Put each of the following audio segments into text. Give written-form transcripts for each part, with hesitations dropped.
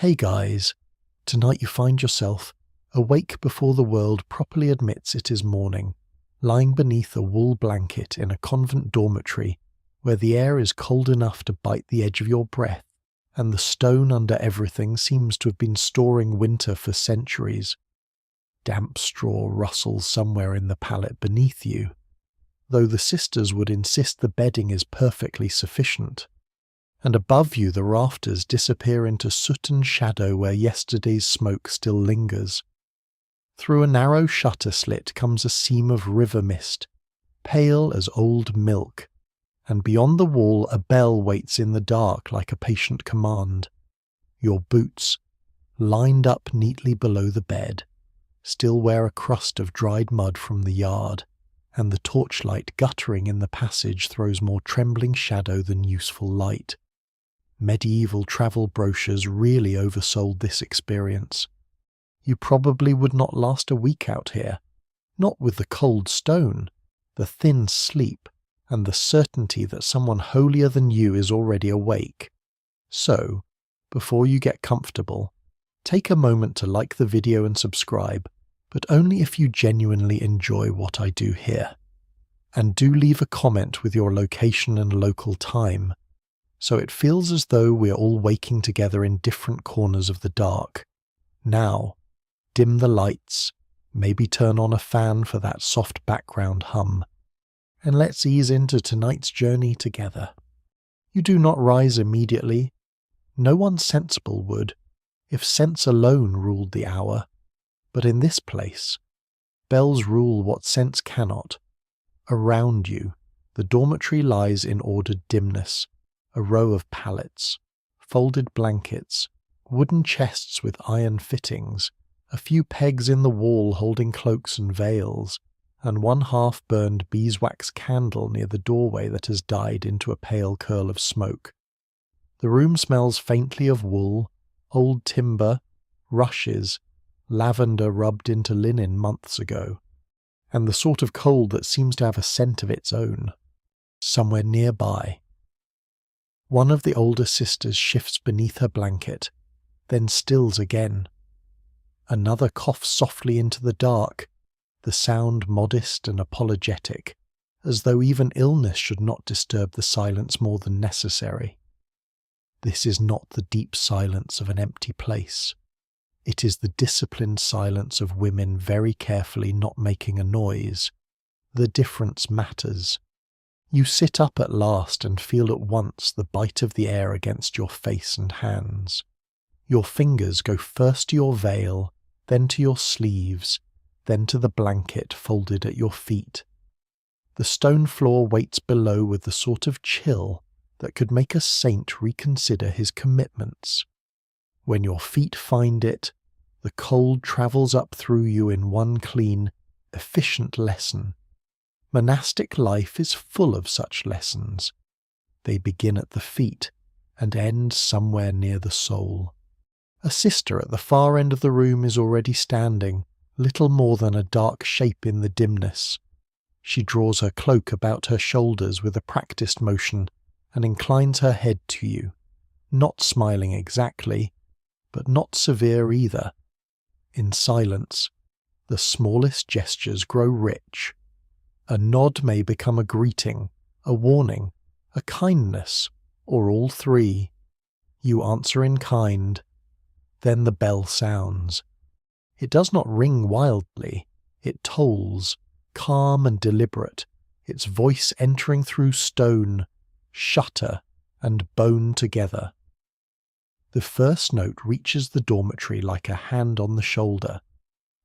Hey guys, tonight you find yourself awake before the world properly admits it is morning, lying beneath a wool blanket in a convent dormitory where the air is cold enough to bite the edge of your breath, and the stone under everything seems to have been storing winter for centuries. Damp straw rustles somewhere in the pallet beneath you, though the sisters would insist the bedding is perfectly sufficient. And above you the rafters disappear into soot and shadow where yesterday's smoke still lingers. Through a narrow shutter slit comes a seam of river mist, pale as old milk, and beyond the wall a bell waits in the dark like a patient command. Your boots, lined up neatly below the bed, still wear a crust of dried mud from the yard, and the torchlight guttering in the passage throws more trembling shadow than useful light. Medieval travel brochures really oversold this experience. You probably would not last a week out here, not with the cold stone, the thin sleep, and the certainty that someone holier than you is already awake. So, before you get comfortable, take a moment to like the video and subscribe, but only if you genuinely enjoy what I do here. And do leave a comment with your location and local time, so it feels as though we are all waking together in different corners of the dark. Now, dim the lights, maybe turn on a fan for that soft background hum, and let's ease into tonight's journey together. You do not rise immediately. No one sensible would, if sense alone ruled the hour. But in this place, bells rule what sense cannot. Around you, the dormitory lies in ordered dimness. A row of pallets, folded blankets, wooden chests with iron fittings, a few pegs in the wall holding cloaks and veils, and one half-burned beeswax candle near the doorway that has died into a pale curl of smoke. The room smells faintly of wool, old timber, rushes, lavender rubbed into linen months ago, and the sort of cold that seems to have a scent of its own. Somewhere nearby, one of the older sisters shifts beneath her blanket, then stills again. Another coughs softly into the dark, the sound modest and apologetic, as though even illness should not disturb the silence more than necessary. This is not the deep silence of an empty place. It is the disciplined silence of women very carefully not making a noise. The difference matters. You sit up at last and feel at once the bite of the air against your face and hands. Your fingers go first to your veil, then to your sleeves, then to the blanket folded at your feet. The stone floor waits below with the sort of chill that could make a saint reconsider his commitments. When your feet find it, the cold travels up through you in one clean, efficient lesson. Monastic life is full of such lessons. They begin at the feet and end somewhere near the soul. A sister at the far end of the room is already standing, little more than a dark shape in the dimness. She draws her cloak about her shoulders with a practiced motion and inclines her head to you, not smiling exactly, but not severe either. In silence, the smallest gestures grow rich. A nod may become a greeting, a warning, a kindness, or all three. You answer in kind. Then the bell sounds. It does not ring wildly. It tolls, calm and deliberate, its voice entering through stone, shutter, and bone together. The first note reaches the dormitory like a hand on the shoulder.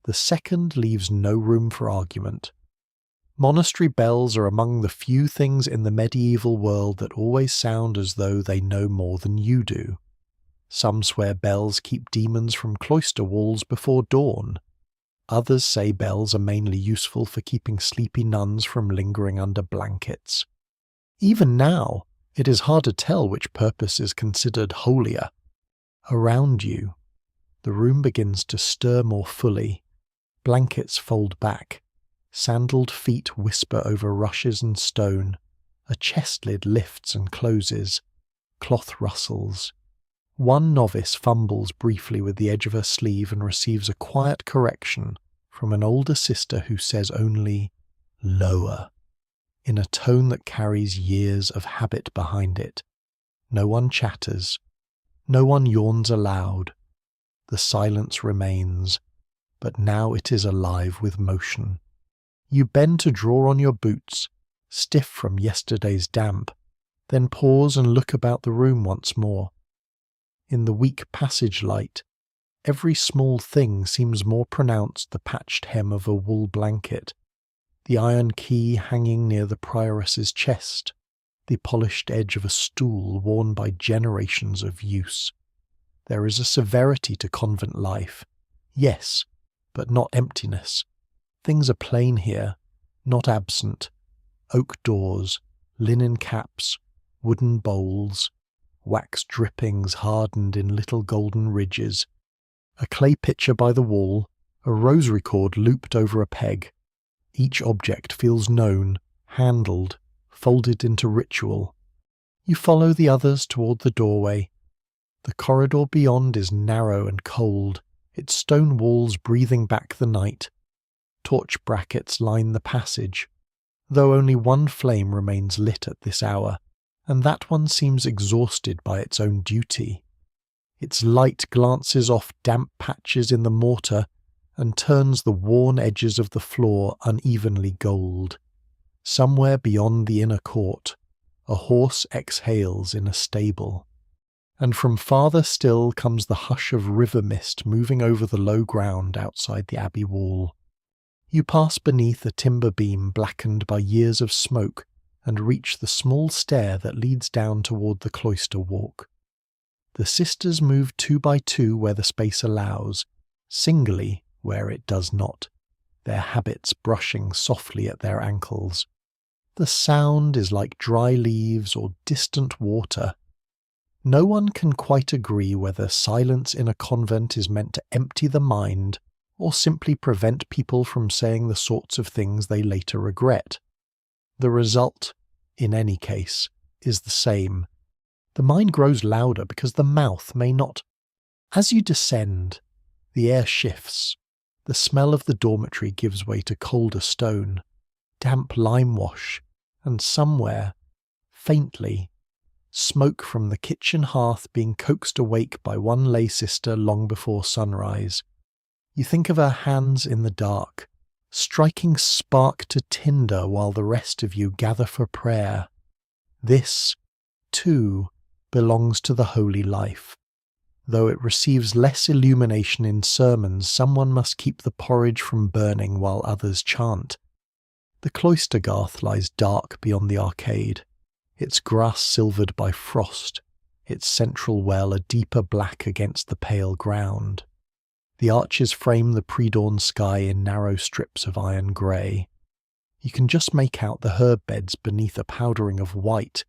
The second leaves no room for argument. Monastery bells are among the few things in the medieval world that always sound as though they know more than you do. Some swear bells keep demons from cloister walls before dawn. Others say bells are mainly useful for keeping sleepy nuns from lingering under blankets. Even now, it is hard to tell which purpose is considered holier. Around you, the room begins to stir more fully. Blankets fold back. Sandaled feet whisper over rushes and stone. A chest lid lifts and closes. Cloth rustles. One novice fumbles briefly with the edge of her sleeve and receives a quiet correction from an older sister who says only, "Lower," in a tone that carries years of habit behind it. No one chatters. No one yawns aloud. The silence remains, but now it is alive with motion. You bend to draw on your boots, stiff from yesterday's damp, then pause and look about the room once more. In the weak passage light, every small thing seems more pronounced: the patched hem of a wool blanket, the iron key hanging near the prioress's chest, the polished edge of a stool worn by generations of use. There is a severity to convent life, yes, but not emptiness. Things are plain here, not absent. Oak doors, linen caps, wooden bowls, wax drippings hardened in little golden ridges, a clay pitcher by the wall, a rosary cord looped over a peg. Each object feels known, handled, folded into ritual. You follow the others toward the doorway. The corridor beyond is narrow and cold, its stone walls breathing back the night. Torch brackets line the passage, though only one flame remains lit at this hour, and that one seems exhausted by its own duty. Its light glances off damp patches in the mortar and turns the worn edges of the floor unevenly gold. Somewhere beyond the inner court, a horse exhales in a stable, and from farther still comes the hush of river mist moving over the low ground outside the abbey wall. You pass beneath a timber beam blackened by years of smoke and reach the small stair that leads down toward the cloister walk. The sisters move 2 by 2 where the space allows, singly where it does not, their habits brushing softly at their ankles. The sound is like dry leaves or distant water. No one can quite agree whether silence in a convent is meant to empty the mind or simply prevent people from saying the sorts of things they later regret. The result, in any case, is the same. The mind grows louder because the mouth may not. As you descend, the air shifts. The smell of the dormitory gives way to colder stone, damp lime wash, and somewhere, faintly, smoke from the kitchen hearth being coaxed awake by one lay sister long before sunrise. You think of her hands in the dark, striking spark to tinder while the rest of you gather for prayer. This, too, belongs to the holy life. Though it receives less illumination in sermons, someone must keep the porridge from burning while others chant. The cloister garth lies dark beyond the arcade, its grass silvered by frost, its central well a deeper black against the pale ground. The arches frame the pre-dawn sky in narrow strips of iron grey. You can just make out the herb beds beneath a powdering of white,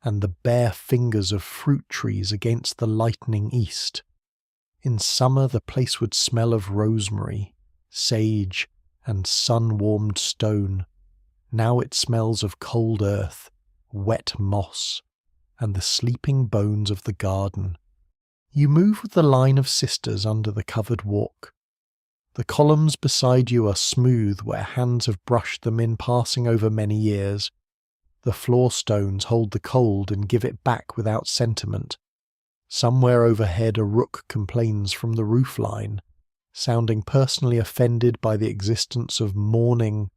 and the bare fingers of fruit trees against the lightening east. In summer the place would smell of rosemary, sage, and sun-warmed stone. Now it smells of cold earth, wet moss, and the sleeping bones of the garden. You move with the line of sisters under the covered walk. The columns beside you are smooth where hands have brushed them in passing over many years. The floor stones hold the cold and give it back without sentiment. Somewhere overhead a rook complains from the roofline, sounding personally offended by the existence of mourning,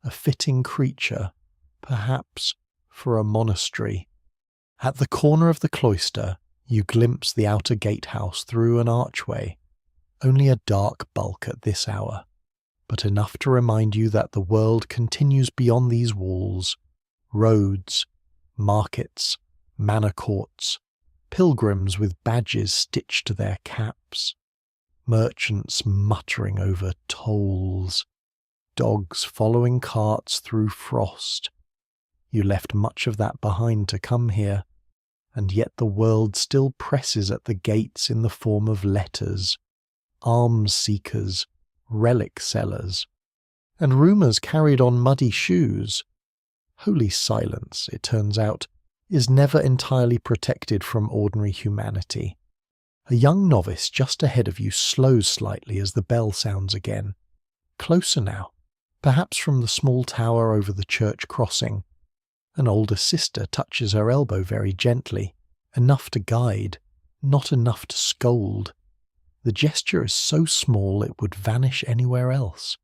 a fitting creature, perhaps, for a monastery. At the corner of the cloister, you glimpse the outer gatehouse through an archway, only a dark bulk at this hour, but enough to remind you that the world continues beyond these walls. Roads, markets, manor courts, pilgrims with badges stitched to their caps, merchants muttering over tolls, dogs following carts through frost. You left much of that behind to come here, and yet the world still presses at the gates in the form of letters, alms seekers, relic sellers, and rumours carried on muddy shoes. Holy silence, it turns out, is never entirely protected from ordinary humanity. A young novice just ahead of you slows slightly as the bell sounds again. Closer now, perhaps from the small tower over the church crossing. An older sister touches her elbow very gently, enough to guide, not enough to scold. The gesture is so small it would vanish anywhere else.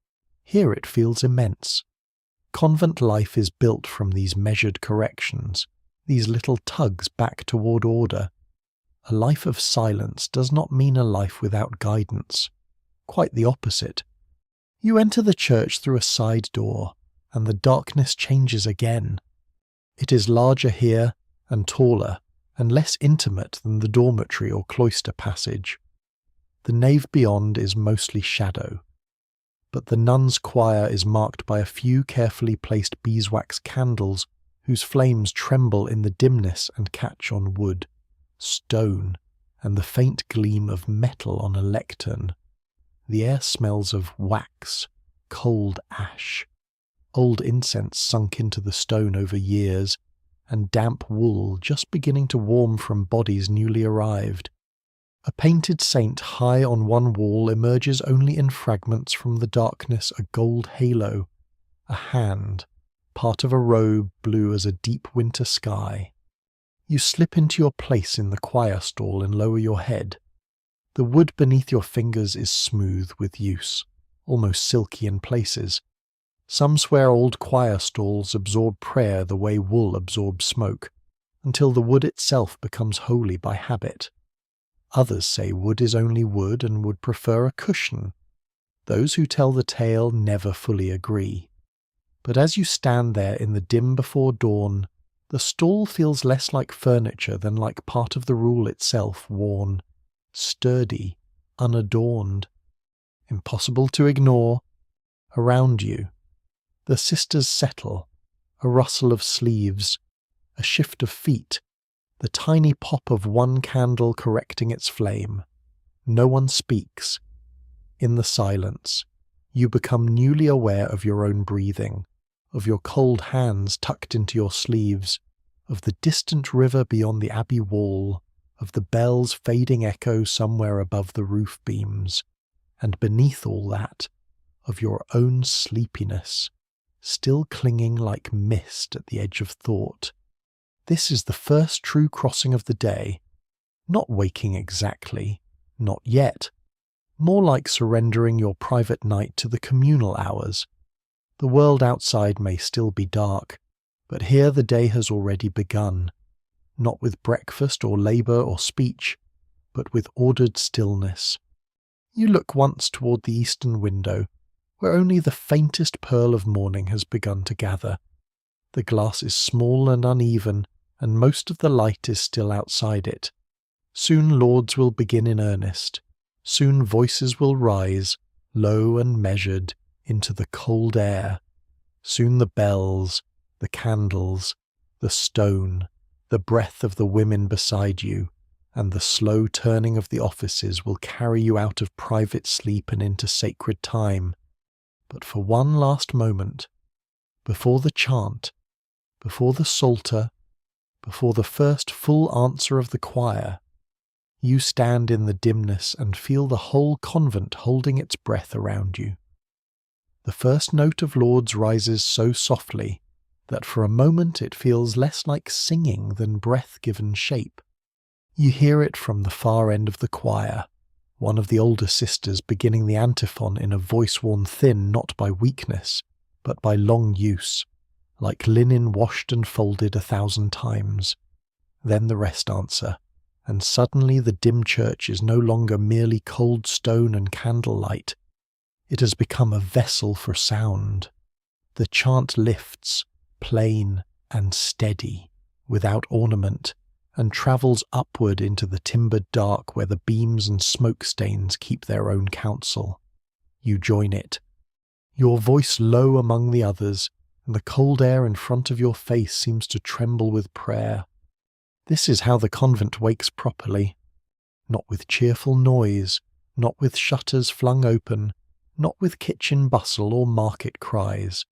Here it feels immense. Convent life is built from these measured corrections, these little tugs back toward order. A life of silence does not mean a life without guidance. Quite the opposite. You enter the church through a side door, and the darkness changes again. It is larger here, and taller, and less intimate than the dormitory or cloister passage. The nave beyond is mostly shadow, but the nuns' choir is marked by a few carefully placed beeswax candles whose flames tremble in the dimness and catch on wood, stone, and the faint gleam of metal on a lectern. The air smells of wax, cold ash, old incense sunk into the stone over years, and damp wool just beginning to warm from bodies newly arrived. A painted saint high on one wall emerges only in fragments from the darkness, a gold halo, a hand, part of a robe blue as a deep winter sky. You slip into your place in the choir stall and lower your head. The wood beneath your fingers is smooth with use, almost silky in places. Some swear old choir stalls absorb prayer the way wool absorbs smoke, until the wood itself becomes holy by habit. Others say wood is only wood and would prefer a cushion. Those who tell the tale never fully agree. But as you stand there in the dim before dawn, the stall feels less like furniture than like part of the rule itself, worn, sturdy, unadorned, impossible to ignore. Around you, the sisters settle, a rustle of sleeves, a shift of feet, the tiny pop of one candle correcting its flame. No one speaks. In the silence, you become newly aware of your own breathing, of your cold hands tucked into your sleeves, of the distant river beyond the abbey wall, of the bell's fading echo somewhere above the roof beams, and beneath all that, of your own sleepiness, still clinging like mist at the edge of thought. This is the first true crossing of the day, not waking exactly, not yet, more like surrendering your private night to the communal hours. The world outside may still be dark, but here the day has already begun, not with breakfast or labour or speech, but with ordered stillness. You look once toward the eastern window, where only the faintest pearl of morning has begun to gather. The glass is small and uneven, and most of the light is still outside it. Soon lauds will begin in earnest. Soon voices will rise, low and measured, into the cold air. Soon the bells, the candles, the stone, the breath of the women beside you, and the slow turning of the offices will carry you out of private sleep and into sacred time. But for one last moment, before the chant, before the psalter, before the first full answer of the choir, you stand in the dimness and feel the whole convent holding its breath around you. The first note of lauds rises so softly that for a moment it feels less like singing than breath given shape. You hear it from the far end of the choir, one of the older sisters beginning the antiphon in a voice worn thin not by weakness, but by long use, like linen washed and folded 1,000 times. Then the rest answer, and suddenly the dim church is no longer merely cold stone and candlelight. It has become a vessel for sound. The chant lifts, plain and steady, without ornament, and travels upward into the timbered dark where the beams and smoke stains keep their own counsel. You join it, your voice low among the others, and the cold air in front of your face seems to tremble with prayer. This is how the convent wakes properly, not with cheerful noise, not with shutters flung open, not with kitchen bustle or market cries,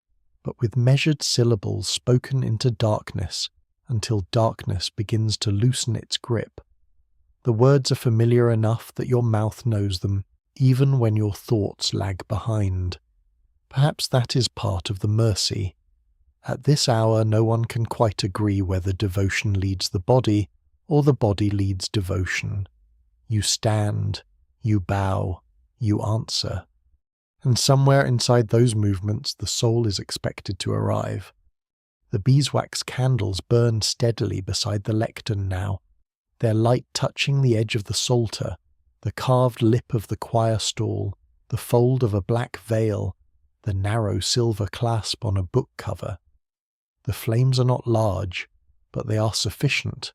but with measured syllables spoken into darkness until darkness begins to loosen its grip. The words are familiar enough that your mouth knows them, even when your thoughts lag behind. Perhaps that is part of the mercy. At this hour no one can quite agree whether devotion leads the body or the body leads devotion. You stand, you bow, you answer. And somewhere inside those movements the soul is expected to arrive. The beeswax candles burn steadily beside the lectern now, their light touching the edge of the psalter, the carved lip of the choir stall, the fold of a black veil, the narrow silver clasp on a book cover. The flames are not large, but they are sufficient,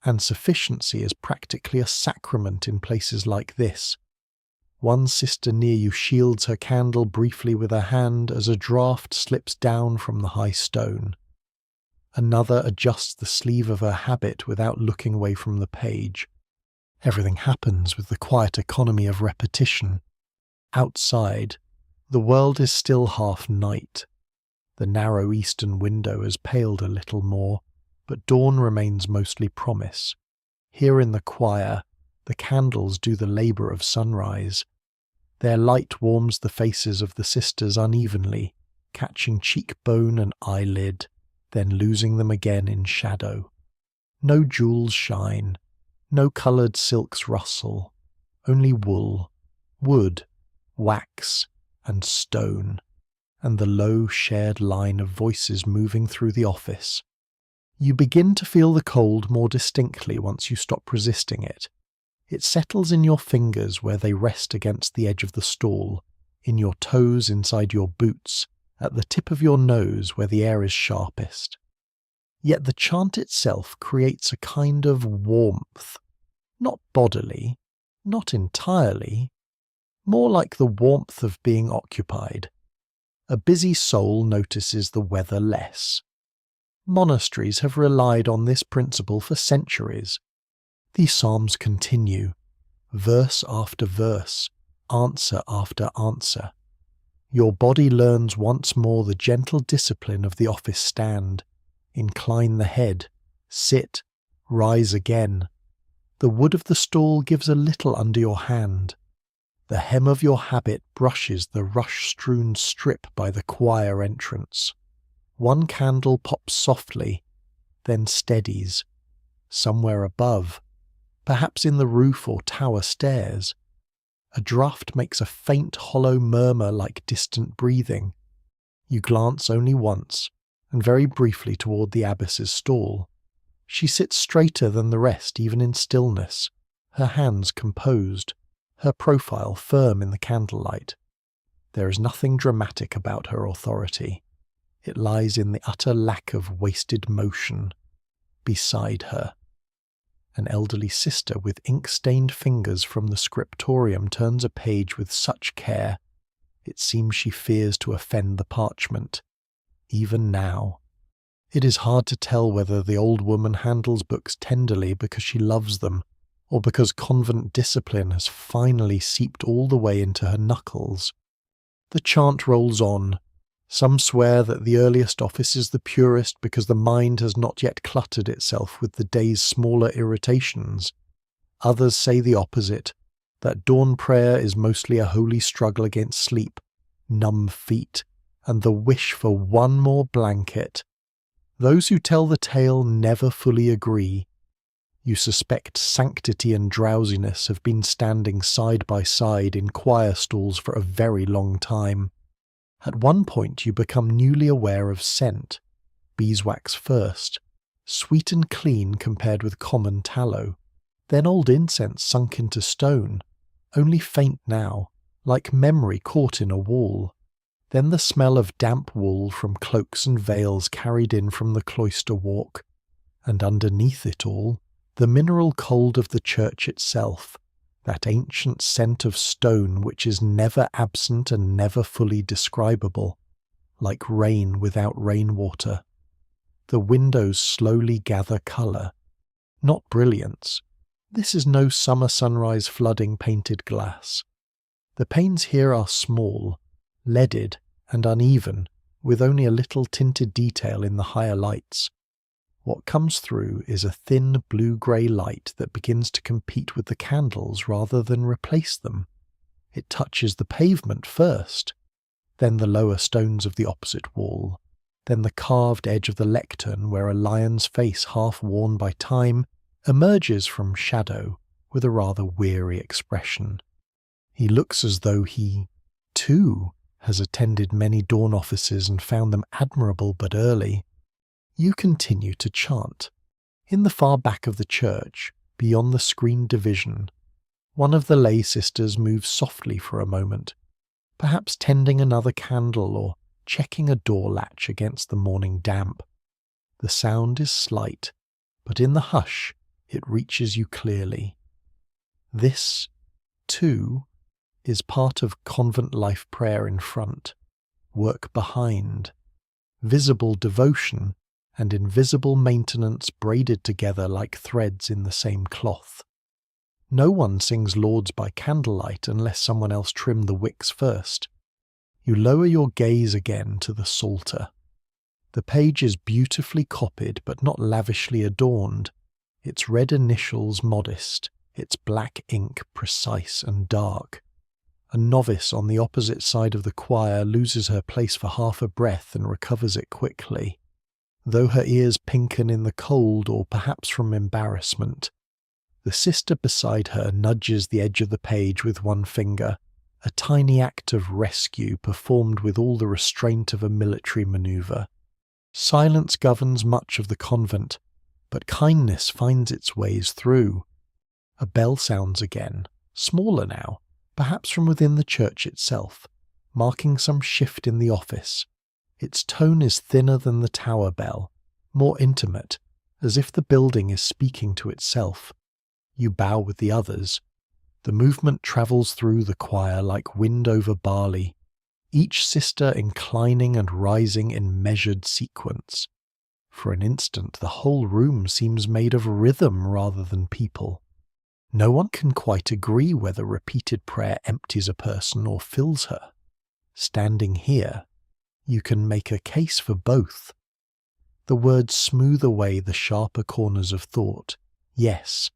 and sufficiency is practically a sacrament in places like this. One sister near you shields her candle briefly with her hand as a draught slips down from the high stone. Another adjusts the sleeve of her habit without looking away from the page. Everything happens with the quiet economy of repetition. Outside, the world is still half night. The narrow eastern window has paled a little more, but dawn remains mostly promise. Here in the choir, the candles do the labour of sunrise. Their light warms the faces of the sisters unevenly, catching cheekbone and eyelid, then losing them again in shadow. No jewels shine, no coloured silks rustle, only wool, wood, wax, and stone, and the low shared line of voices moving through the office. You begin to feel the cold more distinctly once you stop resisting it. It settles in your fingers where they rest against the edge of the stall, in your toes inside your boots, at the tip of your nose where the air is sharpest. Yet the chant itself creates a kind of warmth, not bodily, not entirely, more like the warmth of being occupied. A busy soul notices the weather less. Monasteries have relied on this principle for centuries. The psalms continue, verse after verse, answer after answer. Your body learns once more the gentle discipline of the office stand. Incline the head, sit, rise again. The wood of the stall gives a little under your hand. The hem of your habit brushes the rush-strewn strip by the choir entrance. One candle pops softly, then steadies. Somewhere above, perhaps in the roof or tower stairs, a draught makes a faint hollow murmur like distant breathing. You glance only once, and very briefly toward the abbess's stall. She sits straighter than the rest even in stillness, her hands composed, her profile firm in the candlelight. There is nothing dramatic about her authority. It lies in the utter lack of wasted motion. Beside her, an elderly sister with ink-stained fingers from the scriptorium turns a page with such care, it seems she fears to offend the parchment. Even now, it is hard to tell whether the old woman handles books tenderly because she loves them, or because convent discipline has finally seeped all the way into her knuckles. The chant rolls on. Some swear that the earliest office is the purest because the mind has not yet cluttered itself with the day's smaller irritations. Others say the opposite, that dawn prayer is mostly a holy struggle against sleep, numb feet, and the wish for one more blanket. Those who tell the tale never fully agree. You suspect sanctity and drowsiness have been standing side by side in choir stalls for a very long time. At one point you become newly aware of scent, beeswax first, sweet and clean compared with common tallow, then old incense sunk into stone, only faint now, like memory caught in a wall, then the smell of damp wool from cloaks and veils carried in from the cloister walk, and underneath it all, the mineral cold of the church itself, that ancient scent of stone which is never absent and never fully describable, like rain without rainwater. The windows slowly gather colour, not brilliance. This is no summer sunrise flooding painted glass. The panes here are small, leaded and uneven, with only a little tinted detail in the higher lights. What comes through is a thin blue-grey light that begins to compete with the candles rather than replace them. It touches the pavement first, then the lower stones of the opposite wall, then the carved edge of the lectern where a lion's face half worn by time emerges from shadow with a rather weary expression. He looks as though he, too, has attended many dawn offices and found them admirable but early. You continue to chant. In the far back of the church, beyond the screened division, one of the lay sisters moves softly for a moment, perhaps tending another candle or checking a door latch against the morning damp. The sound is slight, but in the hush it reaches you clearly. This, too, is part of convent life prayer in front, work behind, visible devotion and invisible maintenance braided together like threads in the same cloth. No one sings lauds by candlelight unless someone else trimmed the wicks first. You lower your gaze again to the psalter. The page is beautifully copied but not lavishly adorned, its red initials modest, its black ink precise and dark. A novice on the opposite side of the choir loses her place for half a breath and recovers it quickly. Though her ears pinken in the cold or perhaps from embarrassment, the sister beside her nudges the edge of the page with one finger, a tiny act of rescue performed with all the restraint of a military maneuver. Silence governs much of the convent, but kindness finds its ways through. A bell sounds again, smaller now, perhaps from within the church itself, marking some shift in the office. Its tone is thinner than the tower bell, more intimate, as if the building is speaking to itself. You bow with the others. The movement travels through the choir like wind over barley, each sister inclining and rising in measured sequence. For an instant the whole room seems made of rhythm rather than people. No one can quite agree whether repeated prayer empties a person or fills her. Standing here, you can make a case for both. The words smooth away the sharper corners of thought, yes,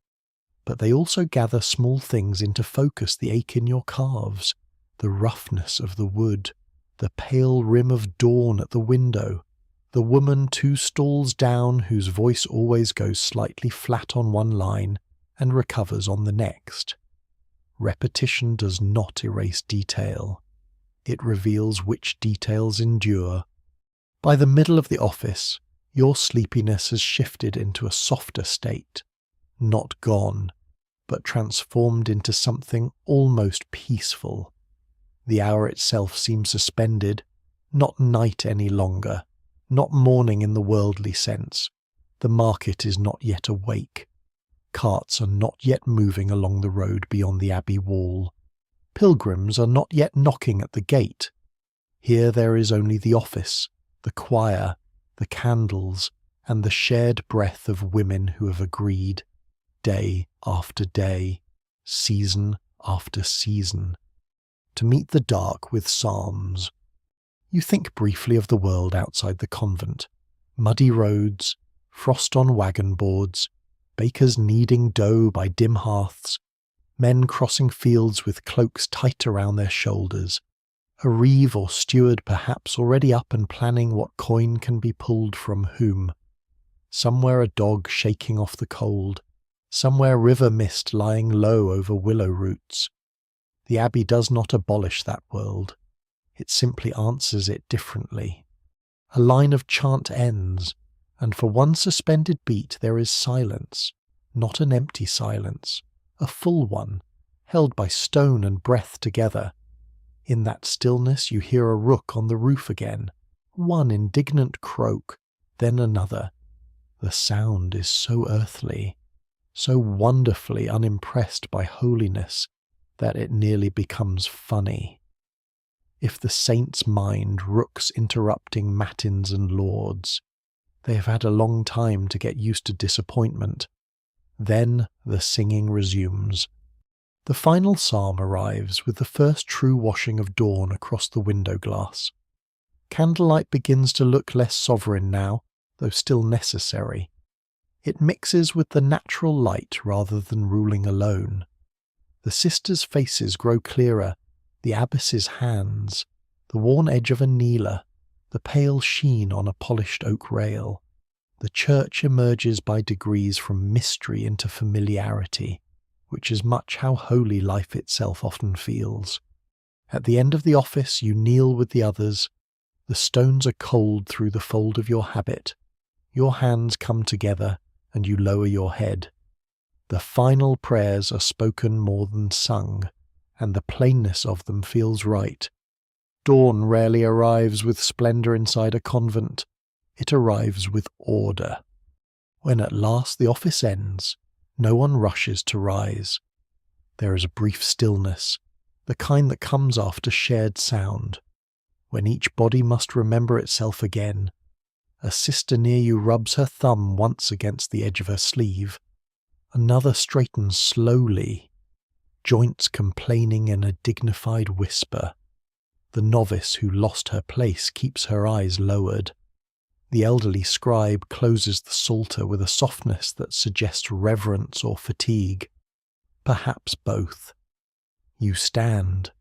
but they also gather small things into focus: the ache in your calves, the roughness of the wood, the pale rim of dawn at the window, the woman 2 stalls down whose voice always goes slightly flat on one line and recovers on the next. Repetition does not erase detail. It reveals which details endure. By the middle of the office, your sleepiness has shifted into a softer state, not gone, but transformed into something almost peaceful. The hour itself seems suspended, not night any longer, not morning in the worldly sense. The market is not yet awake. Carts are not yet moving along the road beyond the abbey wall. Pilgrims are not yet knocking at the gate. Here there is only the office, the choir, the candles, and the shared breath of women who have agreed, day after day, season after season, to meet the dark with psalms. You think briefly of the world outside the convent: muddy roads, frost on wagon boards, bakers kneading dough by dim hearths, men crossing fields with cloaks tight around their shoulders, a reeve or steward perhaps already up and planning what coin can be pulled from whom. Somewhere a dog shaking off the cold, somewhere river mist lying low over willow roots. The abbey does not abolish that world. It simply answers it differently. A line of chant ends, and for one suspended beat there is silence, not an empty silence, a full one, held by stone and breath together. In that stillness you hear a rook on the roof again, one indignant croak, then another. The sound is so earthly, so wonderfully unimpressed by holiness, that it nearly becomes funny. If the saint's mind rooks interrupting matins and lauds, they have had a long time to get used to disappointment. Then the singing resumes. The final psalm arrives with the first true washing of dawn across the window glass. Candlelight begins to look less sovereign now, though still necessary. It mixes with the natural light rather than ruling alone. The sisters' faces grow clearer, the abbess's hands, the worn edge of a kneeler, the pale sheen on a polished oak rail. The church emerges by degrees from mystery into familiarity, which is much how holy life itself often feels. At the end of the office you kneel with the others. The stones are cold through the fold of your habit. Your hands come together, and you lower your head. The final prayers are spoken more than sung, and the plainness of them feels right. Dawn rarely arrives with splendour inside a convent. It arrives with order. When at last the office ends, no one rushes to rise. There is a brief stillness, the kind that comes after shared sound, when each body must remember itself again. A sister near you rubs her thumb once against the edge of her sleeve. Another straightens slowly, joints complaining in a dignified whisper. The novice who lost her place keeps her eyes lowered. The elderly scribe closes the psalter with a softness that suggests reverence or fatigue. Perhaps both. You stand.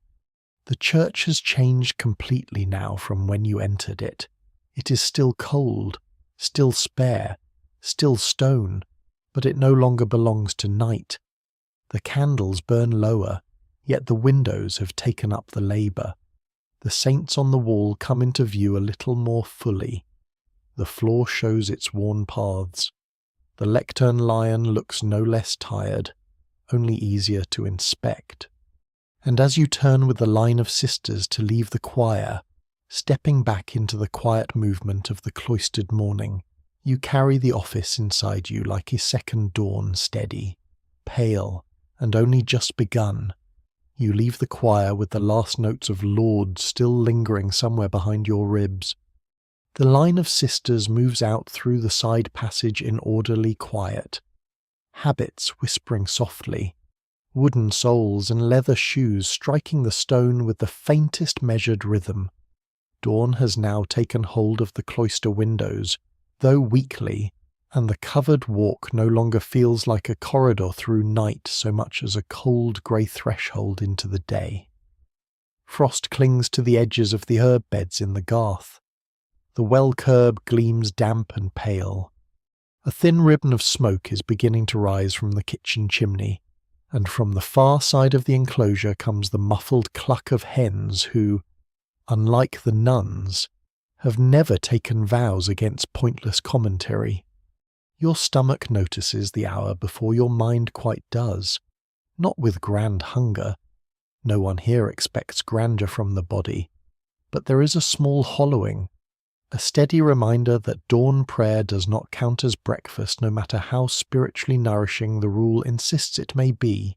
The church has changed completely now from when you entered it. It is still cold, still spare, still stone, but it no longer belongs to night. The candles burn lower, yet the windows have taken up the labour. The saints on the wall come into view a little more fully. The floor shows its worn paths. The lectern lion looks no less tired, only easier to inspect. And as you turn with the line of sisters to leave the choir, stepping back into the quiet movement of the cloistered morning, you carry the office inside you like a second dawn, steady, pale, and only just begun. You leave the choir with the last notes of Lord still lingering somewhere behind your ribs. The line of sisters moves out through the side passage in orderly quiet. Habits whispering softly, wooden soles and leather shoes striking the stone with the faintest measured rhythm. Dawn has now taken hold of the cloister windows, though weakly, and the covered walk no longer feels like a corridor through night so much as a cold grey threshold into the day. Frost clings to the edges of the herb beds in the garth. The well curb gleams damp and pale. A thin ribbon of smoke is beginning to rise from the kitchen chimney, and from the far side of the enclosure comes the muffled cluck of hens who, unlike the nuns, have never taken vows against pointless commentary. Your stomach notices the hour before your mind quite does, not with grand hunger. No one here expects grandeur from the body, but there is a small hollowing, a steady reminder that dawn prayer does not count as breakfast no matter how spiritually nourishing the rule insists it may be.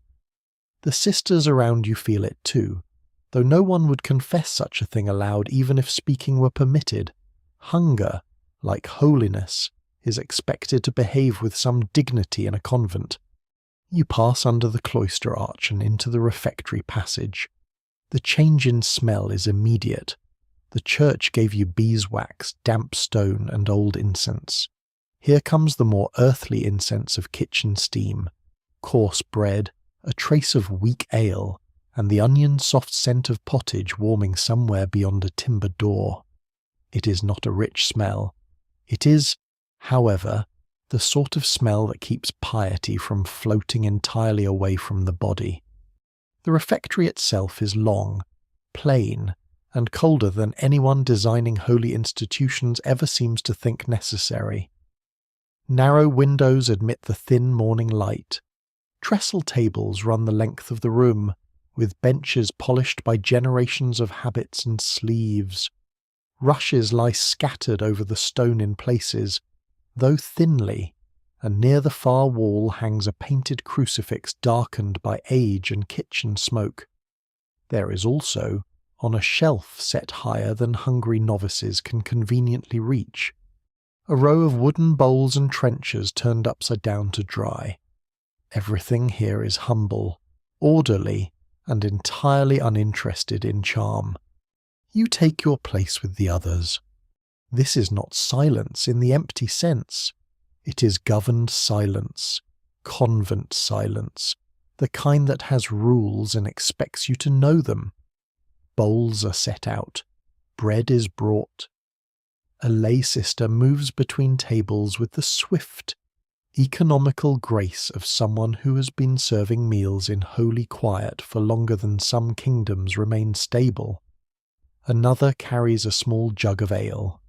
The sisters around you feel it too, though no one would confess such a thing aloud even if speaking were permitted. Hunger, like holiness, is expected to behave with some dignity in a convent. You pass under the cloister arch and into the refectory passage. The change in smell is immediate. The church gave you beeswax, damp stone, and old incense. Here comes the more earthly incense of kitchen steam, coarse bread, a trace of weak ale, and the onion-soft scent of pottage warming somewhere beyond a timber door. It is not a rich smell. It is, however, the sort of smell that keeps piety from floating entirely away from the body. The refectory itself is long, plain, and colder than anyone designing holy institutions ever seems to think necessary. Narrow windows admit the thin morning light. Trestle tables run the length of the room, with benches polished by generations of habits and sleeves. Rushes lie scattered over the stone in places, though thinly, and near the far wall hangs a painted crucifix darkened by age and kitchen smoke. There is also, on a shelf set higher than hungry novices can conveniently reach, a row of wooden bowls and trenchers turned upside down to dry. Everything here is humble, orderly, and entirely uninterested in charm. You take your place with the others. This is not silence in the empty sense. It is governed silence, convent silence, the kind that has rules and expects you to know them. Bowls are set out, bread is brought. A lay sister moves between tables with the swift, economical grace of someone who has been serving meals in holy quiet for longer than some kingdoms remain stable. Another carries a small jug of ale,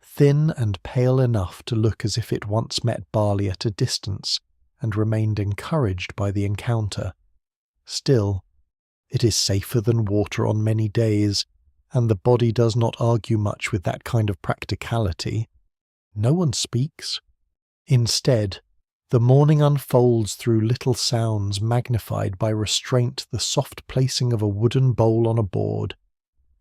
thin and pale enough to look as if it once met barley at a distance and remained encouraged by the encounter. Still, it is safer than water on many days, and the body does not argue much with that kind of practicality. No one speaks. Instead, the morning unfolds through little sounds magnified by restraint, the soft placing of a wooden bowl on a board,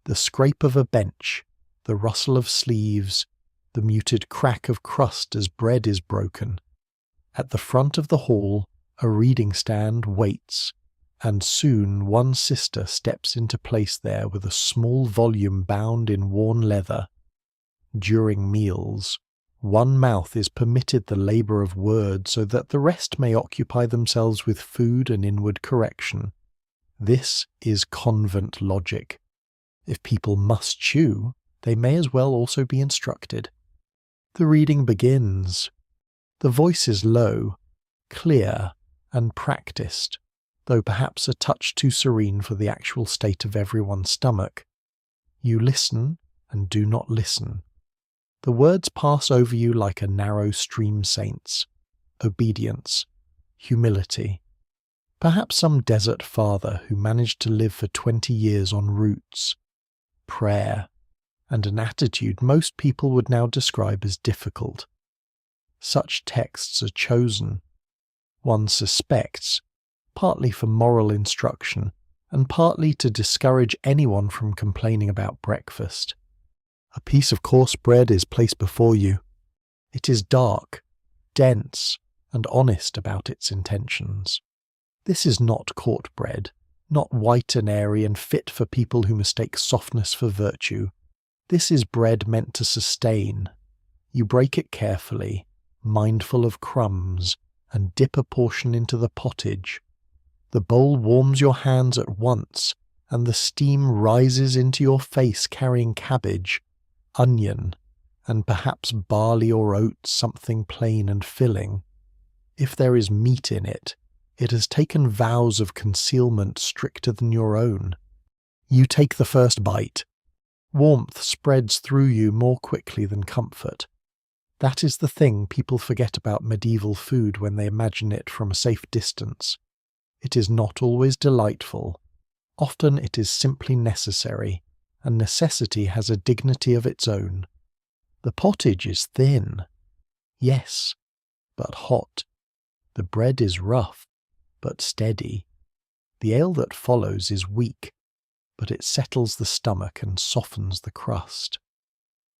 the scrape of a bench, the rustle of sleeves, the muted crack of crust as bread is broken. At the front of the hall, a reading stand waits, and soon one sister steps into place there with a small volume bound in worn leather. During meals, one mouth is permitted the labour of words so that the rest may occupy themselves with food and inward correction. This is convent logic. If people must chew, they may as well also be instructed. The reading begins. The voice is low, clear, and practised, though perhaps a touch too serene for the actual state of everyone's stomach. You listen and do not listen. The words pass over you like a narrow stream. Saints, obedience, humility. Perhaps some desert father who managed to live for 20 years on roots. Prayer, and an attitude most people would now describe as difficult. Such texts are chosen, one suspects, partly for moral instruction, and partly to discourage anyone from complaining about breakfast. A piece of coarse bread is placed before you. It is dark, dense, and honest about its intentions. This is not court bread, not white and airy and fit for people who mistake softness for virtue. This is bread meant to sustain. You break it carefully, mindful of crumbs, and dip a portion into the pottage. The bowl warms your hands at once, and the steam rises into your face carrying cabbage, onion, and perhaps barley or oats, something plain and filling. If there is meat in it, it has taken vows of concealment stricter than your own. You take the first bite. Warmth spreads through you more quickly than comfort. That is the thing people forget about medieval food when they imagine it from a safe distance. It is not always delightful. Often it is simply necessary, and necessity has a dignity of its own. The pottage is thin. Yes, but hot. The bread is rough, but steady. The ale that follows is weak, but it settles the stomach and softens the crust.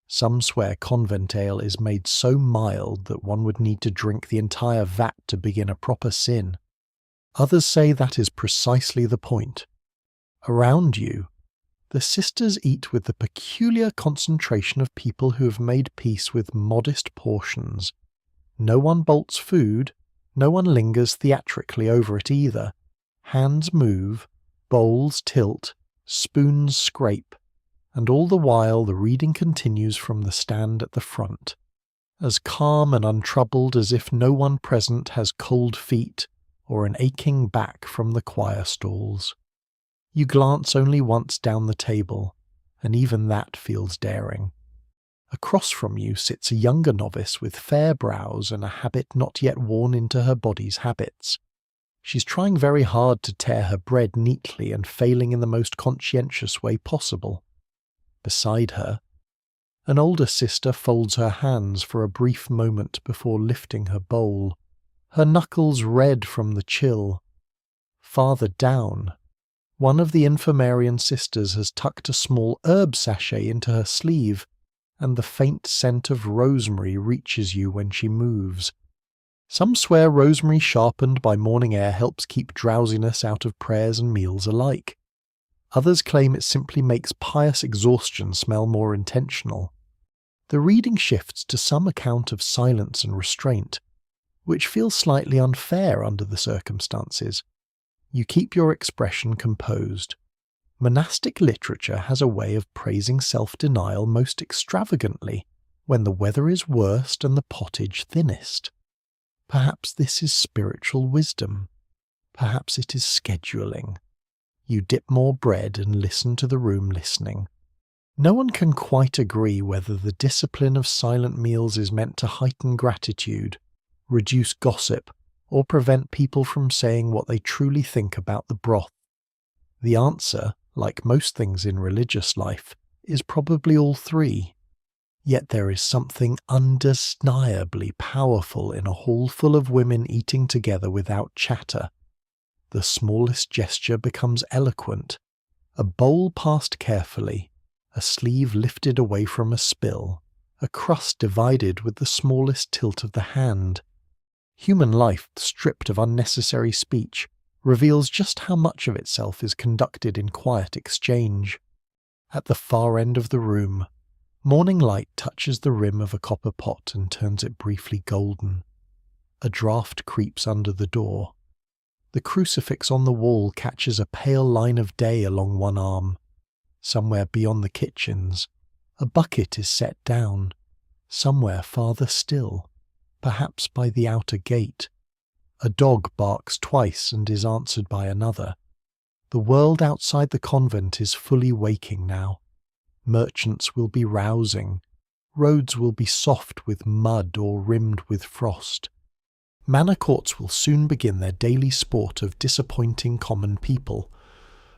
Some swear convent ale is made so mild that one would need to drink the entire vat to begin a proper sin. Others say that is precisely the point. Around you, the sisters eat with the peculiar concentration of people who have made peace with modest portions. No one bolts food, no one lingers theatrically over it either. Hands move, bowls tilt, spoons scrape, and all the while the reading continues from the stand at the front, as calm and untroubled as if no one present has cold feet or an aching back from the choir stalls. You glance only once down the table, and even that feels daring. Across from you sits a younger novice with fair brows and a habit not yet worn into her body's habits. She's trying very hard to tear her bread neatly and failing in the most conscientious way possible. Beside her, an older sister folds her hands for a brief moment before lifting her bowl, her knuckles red from the chill. Farther down, one of the infirmarian sisters has tucked a small herb sachet into her sleeve, and the faint scent of rosemary reaches you when she moves. Some swear rosemary sharpened by morning air helps keep drowsiness out of prayers and meals alike. Others claim it simply makes pious exhaustion smell more intentional. The reading shifts to some account of silence and restraint, which feels slightly unfair under the circumstances. You keep your expression composed. Monastic literature has a way of praising self-denial most extravagantly when the weather is worst and the pottage thinnest. Perhaps this is spiritual wisdom. Perhaps it is scheduling. You dip more bread and listen to the room listening. No one can quite agree whether the discipline of silent meals is meant to heighten gratitude, reduce gossip, or prevent people from saying what they truly think about the broth. The answer, like most things in religious life, is probably all three. Yet there is something undeniably powerful in a hall full of women eating together without chatter. The smallest gesture becomes eloquent. A bowl passed carefully, a sleeve lifted away from a spill, a crust divided with the smallest tilt of the hand. Human life, stripped of unnecessary speech, reveals just how much of itself is conducted in quiet exchange. At the far end of the room, morning light touches the rim of a copper pot and turns it briefly golden. A draught creeps under the door. The crucifix on the wall catches a pale line of day along one arm. Somewhere beyond the kitchens, a bucket is set down. Somewhere farther still, perhaps by the outer gate, a dog barks twice and is answered by another. The world outside the convent is fully waking now. Merchants will be rousing. Roads will be soft with mud or rimmed with frost. Manor courts will soon begin their daily sport of disappointing common people.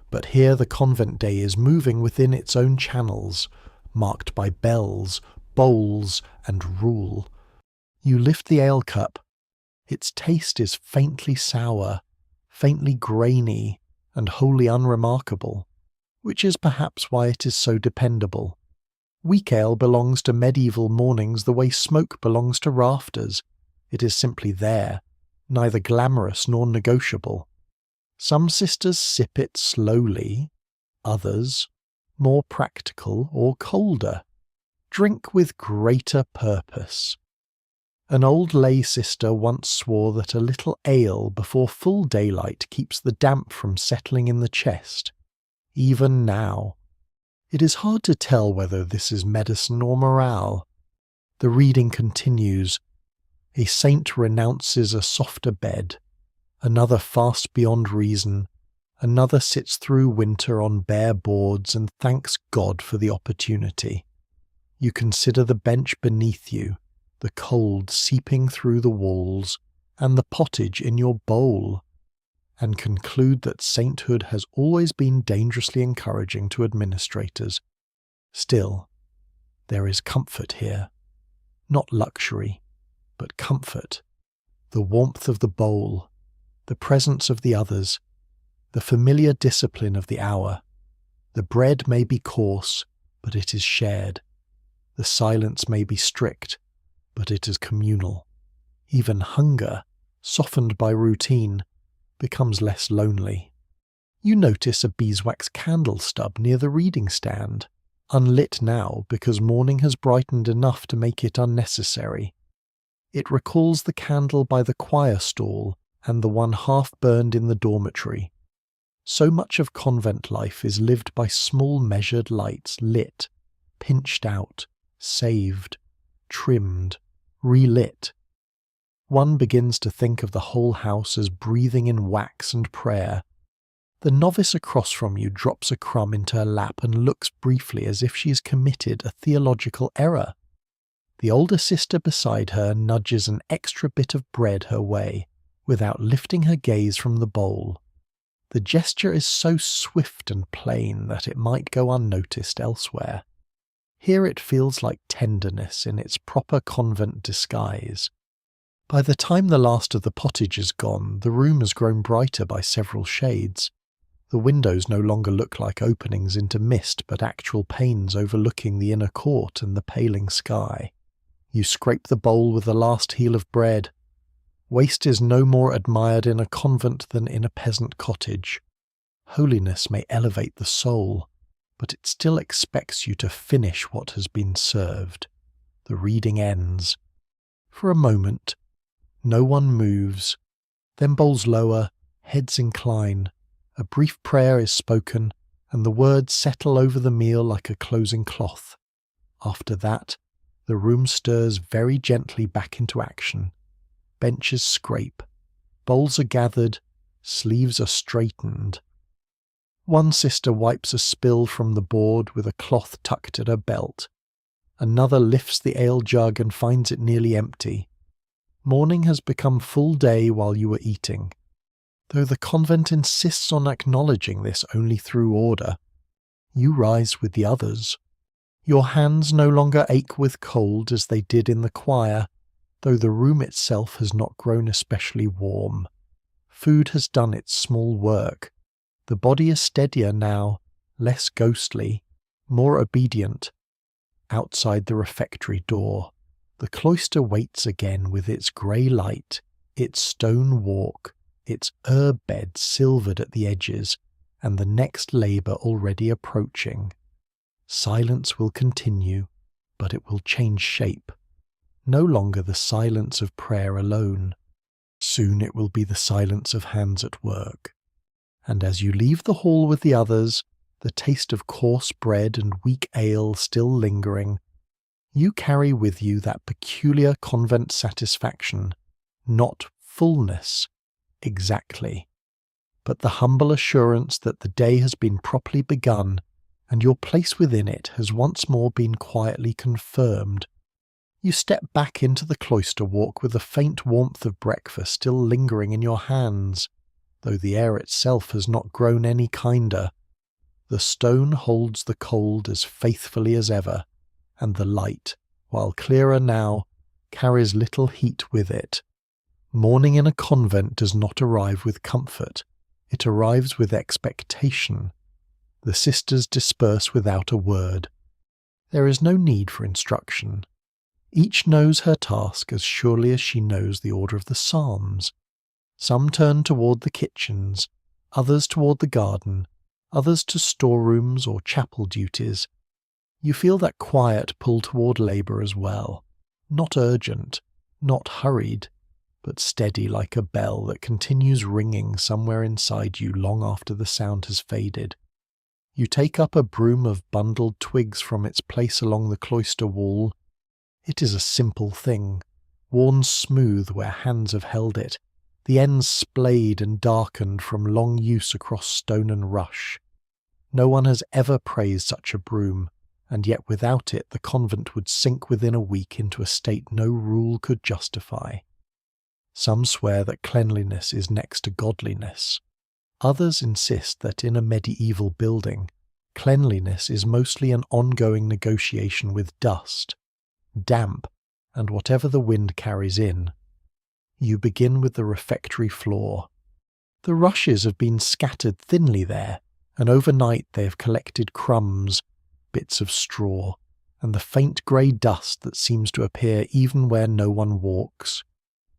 But here the convent day is moving within its own channels, marked by bells, bowls, and rule. You lift the ale cup. Its taste is faintly sour, faintly grainy, and wholly unremarkable, which is perhaps why it is so dependable. Weak ale belongs to medieval mornings the way smoke belongs to rafters. It is simply there, neither glamorous nor negotiable. Some sisters sip it slowly, others, more practical or colder, drink with greater purpose. An old lay sister once swore that a little ale before full daylight keeps the damp from settling in the chest. Even now, it is hard to tell whether this is medicine or morale. The reading continues. A saint renounces a softer bed. Another fasts beyond reason. Another sits through winter on bare boards and thanks God for the opportunity. You consider the bench beneath you, the cold seeping through the walls, and the pottage in your bowl, and conclude that sainthood has always been dangerously encouraging to administrators. Still, there is comfort here. Not luxury, but comfort. The warmth of the bowl, the presence of the others, the familiar discipline of the hour. The bread may be coarse, but it is shared. The silence may be strict, but it is communal. Even hunger, softened by routine, becomes less lonely. You notice a beeswax candle stub near the reading stand, unlit now because morning has brightened enough to make it unnecessary. It recalls the candle by the choir stall and the one half burned in the dormitory. So much of convent life is lived by small measured lights lit, pinched out, saved, trimmed, relit. One begins to think of the whole house as breathing in wax and prayer. The novice across from you drops a crumb into her lap and looks briefly as if she has committed a theological error. The older sister beside her nudges an extra bit of bread her way, without lifting her gaze from the bowl. The gesture is so swift and plain that it might go unnoticed elsewhere. Here it feels like tenderness in its proper convent disguise. By the time the last of the pottage is gone, the room has grown brighter by several shades. The windows no longer look like openings into mist, but actual panes overlooking the inner court and the paling sky. You scrape the bowl with the last heel of bread. Waste is no more admired in a convent than in a peasant cottage. Holiness may elevate the soul, but it still expects you to finish what has been served. The reading ends. For a moment, no one moves. Then bowls lower, heads incline. A brief prayer is spoken, and the words settle over the meal like a closing cloth. After that, the room stirs very gently back into action. Benches scrape. Bowls are gathered. Sleeves are straightened. One sister wipes a spill from the board with a cloth tucked at her belt. Another lifts the ale jug and finds it nearly empty. Morning has become full day while you are eating. Though the convent insists on acknowledging this only through order, you rise with the others. Your hands no longer ache with cold as they did in the choir, though the room itself has not grown especially warm. Food has done its small work. The body is steadier now, less ghostly, more obedient. Outside the refectory door, the cloister waits again with its grey light, its stone walk, its herb bed silvered at the edges, and the next labour already approaching. Silence will continue, but it will change shape. No longer the silence of prayer alone. Soon it will be the silence of hands at work. And as you leave the hall with the others, the taste of coarse bread and weak ale still lingering, you carry with you that peculiar convent satisfaction, not fullness, exactly, but the humble assurance that the day has been properly begun, and your place within it has once more been quietly confirmed. You step back into the cloister walk with the faint warmth of breakfast still lingering in your hands, though the air itself has not grown any kinder. The stone holds the cold as faithfully as ever, and the light, while clearer now, carries little heat with it. Morning in a convent does not arrive with comfort, it arrives with expectation. The sisters disperse without a word. There is no need for instruction. Each knows her task as surely as she knows the order of the psalms. Some turn toward the kitchens, others toward the garden, others to storerooms or chapel duties. You feel that quiet pull toward labour as well, not urgent, not hurried, but steady like a bell that continues ringing somewhere inside you long after the sound has faded. You take up a broom of bundled twigs from its place along the cloister wall. It is a simple thing, worn smooth where hands have held it, the ends splayed and darkened from long use across stone and rush. No one has ever praised such a broom, and yet without it the convent would sink within a week into a state no rule could justify. Some swear that cleanliness is next to godliness. Others insist that in a medieval building, cleanliness is mostly an ongoing negotiation with dust, damp, and whatever the wind carries in. You begin with the refectory floor. The rushes have been scattered thinly there, and overnight they have collected crumbs, bits of straw, and the faint grey dust that seems to appear even where no one walks.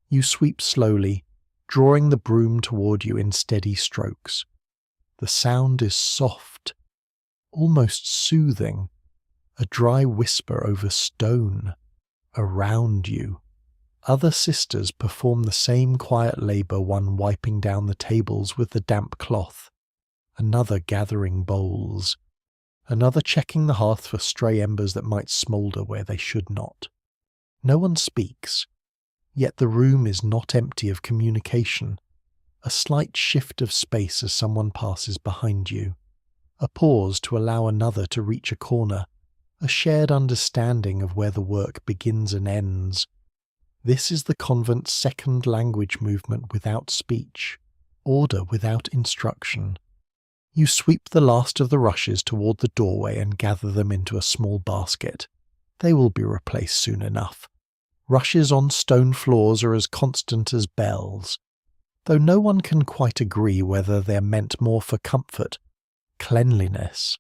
You sweep slowly, drawing the broom toward you in steady strokes. The sound is soft, almost soothing, a dry whisper over stone, around you. Other sisters perform the same quiet labour, one wiping down the tables with the damp cloth, another gathering bowls, another checking the hearth for stray embers that might smoulder where they should not. No one speaks, yet the room is not empty of communication. A slight shift of space as someone passes behind you, a pause to allow another to reach a corner, a shared understanding of where the work begins and ends. This is the convent's second language movement without speech, order without instruction. You sweep the last of the rushes toward the doorway and gather them into a small basket. They will be replaced soon enough. Rushes on stone floors are as constant as bells, though no one can quite agree whether they're meant more for comfort, cleanliness,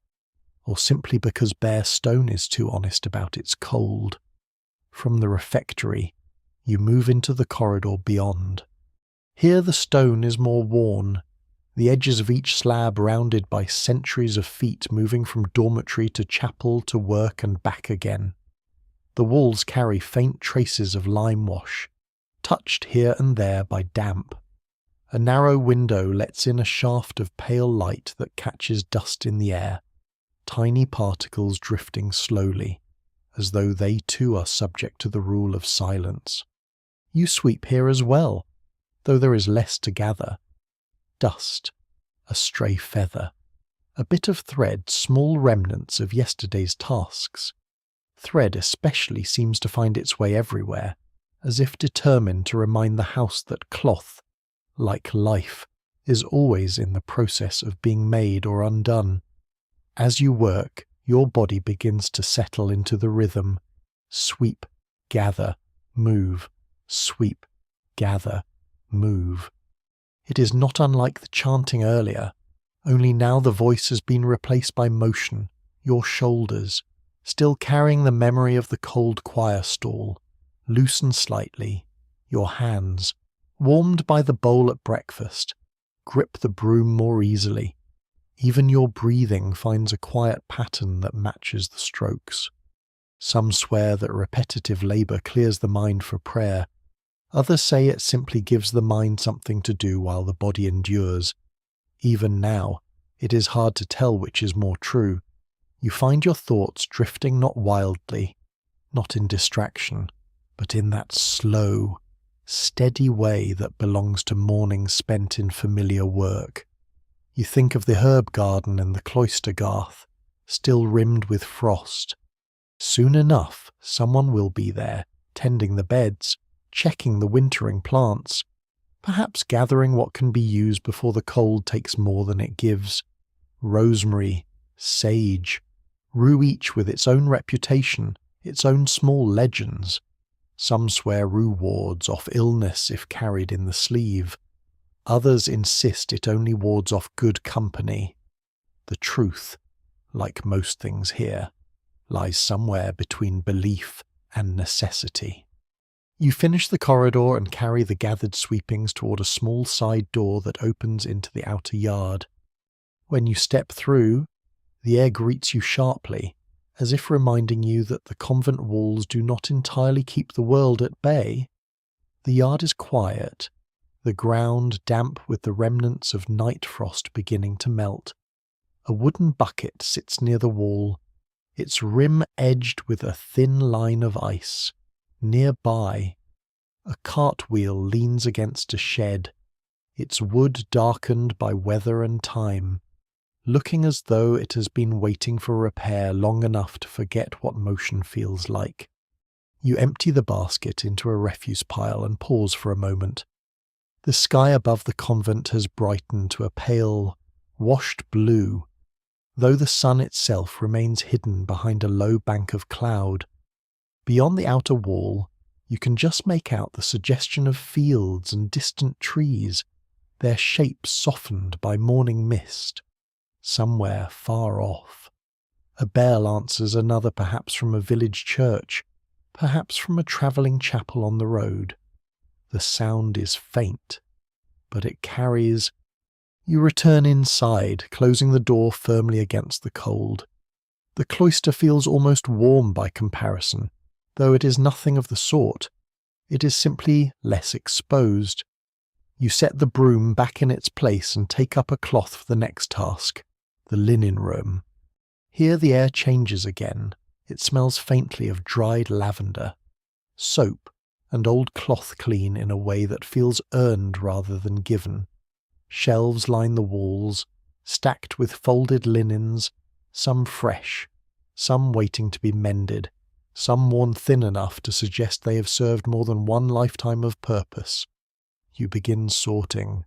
or simply because bare stone is too honest about its cold. From the refectory, you move into the corridor beyond. Here the stone is more worn, the edges of each slab rounded by centuries of feet moving from dormitory to chapel to work and back again. The walls carry faint traces of lime wash, touched here and there by damp. A narrow window lets in a shaft of pale light that catches dust in the air, tiny particles drifting slowly, as though they too are subject to the rule of silence. You sweep here as well, though there is less to gather. Dust, a stray feather, a bit of thread, small remnants of yesterday's tasks. Thread especially seems to find its way everywhere, as if determined to remind the house that cloth, like life, is always in the process of being made or undone. As you work, your body begins to settle into the rhythm. Sweep, gather, move. Sweep, gather, move. It is not unlike the chanting earlier, only now the voice has been replaced by motion, your shoulders, still carrying the memory of the cold choir stall, loosen slightly, your hands, warmed by the bowl at breakfast, grip the broom more easily. Even your breathing finds a quiet pattern that matches the strokes. Some swear that repetitive labour clears the mind for prayer. Others say it simply gives the mind something to do while the body endures. Even now, it is hard to tell which is more true. You find your thoughts drifting not wildly, not in distraction, but in that slow, steady way that belongs to mornings spent in familiar work. You think of the herb garden and the cloister garth, still rimmed with frost. Soon enough, someone will be there, tending the beds, checking the wintering plants, perhaps gathering what can be used before the cold takes more than it gives. Rosemary, sage, rue, each with its own reputation, its own small legends. Some swear rue wards off illness if carried in the sleeve. Others insist it only wards off good company. The truth, like most things here, lies somewhere between belief and necessity. You finish the corridor and carry the gathered sweepings toward a small side door that opens into the outer yard. When you step through, the air greets you sharply, as if reminding you that the convent walls do not entirely keep the world at bay. The yard is quiet, the ground damp with the remnants of night frost beginning to melt. A wooden bucket sits near the wall, its rim edged with a thin line of ice. Nearby, a cartwheel leans against a shed, its wood darkened by weather and time, looking as though it has been waiting for repair long enough to forget what motion feels like. You empty the basket into a refuse pile and pause for a moment. The sky above the convent has brightened to a pale, washed blue, though the sun itself remains hidden behind a low bank of cloud. Beyond the outer wall, you can just make out the suggestion of fields and distant trees, their shapes softened by morning mist. Somewhere far off, a bell answers another, perhaps from a village church, perhaps from a travelling chapel on the road. The sound is faint, but it carries. You return inside, closing the door firmly against the cold. The cloister feels almost warm by comparison, though it is nothing of the sort. It is simply less exposed. You set the broom back in its place and take up a cloth for the next task, the linen room. Here the air changes again. It smells faintly of dried lavender, soap, and old cloth clean in a way that feels earned rather than given. Shelves line the walls, stacked with folded linens, some fresh, some waiting to be mended, some worn thin enough to suggest they have served more than one lifetime of purpose. You begin sorting.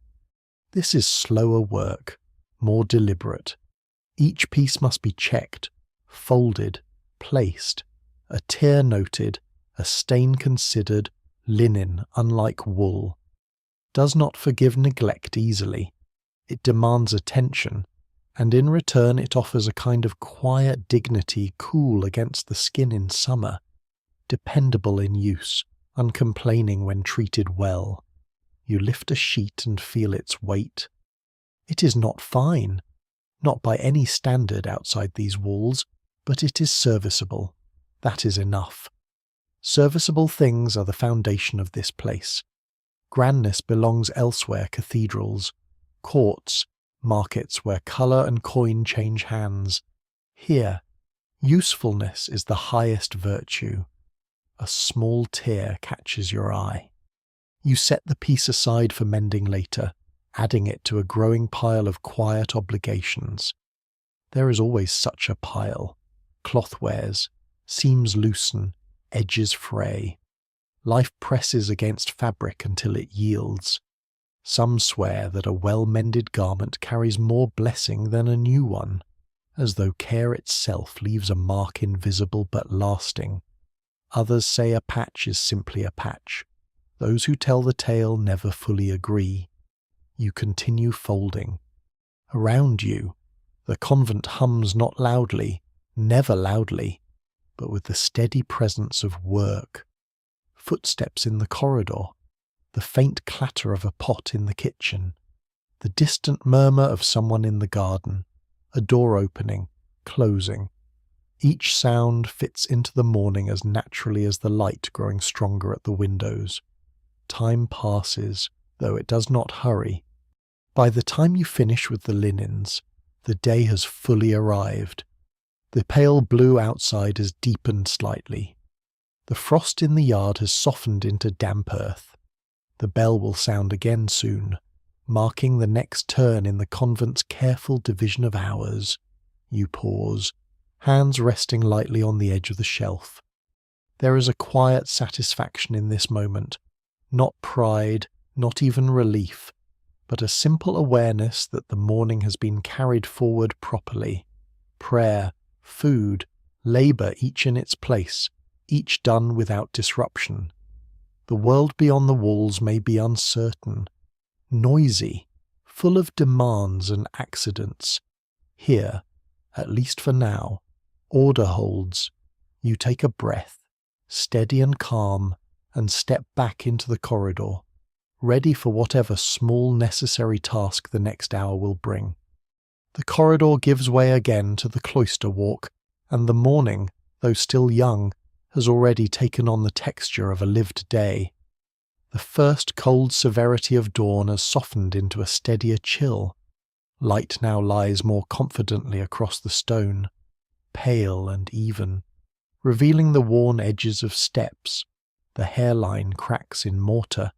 This is slower work, more deliberate. Each piece must be checked, folded, placed, a tear noted, a stain considered. Linen, unlike wool, does not forgive neglect easily. It demands attention, and in return it offers a kind of quiet dignity cool against the skin in summer, dependable in use, uncomplaining when treated well. You lift a sheet and feel its weight. It is not fine, not by any standard outside these walls, but it is serviceable. That is enough. Serviceable things are the foundation of this place. Grandness belongs elsewhere: cathedrals, courts, markets where colour and coin change hands. Here, usefulness is the highest virtue. A small tear catches your eye. You set the piece aside for mending later, adding it to a growing pile of quiet obligations. There is always such a pile. Cloth wears, seams loosen, edges fray. Life presses against fabric until it yields. Some swear that a well-mended garment carries more blessing than a new one, as though care itself leaves a mark invisible but lasting. Others say a patch is simply a patch. Those who tell the tale never fully agree. You continue folding. Around you, the convent hums not loudly, never loudly, but with the steady presence of work. Footsteps in the corridor, the faint clatter of a pot in the kitchen, the distant murmur of someone in the garden, a door opening, closing. Each sound fits into the morning as naturally as the light growing stronger at the windows. Time passes, though it does not hurry. By the time you finish with the linens, the day has fully arrived. The pale blue outside has deepened slightly. The frost in the yard has softened into damp earth. The bell will sound again soon, marking the next turn in the convent's careful division of hours. You pause, hands resting lightly on the edge of the shelf. There is a quiet satisfaction in this moment, not pride, not even relief, but a simple awareness that the morning has been carried forward properly. Prayer, food, labour each in its place, each done without disruption. The world beyond the walls may be uncertain, noisy, full of demands and accidents. Here, at least for now, order holds. You take a breath, steady and calm, and step back into the corridor, ready for whatever small necessary task the next hour will bring. The corridor gives way again to the cloister walk, and the morning, though still young, has already taken on the texture of a lived day. The first cold severity of dawn has softened into a steadier chill. Light now lies more confidently across the stone, pale and even, revealing the worn edges of steps, the hairline cracks in mortar,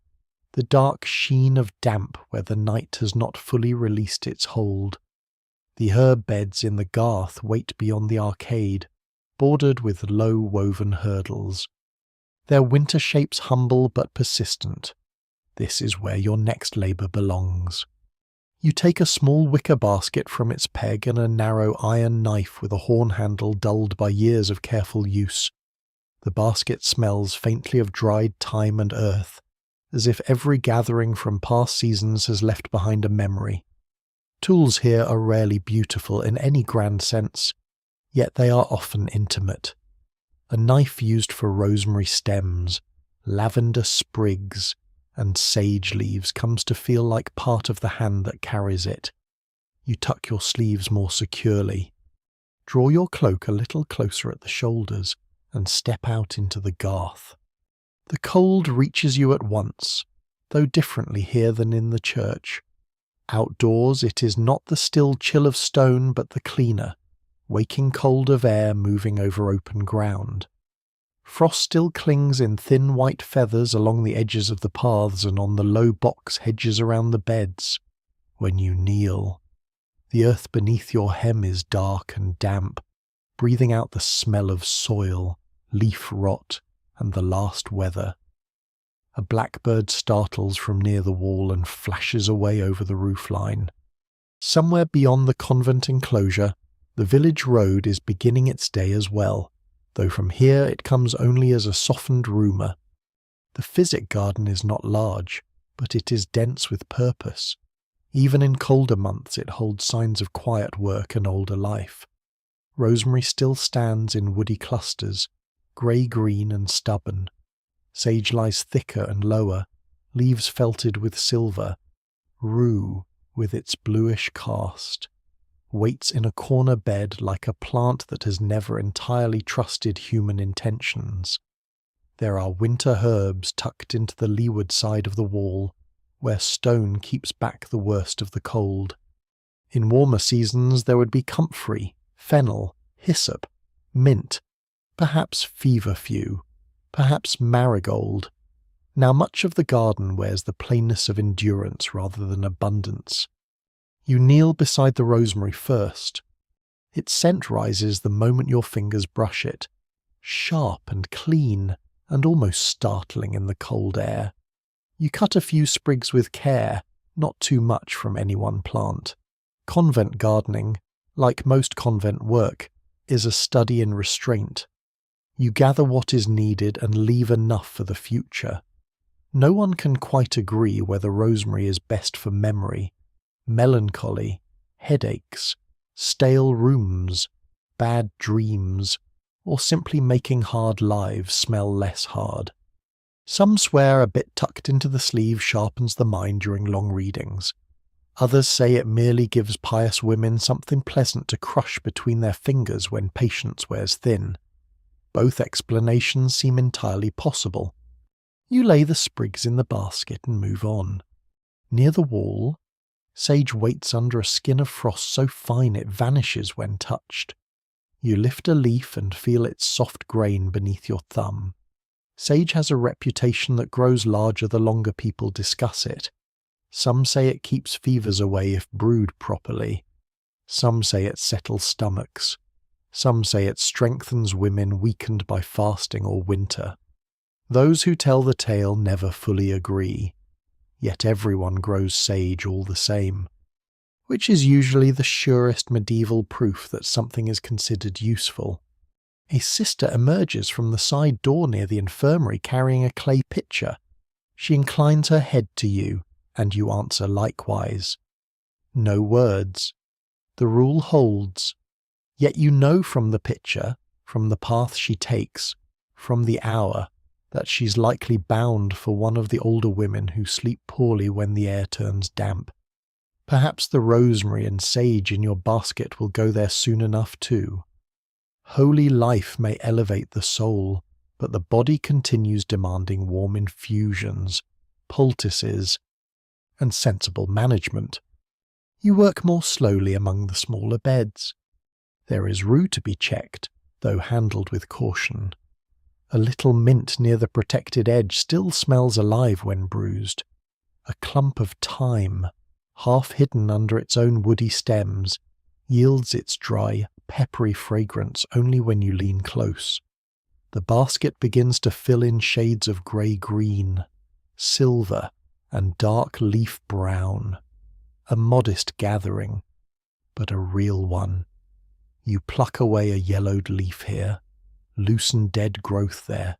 the dark sheen of damp where the night has not fully released its hold. The herb beds in the garth wait beyond the arcade, bordered with low woven hurdles. Their winter shapes humble but persistent. This is where your next labour belongs. You take a small wicker basket from its peg and a narrow iron knife with a horn handle dulled by years of careful use. The basket smells faintly of dried thyme and earth, as if every gathering from past seasons has left behind a memory. Tools here are rarely beautiful in any grand sense, yet they are often intimate. A knife used for rosemary stems, lavender sprigs, and sage leaves comes to feel like part of the hand that carries it. You tuck your sleeves more securely. Draw your cloak a little closer at the shoulders and step out into the garth. The cold reaches you at once, though differently here than in the church. Outdoors it is not the still chill of stone but the cleaner, waking cold of air moving over open ground. Frost still clings in thin white feathers along the edges of the paths and on the low box hedges around the beds. When you kneel, the earth beneath your hem is dark and damp, breathing out the smell of soil, leaf rot, and the last weather. A blackbird startles from near the wall and flashes away over the roofline. Somewhere beyond the convent enclosure, the village road is beginning its day as well, though from here it comes only as a softened rumour. The physic garden is not large, but it is dense with purpose. Even in colder months it holds signs of quiet work and older life. Rosemary still stands in woody clusters, grey-green and stubborn. Sage lies thicker and lower, leaves felted with silver. Rue, with its bluish cast, waits in a corner bed like a plant that has never entirely trusted human intentions. There are winter herbs tucked into the leeward side of the wall, where stone keeps back the worst of the cold. In warmer seasons there would be comfrey, fennel, hyssop, mint, perhaps feverfew, perhaps marigold. Now much of the garden wears the plainness of endurance rather than abundance. You kneel beside the rosemary first. Its scent rises the moment your fingers brush it, sharp and clean and almost startling in the cold air. You cut a few sprigs with care, not too much from any one plant. Convent gardening, like most convent work, is a study in restraint. You gather what is needed and leave enough for the future. No one can quite agree whether rosemary is best for memory, melancholy, headaches, stale rooms, bad dreams, or simply making hard lives smell less hard. Some swear a bit tucked into the sleeve sharpens the mind during long readings. Others say it merely gives pious women something pleasant to crush between their fingers when patience wears thin. Both explanations seem entirely possible. You lay the sprigs in the basket and move on. Near the wall, sage waits under a skin of frost so fine it vanishes when touched. You lift a leaf and feel its soft grain beneath your thumb. Sage has a reputation that grows larger the longer people discuss it. Some say it keeps fevers away if brewed properly. Some say it settles stomachs. Some say it strengthens women weakened by fasting or winter. Those who tell the tale never fully agree. Yet everyone grows sage all the same, which is usually the surest medieval proof that something is considered useful. A sister emerges from the side door near the infirmary carrying a clay pitcher. She inclines her head to you, and you answer likewise. No words. The rule holds. Yet you know from the pitcher, from the path she takes, from the hour, that she's likely bound for one of the older women who sleep poorly when the air turns damp. Perhaps the rosemary and sage in your basket will go there soon enough too. Holy life may elevate the soul, but the body continues demanding warm infusions, poultices, and sensible management. You work more slowly among the smaller beds. There is rue to be checked, though handled with caution. A little mint near the protected edge still smells alive when bruised. A clump of thyme, half hidden under its own woody stems, yields its dry, peppery fragrance only when you lean close. The basket begins to fill in shades of grey-green, silver, and dark leaf brown. A modest gathering, but a real one. You pluck away a yellowed leaf here, loosen dead growth there,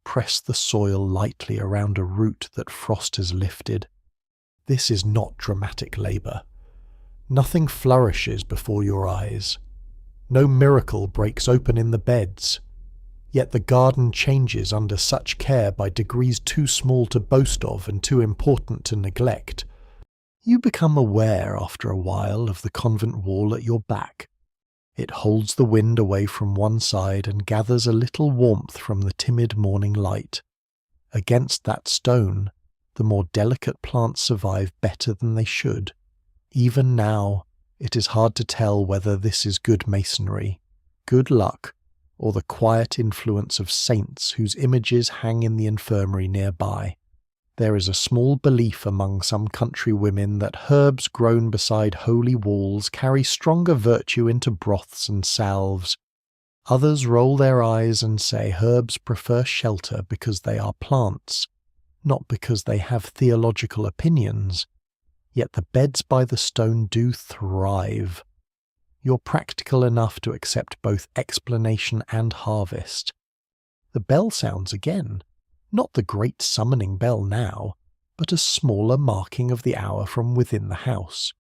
press the soil lightly around a root that frost has lifted. This is not dramatic labour. Nothing flourishes before your eyes. No miracle breaks open in the beds. Yet the garden changes under such care by degrees too small to boast of and too important to neglect. You become aware after a while of the convent wall at your back. It holds the wind away from one side and gathers a little warmth from the timid morning light. Against that stone, the more delicate plants survive better than they should. Even now, it is hard to tell whether this is good masonry, good luck, or the quiet influence of saints whose images hang in the infirmary nearby. There is a small belief among some country women that herbs grown beside holy walls carry stronger virtue into broths and salves. Others roll their eyes and say herbs prefer shelter because they are plants, not because they have theological opinions. Yet the beds by the stone do thrive. You're practical enough to accept both explanation and harvest. The bell sounds again. Not the great summoning bell now, but a smaller marking of the hour from within the house.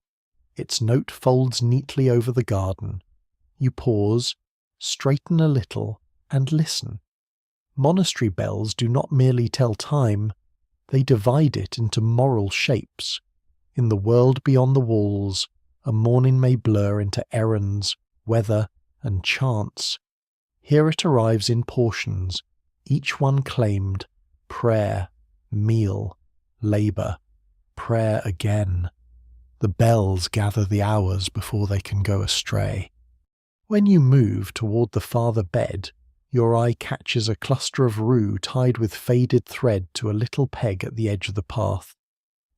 Its note folds neatly over the garden. You pause, straighten a little, and listen. Monastery bells do not merely tell time, they divide it into moral shapes. In the world beyond the walls, a morning may blur into errands, weather, and chance. Here it arrives in portions, Each one claimed prayer, meal, labour, prayer again. The bells gather the hours before they can go astray. When you move toward the farther bed, your eye catches a cluster of rue tied with faded thread to a little peg at the edge of the path.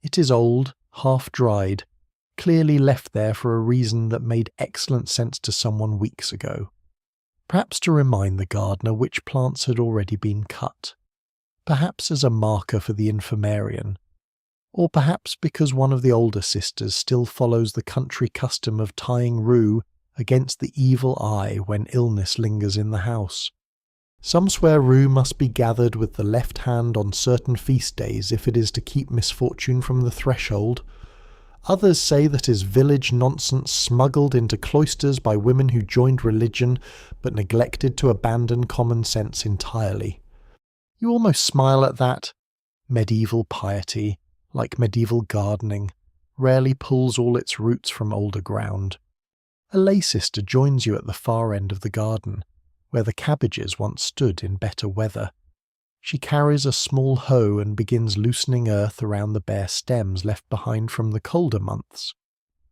It is old, half-dried, clearly left there for a reason that made excellent sense to someone weeks ago. Perhaps to remind the gardener which plants had already been cut. Perhaps as a marker for the infirmarian. Or perhaps because one of the older sisters still follows the country custom of tying rue against the evil eye when illness lingers in the house. Some swear rue must be gathered with the left hand on certain feast days if it is to keep misfortune from the threshold. Others say that is village nonsense smuggled into cloisters by women who joined religion but neglected to abandon common sense entirely. You almost smile at that. Medieval piety, like medieval gardening, rarely pulls all its roots from older ground. A lay sister joins you at the far end of the garden, where the cabbages once stood in better weather. She carries a small hoe and begins loosening earth around the bare stems left behind from the colder months.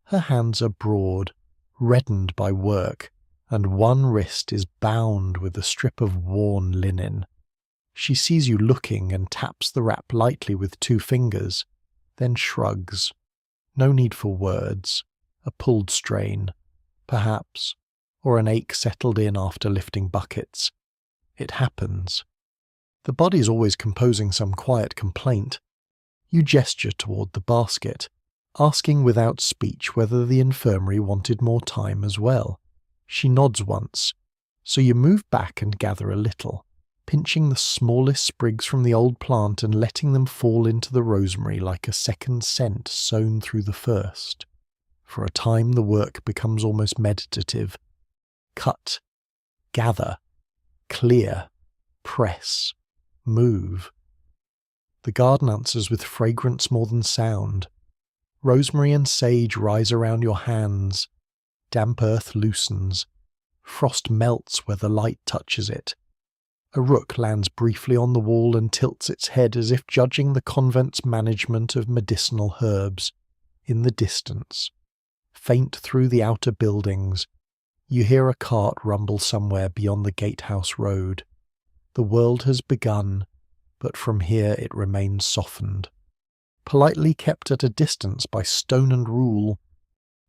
Her hands are broad, reddened by work, and one wrist is bound with a strip of worn linen. She sees you looking and taps the wrap lightly with 2 fingers, then shrugs. No need for words. A pulled strain, perhaps, or an ache settled in after lifting buckets. It happens. The body's always composing some quiet complaint. You gesture toward the basket, asking without speech whether the infirmary wanted more time as well. She nods once, so you move back and gather a little, pinching the smallest sprigs from the old plant and letting them fall into the rosemary like a second scent sown through the first. For a time the work becomes almost meditative. Cut, gather, clear, press, move. The garden answers with fragrance more than sound. Rosemary and sage rise around your hands. Damp earth loosens. Frost melts where the light touches it. A rook lands briefly on the wall and tilts its head as if judging the convent's management of medicinal herbs. In the distance, faint through the outer buildings, you hear a cart rumble somewhere beyond the gatehouse road. The world has begun, but from here it remains softened. Politely kept at a distance by stone and rule.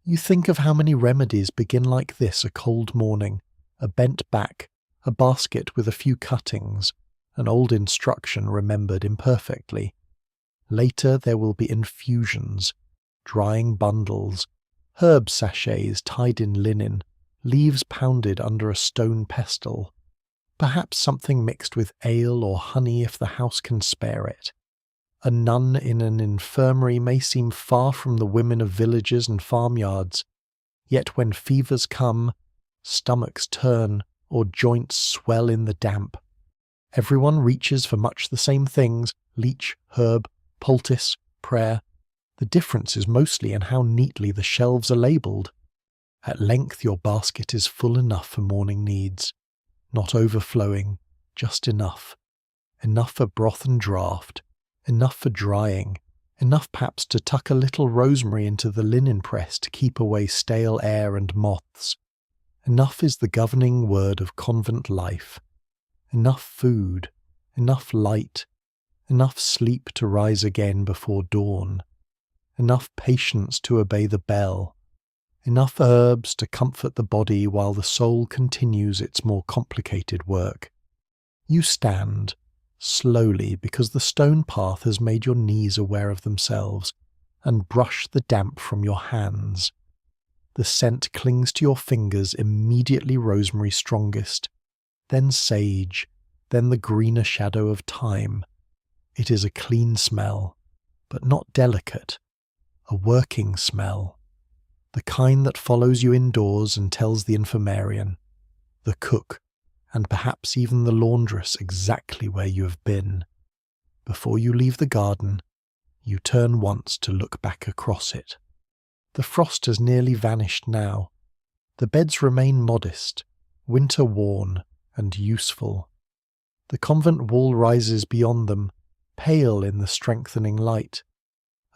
You think of how many remedies begin like this: a cold morning, a bent back, a basket with a few cuttings, an old instruction remembered imperfectly. Later there will be infusions, drying bundles, herb sachets tied in linen, leaves pounded under a stone pestle. Perhaps something mixed with ale or honey if the house can spare it. A nun in an infirmary may seem far from the women of villages and farmyards, yet when fevers come, stomachs turn, or joints swell in the damp, everyone reaches for much the same things: leech, herb, poultice, prayer. The difference is mostly in how neatly the shelves are labelled. At length your basket is full enough for morning needs. Not overflowing, just enough. Enough for broth and draught, enough for drying, enough perhaps to tuck a little rosemary into the linen press to keep away stale air and moths. Enough is the governing word of convent life. Enough food, enough light, enough sleep to rise again before dawn, enough patience to obey the bell, enough herbs to comfort the body while the soul continues its more complicated work. You stand, slowly because the stone path has made your knees aware of themselves, and brush the damp from your hands. The scent clings to your fingers, immediately rosemary strongest, then sage, then the greener shadow of thyme. It is a clean smell, but not delicate, a working smell. The kind that follows you indoors and tells the infirmarian, the cook, and perhaps even the laundress exactly where you have been. Before you leave the garden, you turn once to look back across it. The frost has nearly vanished now. The beds remain modest, winter-worn, and useful. The convent wall rises beyond them, pale in the strengthening light.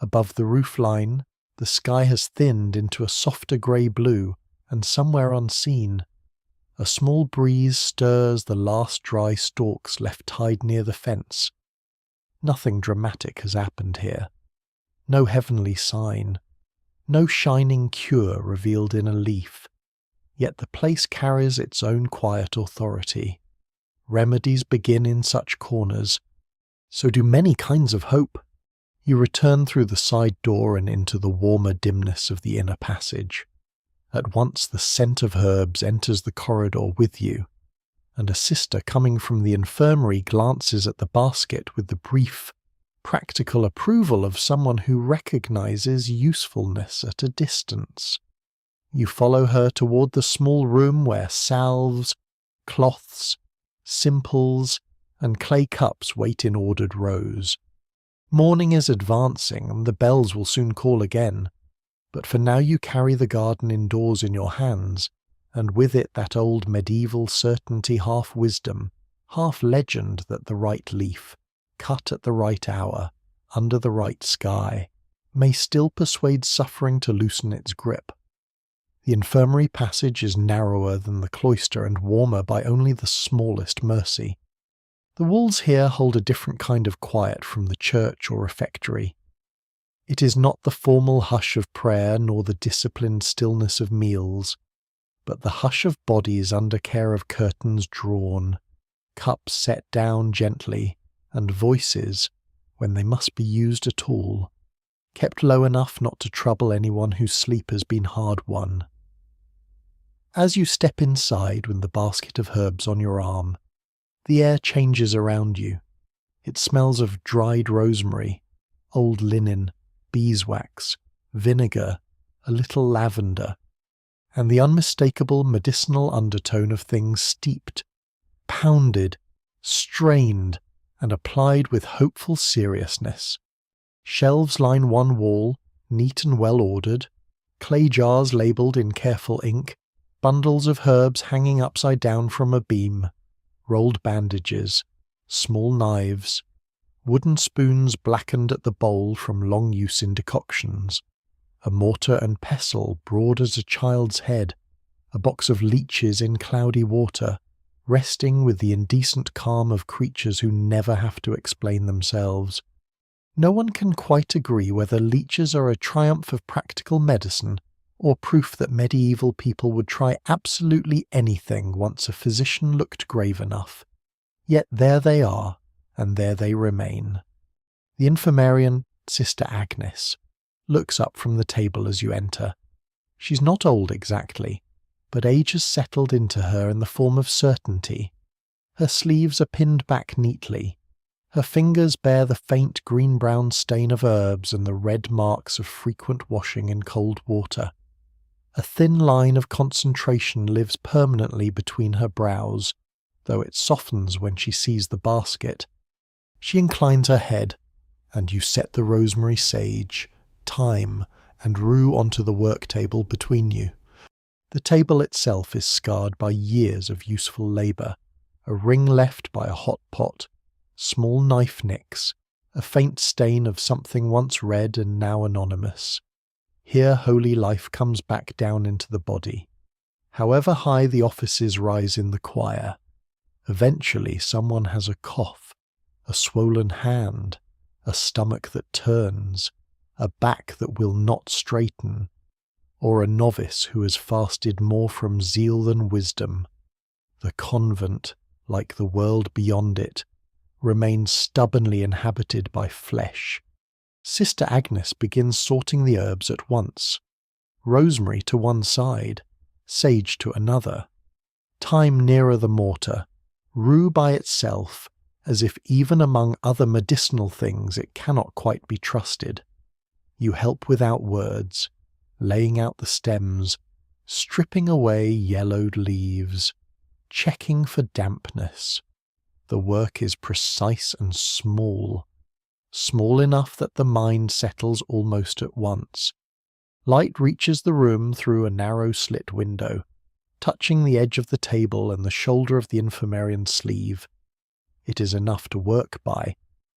Above the roof line, the sky has thinned into a softer grey blue, and somewhere unseen, a small breeze stirs the last dry stalks left tied near the fence. Nothing dramatic has happened here. No heavenly sign. No shining cure revealed in a leaf. Yet the place carries its own quiet authority. Remedies begin in such corners. So do many kinds of hope. You return through the side door and into the warmer dimness of the inner passage. At once the scent of herbs enters the corridor with you, and a sister coming from the infirmary glances at the basket with the brief, practical approval of someone who recognizes usefulness at a distance. You follow her toward the small room where salves, cloths, simples, and clay cups wait in ordered rows. Morning is advancing, and the bells will soon call again. But for now you carry the garden indoors in your hands, and with it that old medieval certainty, half wisdom, half legend, that the right leaf, cut at the right hour, under the right sky, may still persuade suffering to loosen its grip. The infirmary passage is narrower than the cloister and warmer by only the smallest mercy. The walls here hold a different kind of quiet from the church or refectory. It is not the formal hush of prayer nor the disciplined stillness of meals, but the hush of bodies under care of curtains drawn, cups set down gently, and voices, when they must be used at all, kept low enough not to trouble anyone whose sleep has been hard won. As you step inside with the basket of herbs on your arm, the air changes around you. It smells of dried rosemary, old linen, beeswax, vinegar, a little lavender, and the unmistakable medicinal undertone of things steeped, pounded, strained, and applied with hopeful seriousness. Shelves line one wall, neat and well ordered, clay jars labelled in careful ink, bundles of herbs hanging upside down from a beam, rolled bandages, small knives, wooden spoons blackened at the bowl from long use in decoctions, a mortar and pestle broad as a child's head, a box of leeches in cloudy water, resting with the indecent calm of creatures who never have to explain themselves. No one can quite agree whether leeches are a triumph of practical medicine or proof that medieval people would try absolutely anything once a physician looked grave enough. Yet there they are, and there they remain. The infirmarian, Sister Agnes, looks up from the table as you enter. She's not old exactly, but age has settled into her in the form of certainty. Her sleeves are pinned back neatly. Her fingers bear the faint green-brown stain of herbs and the red marks of frequent washing in cold water. A thin line of concentration lives permanently between her brows, though it softens when she sees the basket. She inclines her head, and you set the rosemary, sage, thyme, and rue onto the work table between you. The table itself is scarred by years of useful labour, a ring left by a hot pot, small knife nicks, a faint stain of something once red and now anonymous. Here holy life comes back down into the body. However high the offices rise in the choir, eventually someone has a cough, a swollen hand, a stomach that turns, a back that will not straighten, or a novice who has fasted more from zeal than wisdom. The convent, like the world beyond it, remains stubbornly inhabited by flesh. Sister Agnes begins sorting the herbs at once. Rosemary to one side, sage to another, thyme nearer the mortar, rue by itself, as if even among other medicinal things it cannot quite be trusted. You help without words, laying out the stems, stripping away yellowed leaves, checking for dampness. The work is precise and small enough that the mind settles almost at once. Light reaches the room through a narrow slit window, touching the edge of the table and the shoulder of the infirmarian's sleeve. It is enough to work by,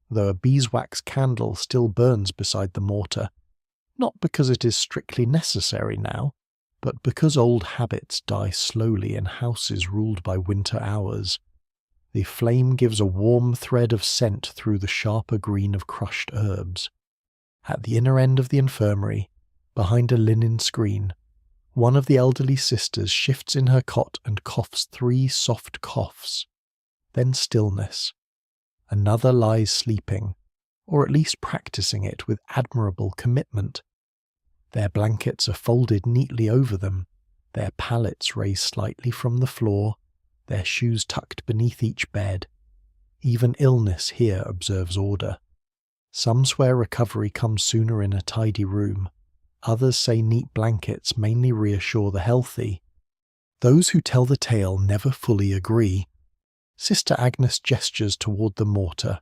though a beeswax candle still burns beside the mortar, not because it is strictly necessary now, but because old habits die slowly in houses ruled by winter hours. The flame gives a warm thread of scent through the sharper green of crushed herbs. At the inner end of the infirmary, behind a linen screen, one of the elderly sisters shifts in her cot and coughs 3 soft coughs. Then stillness. Another lies sleeping, or at least practicing it with admirable commitment. Their blankets are folded neatly over them, their pallets raised slightly from the floor, their shoes tucked beneath each bed. Even illness here observes order. Some swear recovery comes sooner in a tidy room. Others say neat blankets mainly reassure the healthy. Those who tell the tale never fully agree. Sister Agnes gestures toward the mortar.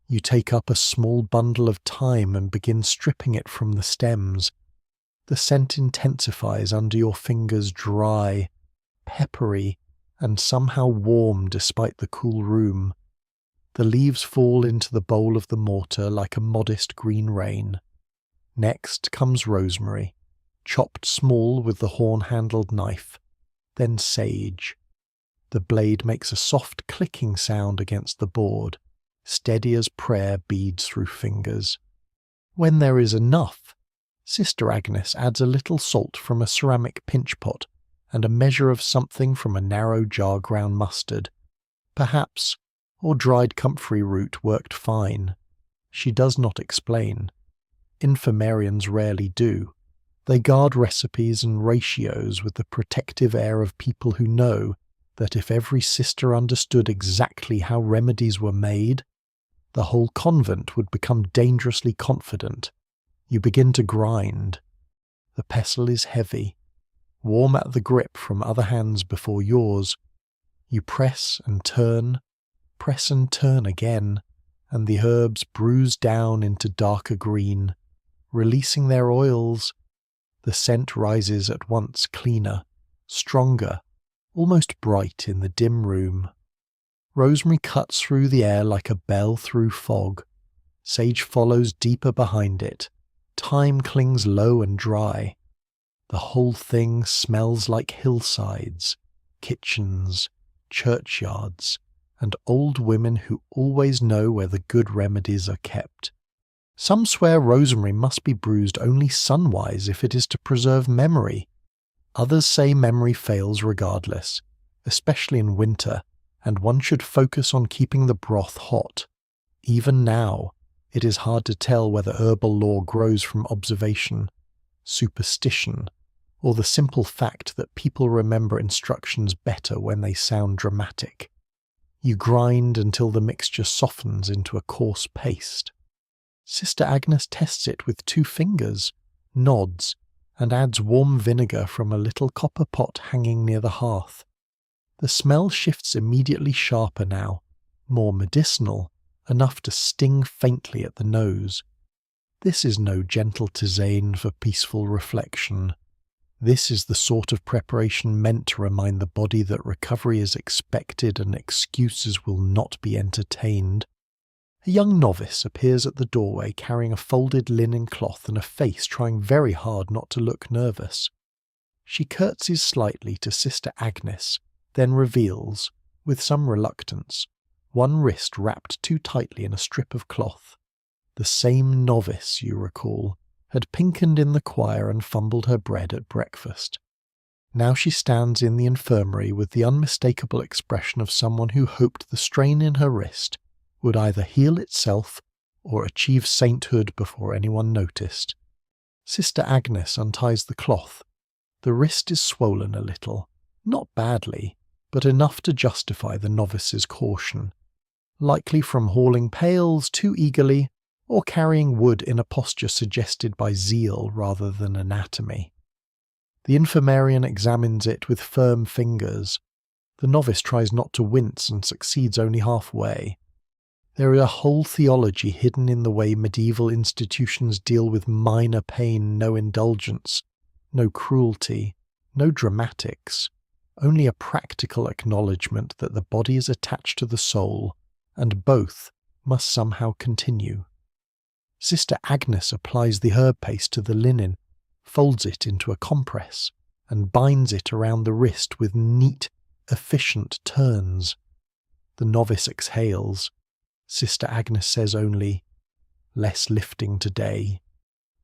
You take up a small bundle of thyme and begin stripping it from the stems. The scent intensifies under your fingers, dry, peppery, and somehow warm despite the cool room. The leaves fall into the bowl of the mortar like a modest green rain. Next comes rosemary, chopped small with the horn-handled knife, then sage. The blade makes a soft clicking sound against the board, steady as prayer beads through fingers. When there is enough, Sister Agnes adds a little salt from a ceramic pinch pot and a measure of something from a narrow jar ground mustard, perhaps, or dried comfrey root worked fine. She does not explain. Infirmarians rarely do. They guard recipes and ratios with the protective air of people who know that if every sister understood exactly how remedies were made, the whole convent would become dangerously confident. You begin to grind. The pestle is heavy, warm at the grip from other hands before yours. You press and turn again, and the herbs bruise down into darker green, releasing their oils. The scent rises at once cleaner, stronger, almost bright in the dim room. Rosemary cuts through the air like a bell through fog. Sage follows deeper behind it. Thyme clings low and dry. The whole thing smells like hillsides, kitchens, churchyards, and old women who always know where the good remedies are kept. Some swear rosemary must be bruised only sunwise if it is to preserve memory. Others say memory fails regardless, especially in winter, and one should focus on keeping the broth hot. Even now, it is hard to tell whether herbal lore grows from observation, superstition, or the simple fact that people remember instructions better when they sound dramatic. You grind until the mixture softens into a coarse paste. Sister Agnes tests it with 2 fingers, nods, and adds warm vinegar from a little copper pot hanging near the hearth. The smell shifts immediately sharper now, more medicinal, enough to sting faintly at the nose. This is no gentle tisane for peaceful reflection. This is the sort of preparation meant to remind the body that recovery is expected and excuses will not be entertained. A young novice appears at the doorway carrying a folded linen cloth and a face trying very hard not to look nervous. She curtsies slightly to Sister Agnes, then reveals, with some reluctance, one wrist wrapped too tightly in a strip of cloth. The same novice, you recall, had pinkened in the choir and fumbled her bread at breakfast. Now she stands in the infirmary with the unmistakable expression of someone who hoped the strain in her wrist would either heal itself or achieve sainthood before anyone noticed. Sister Agnes unties the cloth. The wrist is swollen a little, not badly, but enough to justify the novice's caution, likely from hauling pails too eagerly or carrying wood in a posture suggested by zeal rather than anatomy. The infirmarian examines it with firm fingers. The novice tries not to wince and succeeds only halfway. There is a whole theology hidden in the way medieval institutions deal with minor pain, no indulgence, no cruelty, no dramatics, only a practical acknowledgement that the body is attached to the soul and both must somehow continue. Sister Agnes applies the herb paste to the linen, folds it into a compress, and binds it around the wrist with neat, efficient turns. The novice exhales. Sister Agnes says only, "Less lifting today."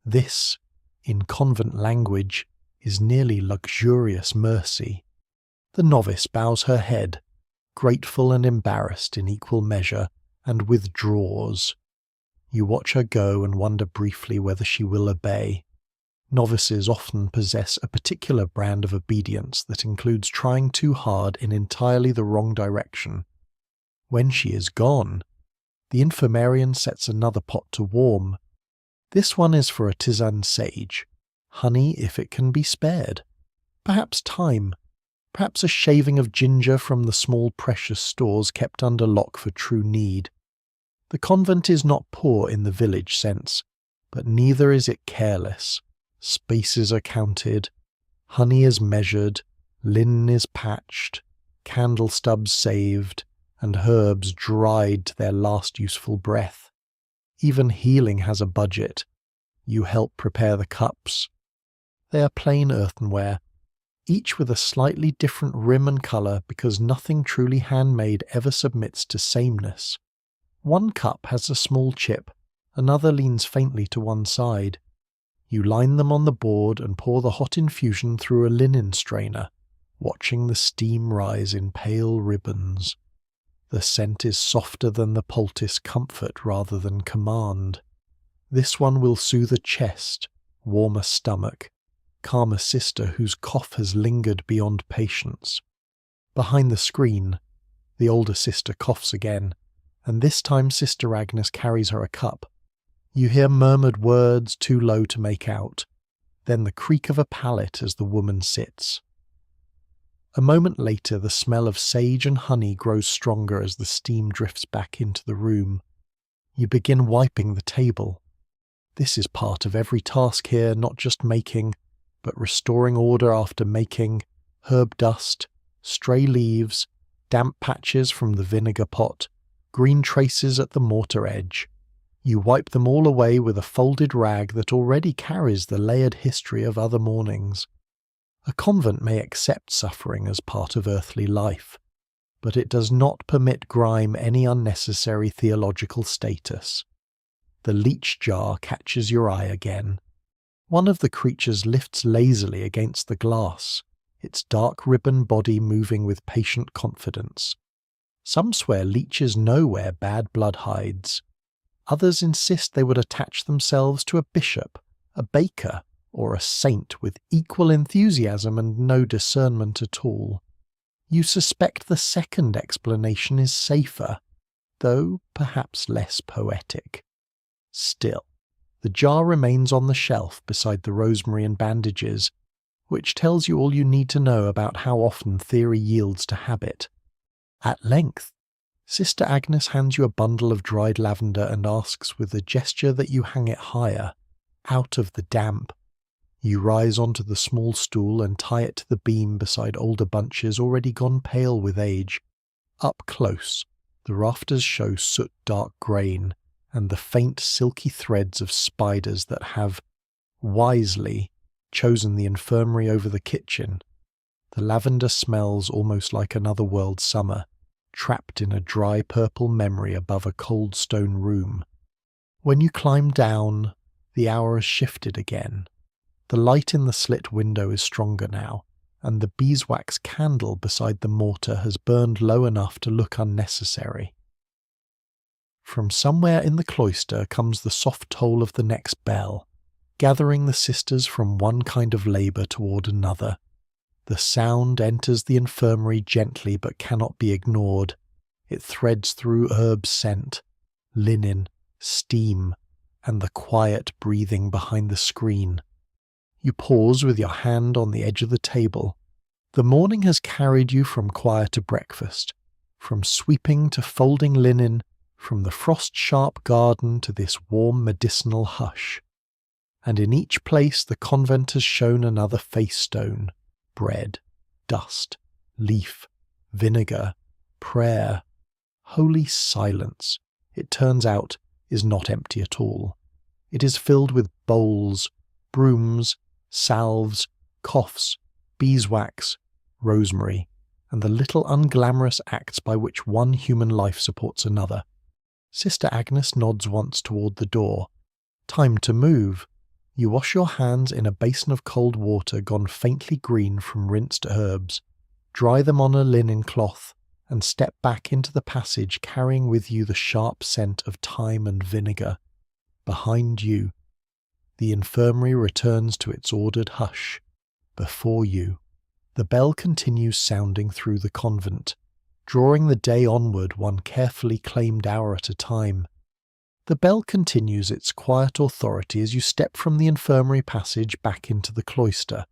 This, in convent language, is nearly luxurious mercy. The novice bows her head, grateful and embarrassed in equal measure, and withdraws. You watch her go and wonder briefly whether she will obey. Novices often possess a particular brand of obedience that includes trying too hard in entirely the wrong direction. When she is gone, the infirmarian sets another pot to warm. This one is for a tisane sage, honey if it can be spared, perhaps thyme, perhaps a shaving of ginger from the small precious stores kept under lock for true need. The convent is not poor in the village sense, but neither is it careless. Spaces are counted, honey is measured, linen is patched, candle stubs saved, and herbs dried to their last useful breath. Even healing has a budget. You help prepare the cups. They are plain earthenware, each with a slightly different rim and colour because nothing truly handmade ever submits to sameness. One cup has a small chip, another leans faintly to one side. You line them on the board and pour the hot infusion through a linen strainer, watching the steam rise in pale ribbons. The scent is softer than the poultice comfort rather than command. This one will soothe a chest, warm a stomach, calm a sister whose cough has lingered beyond patience. Behind the screen, the older sister coughs again, and this time Sister Agnes carries her a cup. You hear murmured words too low to make out, then the creak of a pallet as the woman sits. A moment later the smell of sage and honey grows stronger as the steam drifts back into the room. You begin wiping the table. This is part of every task here, not just making, but restoring order after making, herb dust, stray leaves, damp patches from the vinegar pot, green traces at the mortar edge. You wipe them all away with a folded rag that already carries the layered history of other mornings. A convent may accept suffering as part of earthly life, but it does not permit grime any unnecessary theological status. The leech jar catches your eye again. One of the creatures lifts lazily against the glass, its dark ribbon body moving with patient confidence. Some swear leeches know where bad blood hides. Others insist they would attach themselves to a bishop, a baker, or a saint with equal enthusiasm and no discernment at all. You suspect the second explanation is safer, though perhaps less poetic. Still, the jar remains on the shelf beside the rosemary and bandages, which tells you all you need to know about how often theory yields to habit. At length, Sister Agnes hands you a bundle of dried lavender and asks with a gesture that you hang it higher, out of the damp. You rise onto the small stool and tie it to the beam beside older bunches already gone pale with age. Up close, the rafters show soot-dark grain and the faint silky threads of spiders that have, wisely, chosen the infirmary over the kitchen. The lavender smells almost like another world summer, trapped in a dry purple memory above a cold stone room. When you climb down, the hour has shifted again. The light in the slit window is stronger now, and the beeswax candle beside the mortar has burned low enough to look unnecessary. From somewhere in the cloister comes the soft toll of the next bell, gathering the sisters from one kind of labour toward another. The sound enters the infirmary gently but cannot be ignored. It threads through herb scent, linen, steam, and the quiet breathing behind the screen. You pause with your hand on the edge of the table. The morning has carried you from choir to breakfast, from sweeping to folding linen, from the frost-sharp garden to this warm medicinal hush. And in each place the convent has shown another face stone, bread, dust, leaf, vinegar, prayer, holy silence, it turns out, is not empty at all. It is filled with bowls, brooms, salves, coughs, beeswax, rosemary, and the little unglamorous acts by which one human life supports another. Sister Agnes nods once toward the door. Time to move. You wash your hands in a basin of cold water gone faintly green from rinsed herbs, dry them on a linen cloth, and step back into the passage carrying with you the sharp scent of thyme and vinegar. Behind you, the infirmary returns to its ordered hush. Before you, the bell continues sounding through the convent, drawing the day onward one carefully claimed hour at a time. The bell continues its quiet authority as you step from the infirmary passage back into the cloister,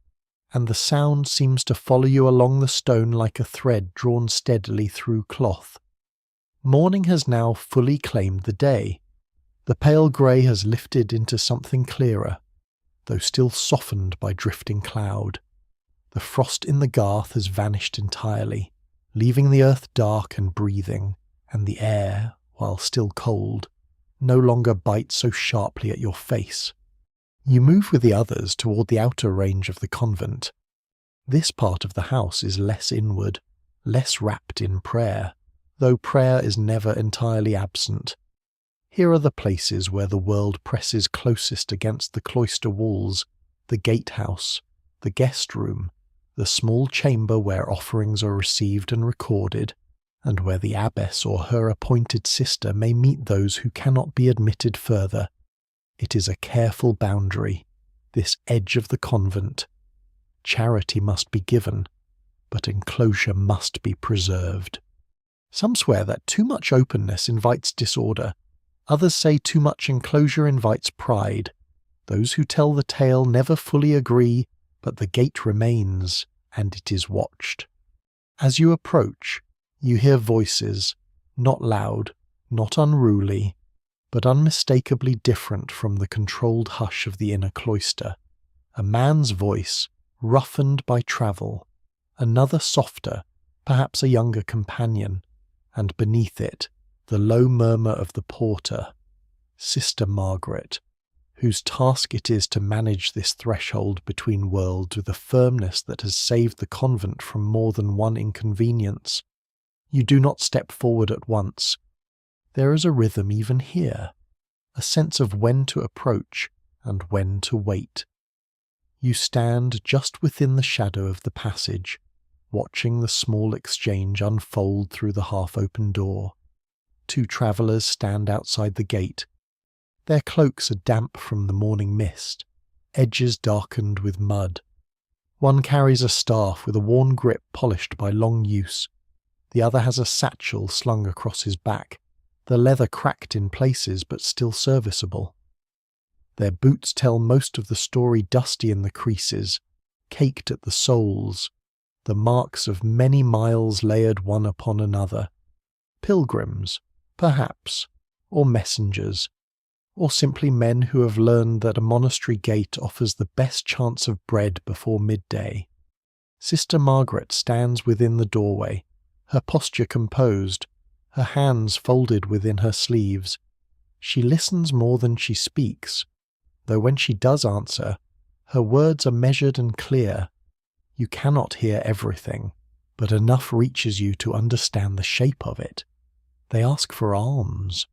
and the sound seems to follow you along the stone like a thread drawn steadily through cloth. Morning has now fully claimed the day. The pale grey has lifted into something clearer, though still softened by drifting cloud. The frost in the garth has vanished entirely, leaving the earth dark and breathing, and the air, while still cold, no longer bites so sharply at your face. You move with the others toward the outer range of the convent. This part of the house is less inward, less wrapped in prayer, though prayer is never entirely absent. Here are the places where the world presses closest against the cloister walls, the gatehouse, the guest room, the small chamber where offerings are received and recorded, and where the abbess or her appointed sister may meet those who cannot be admitted further. It is a careful boundary, this edge of the convent. Charity must be given, but enclosure must be preserved. Some swear that too much openness invites disorder. Others say too much enclosure invites pride. Those who tell the tale never fully agree, but the gate remains, and it is watched. As you approach, you hear voices, not loud, not unruly, but unmistakably different from the controlled hush of the inner cloister. A man's voice, roughened by travel, another softer, perhaps a younger companion, and beneath it, the low murmur of the porter, Sister Margaret, whose task it is to manage this threshold between worlds with a firmness that has saved the convent from more than one inconvenience. You do not step forward at once. There is a rhythm even here, a sense of when to approach and when to wait. You stand just within the shadow of the passage, watching the small exchange unfold through the half-open door. Two travellers stand outside the gate. Their cloaks are damp from the morning mist, edges darkened with mud. One carries a staff with a worn grip polished by long use. The other has a satchel slung across his back, the leather cracked in places but still serviceable. Their boots tell most of the story dusty in the creases, caked at the soles, the marks of many miles layered one upon another. Pilgrims, perhaps, or messengers, or simply men who have learned that a monastery gate offers the best chance of bread before midday. Sister Margaret stands within the doorway, her posture composed, her hands folded within her sleeves. She listens more than she speaks, though when she does answer, her words are measured and clear. You cannot hear everything, but enough reaches you to understand the shape of it. They ask for alms,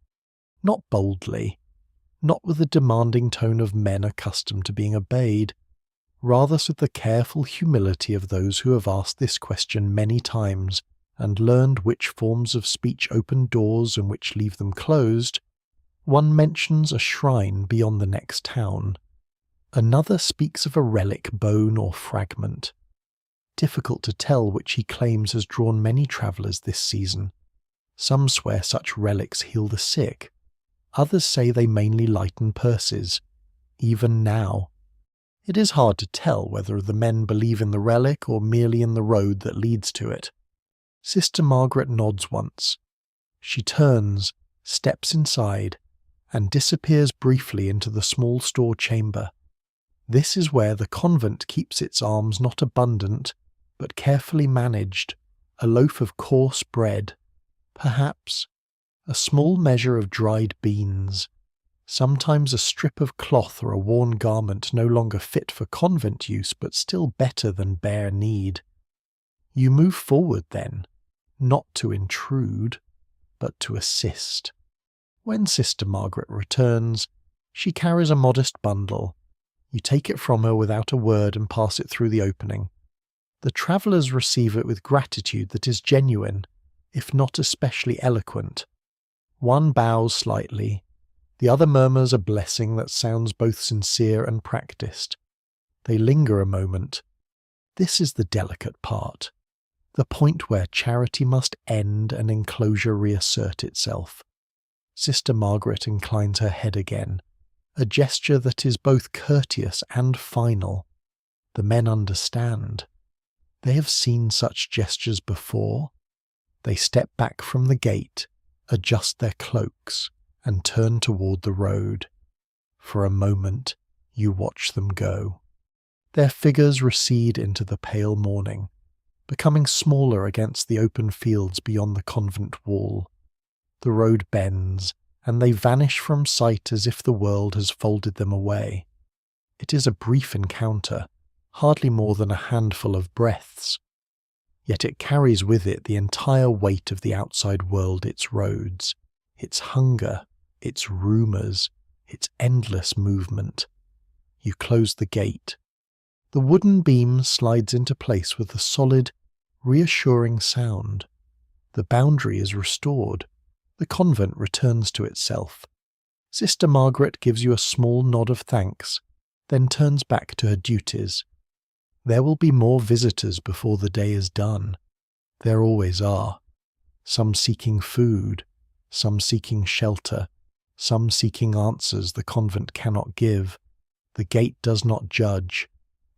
not boldly, not with the demanding tone of men accustomed to being obeyed, rather with the careful humility of those who have asked this question many times and learned which forms of speech open doors and which leave them closed. One mentions a shrine beyond the next town. Another speaks of a relic bone or fragment. Difficult to tell which he claims has drawn many travellers this season. Some swear such relics heal the sick. Others say they mainly lighten purses, even now. It is hard to tell whether the men believe in the relic or merely in the road that leads to it. Sister Margaret nods once. She turns, steps inside, and disappears briefly into the small store chamber. This is where the convent keeps its alms not abundant, but carefully managed, a loaf of coarse bread, perhaps a small measure of dried beans, sometimes a strip of cloth or a worn garment no longer fit for convent use but still better than bare need. You move forward then, not to intrude, but to assist. When Sister Margaret returns, she carries a modest bundle. You take it from her without a word and pass it through the opening. The travellers receive it with gratitude that is genuine, if not especially eloquent. One bows slightly, the other murmurs a blessing that sounds both sincere and practised. They linger a moment. This is the delicate part, the point where charity must end and enclosure reassert itself. Sister Margaret inclines her head again, a gesture that is both courteous and final. The men understand. They have seen such gestures before. They step back from the gate, adjust their cloaks, and turn toward the road. For a moment, you watch them go. Their figures recede into the pale morning, becoming smaller against the open fields beyond the convent wall. The road bends, and they vanish from sight as if the world has folded them away. It is a brief encounter, hardly more than a handful of breaths. Yet it carries with it the entire weight of the outside world, its roads, its hunger, its rumours, its endless movement. You close the gate. The wooden beam slides into place with a solid, reassuring sound. The boundary is restored. The convent returns to itself. Sister Margaret gives you a small nod of thanks, then turns back to her duties. There will be more visitors before the day is done. There always are. Some seeking food, some seeking shelter, some seeking answers the convent cannot give. The gate does not judge.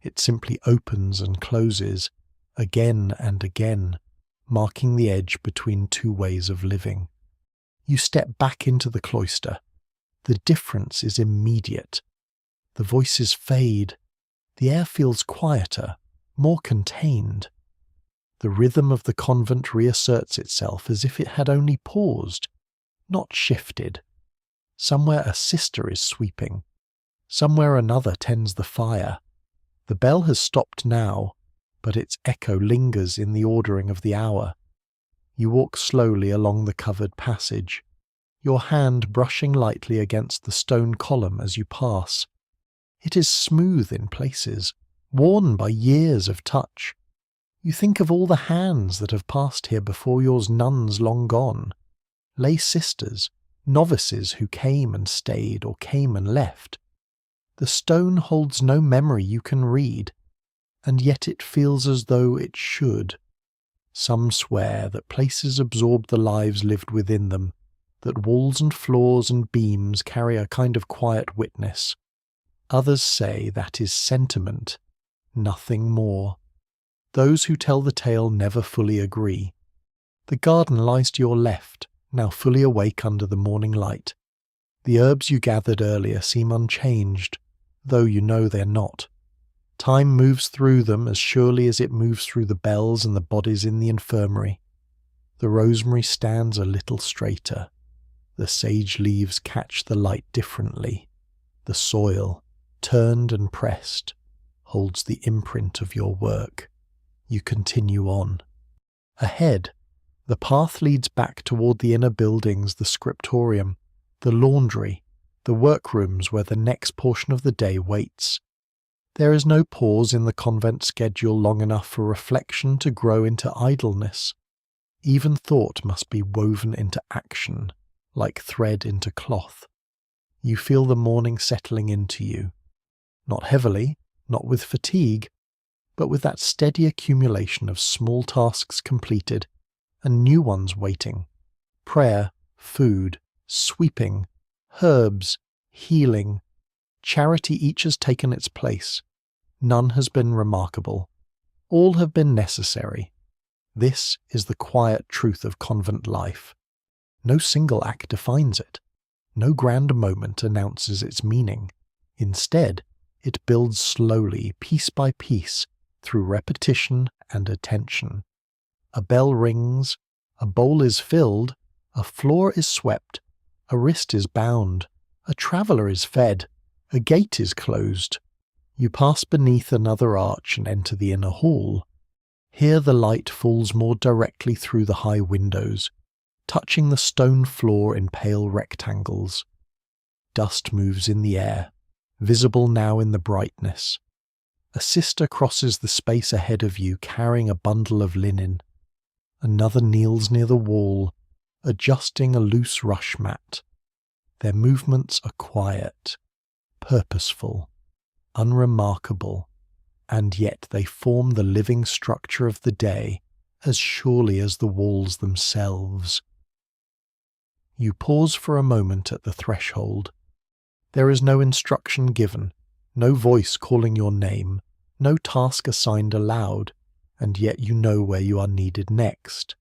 It simply opens and closes, again and again, marking the edge between two ways of living. You step back into the cloister. The difference is immediate. The voices fade. The air feels quieter, more contained. The rhythm of the convent reasserts itself as if it had only paused, not shifted. Somewhere a sister is sweeping. Somewhere another tends the fire. The bell has stopped now, but its echo lingers in the ordering of the hour. You walk slowly along the covered passage, your hand brushing lightly against the stone column as you pass. It is smooth in places, worn by years of touch. You think of all the hands that have passed here before yours nuns long gone, lay sisters, novices who came and stayed or came and left. The stone holds no memory you can read, and yet it feels as though it should. Some swear that places absorb the lives lived within them, that walls and floors and beams carry a kind of quiet witness. Others say that is sentiment, nothing more. Those who tell the tale never fully agree. The garden lies to your left, now fully awake under the morning light. The herbs you gathered earlier seem unchanged, though you know they're not. Time moves through them as surely as it moves through the bells and the bodies in the infirmary. The rosemary stands a little straighter. The sage leaves catch the light differently. The soil, turned and pressed, holds the imprint of your work. You continue on. Ahead, the path leads back toward the inner buildings, the scriptorium, the laundry, the workrooms where the next portion of the day waits. There is no pause in the convent schedule long enough for reflection to grow into idleness. Even thought must be woven into action, like thread into cloth. You feel the morning settling into you. Not heavily, not with fatigue, but with that steady accumulation of small tasks completed and new ones waiting. Prayer, food, sweeping, herbs, healing, charity, each has taken its place. None has been remarkable. All have been necessary. This is the quiet truth of convent life. No single act defines it. No grand moment announces its meaning. Instead, it builds slowly, piece by piece, through repetition and attention. A bell rings, a bowl is filled, A floor is swept, a wrist is bound, a traveller is fed, a gate is closed. You pass beneath another arch and enter the inner hall. Here the light falls more directly through the high windows, touching the stone floor in pale rectangles. Dust moves in the air, visible now in the brightness. A sister crosses the space ahead of you carrying a bundle of linen. Another kneels near the wall, adjusting a loose rush mat. Their movements are quiet, purposeful, unremarkable, and yet they form the living structure of the day as surely as the walls themselves. You pause for a moment at the threshold. There is no instruction given, no voice calling your name, no task assigned aloud, and yet you know where you are needed next.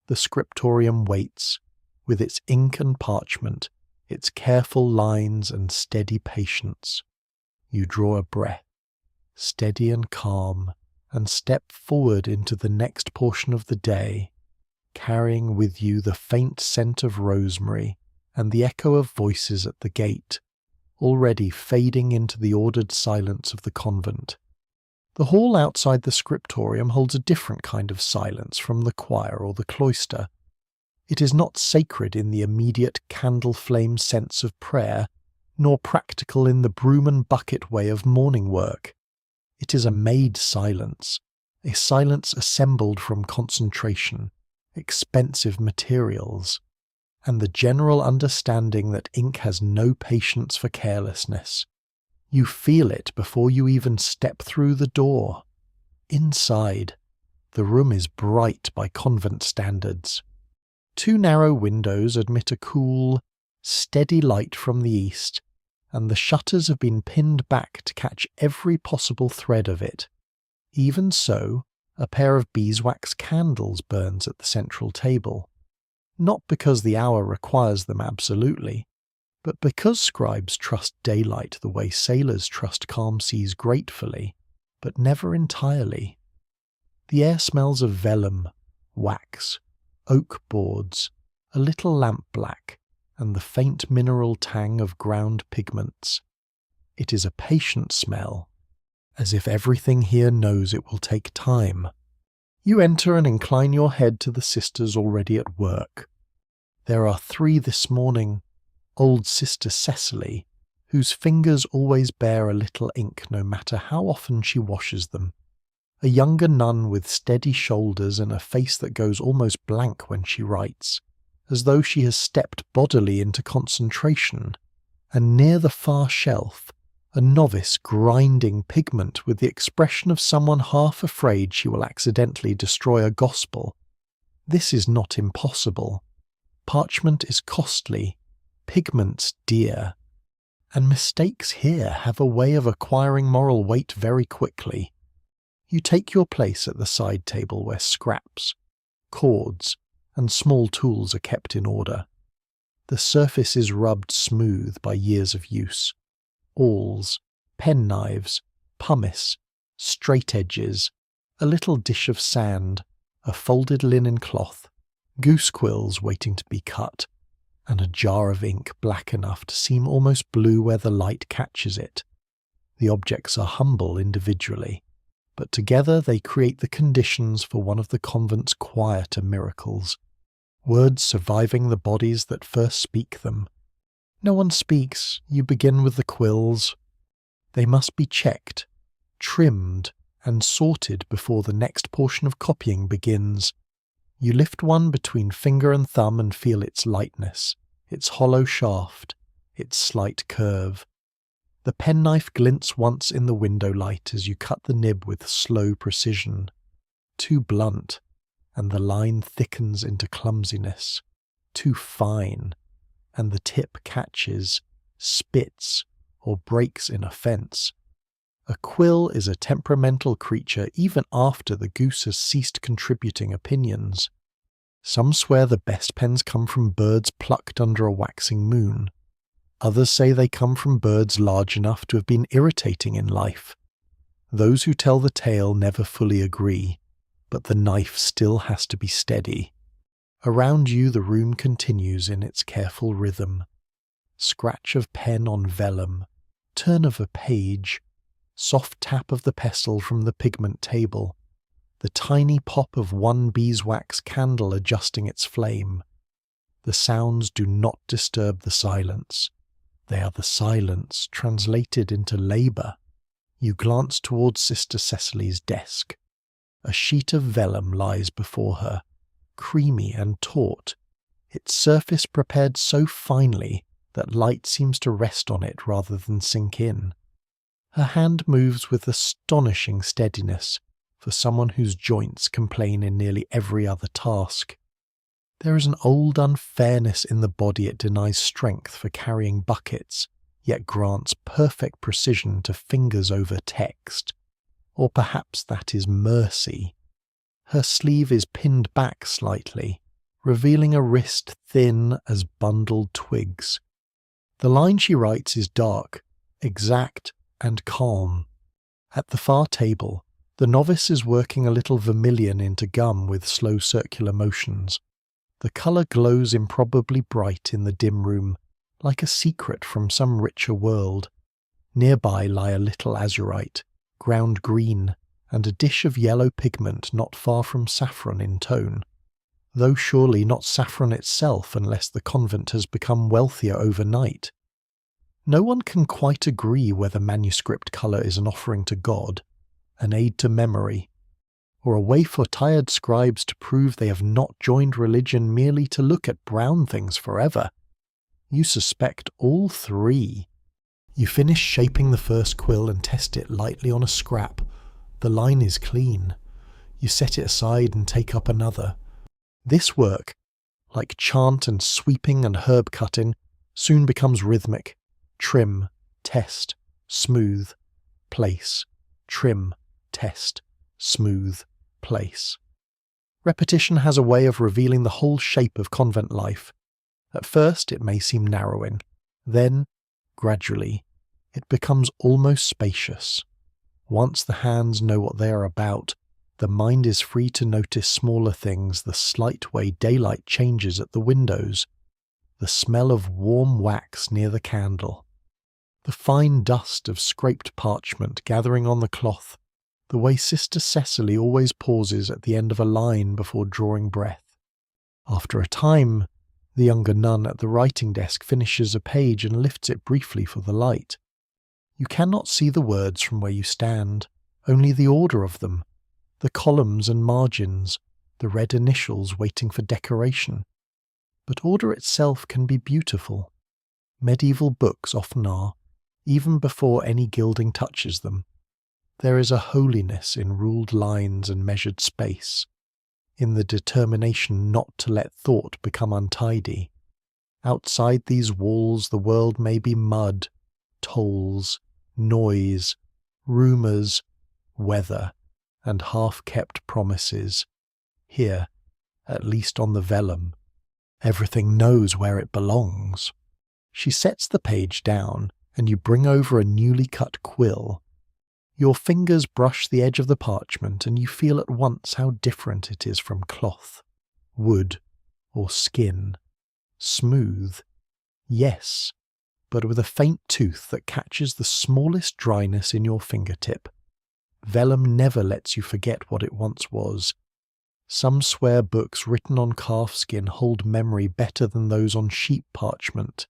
The scriptorium waits, with its ink and parchment, its careful lines and steady patience. You draw a breath, steady and calm, and step forward into the next portion of the day, carrying with you the faint scent of rosemary and the echo of voices at the gate, already fading into the ordered silence of the convent. The hall outside the scriptorium holds a different kind of silence from the choir or the cloister. It is not sacred in the immediate candle-flame sense of prayer, nor practical in the broom and bucket way of morning work. It is a made silence, a silence assembled from concentration, expensive materials, and the general understanding that ink has no patience for carelessness. You feel it before you even step through the door. Inside, the room is bright by convent standards. 2 narrow windows admit a cool, steady light from the east, and the shutters have been pinned back to catch every possible thread of it. Even so, a pair of beeswax candles burns at the central table, not because the hour requires them absolutely, but because scribes trust daylight the way sailors trust calm seas gratefully, but never entirely. The air smells of vellum, wax, oak boards, a little lampblack, and the faint mineral tang of ground pigments. It is a patient smell, as if everything here knows it will take time. You enter and incline your head to the sisters already at work. There are 3 this morning. Old Sister Cecily, whose fingers always bear a little ink no matter how often she washes them. A younger nun with steady shoulders and a face that goes almost blank when she writes, as though she has stepped bodily into concentration. And near the far shelf, a novice grinding pigment with the expression of someone half afraid she will accidentally destroy a gospel. This is not impossible. Parchment is costly, pigments dear, and mistakes here have a way of acquiring moral weight very quickly. You take your place at the side table where scraps, cords, and small tools are kept in order. The surface is rubbed smooth by years of use. Awls, penknives, pumice, straight edges, a little dish of sand, a folded linen cloth, goose quills waiting to be cut, and a jar of ink black enough to seem almost blue where the light catches it. The objects are humble individually, but together they create the conditions for one of the convent's quieter miracles, words surviving the bodies that first speak them. No one speaks, you begin with the quills. They must be checked, trimmed, and sorted before the next portion of copying begins. You lift one between finger and thumb and feel its lightness, its hollow shaft, its slight curve. The penknife glints once in the window light as you cut the nib with slow precision. Too blunt, and the line thickens into clumsiness. Too fine, and the tip catches, spits, or breaks in offence. A quill is a temperamental creature even after the goose has ceased contributing opinions. Some swear the best pens come from birds plucked under a waxing moon. Others say they come from birds large enough to have been irritating in life. Those who tell the tale never fully agree, but the knife still has to be steady. Around you the room continues in its careful rhythm. Scratch of pen on vellum, turn of a page, soft tap of the pestle from the pigment table, the tiny pop of one beeswax candle adjusting its flame. The sounds do not disturb the silence. They are the silence translated into labour. You glance towards Sister Cecily's desk. A sheet of vellum lies before her, creamy and taut, its surface prepared so finely that light seems to rest on it rather than sink in. Her hand moves with astonishing steadiness for someone whose joints complain in nearly every other task. There is an old unfairness in the body it denies strength for carrying buckets, yet grants perfect precision to fingers over text. Or perhaps that is mercy. Her sleeve is pinned back slightly, revealing a wrist thin as bundled twigs. The line she writes is dark, exact, and calm. At the far table, the novice is working a little vermilion into gum with slow circular motions. The colour glows improbably bright in the dim room, like a secret from some richer world. Nearby lie a little azurite, ground green, and a dish of yellow pigment not far from saffron in tone, though surely not saffron itself unless the convent has become wealthier overnight. No one can quite agree whether manuscript colour is an offering to God, an aid to memory, or a way for tired scribes to prove they have not joined religion merely to look at brown things forever. You suspect all three. You finish shaping the first quill and test it lightly on a scrap. The line is clean. You set it aside and take up another. This work, like chant and sweeping and herb cutting, soon becomes rhythmic. Trim, test, smooth, place. Trim, test, smooth, place. Repetition has a way of revealing the whole shape of convent life. At first it may seem narrowing. Then, gradually, it becomes almost spacious. Once the hands know what they are about, the mind is free to notice smaller things, the slight way daylight changes at the windows, the smell of warm wax near the candle, the fine dust of scraped parchment gathering on the cloth, the way Sister Cecily always pauses at the end of a line before drawing breath. After a time, the younger nun at the writing desk finishes a page and lifts it briefly for the light. You cannot see the words from where you stand, only the order of them, the columns and margins, the red initials waiting for decoration. But order itself can be beautiful. Medieval books often are, even before any gilding touches them. There is a holiness in ruled lines and measured space, in the determination not to let thought become untidy. Outside these walls the world may be mud, tolls, noise, rumours, weather, and half-kept promises. Here, at least on the vellum, everything knows where it belongs. She sets the page down, and you bring over a newly cut quill. Your fingers brush the edge of the parchment, and you feel at once how different it is from cloth, wood, or skin. Smooth, yes, but with a faint tooth that catches the smallest dryness in your fingertip. Vellum never lets you forget what it once was. Some swear books written on calf skin hold memory better than those on sheep parchment.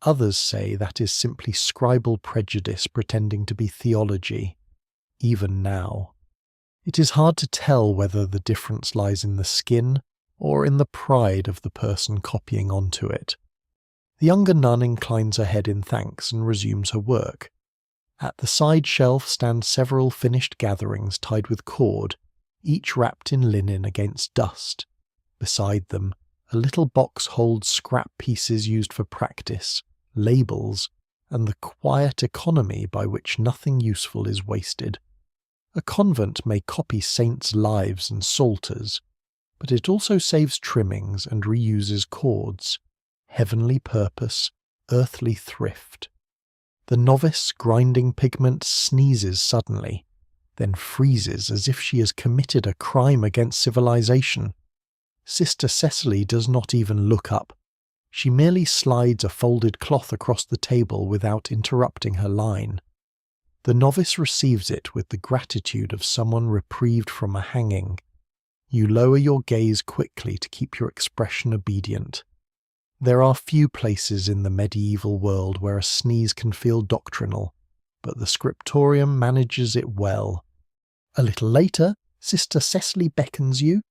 Others say that is simply scribal prejudice pretending to be theology, even now. It is hard to tell whether the difference lies in the skin or in the pride of the person copying onto it. The younger nun inclines her head in thanks and resumes her work. At the side shelf stand several finished gatherings tied with cord, each wrapped in linen against dust. Beside them, a little box holds scrap pieces used for practice, labels, and the quiet economy by which nothing useful is wasted. A convent may copy saints' lives and psalters, but it also saves trimmings and reuses cords. Heavenly purpose, earthly thrift. The novice grinding pigment sneezes suddenly, then freezes as if she has committed a crime against civilization. Sister Cecily does not even look up. She merely slides a folded cloth across the table without interrupting her line. The novice receives it with the gratitude of someone reprieved from a hanging. You lower your gaze quickly to keep your expression obedient. There are few places in the medieval world where a sneeze can feel doctrinal, but the scriptorium manages it well. A little later, Sister Cecily beckons you.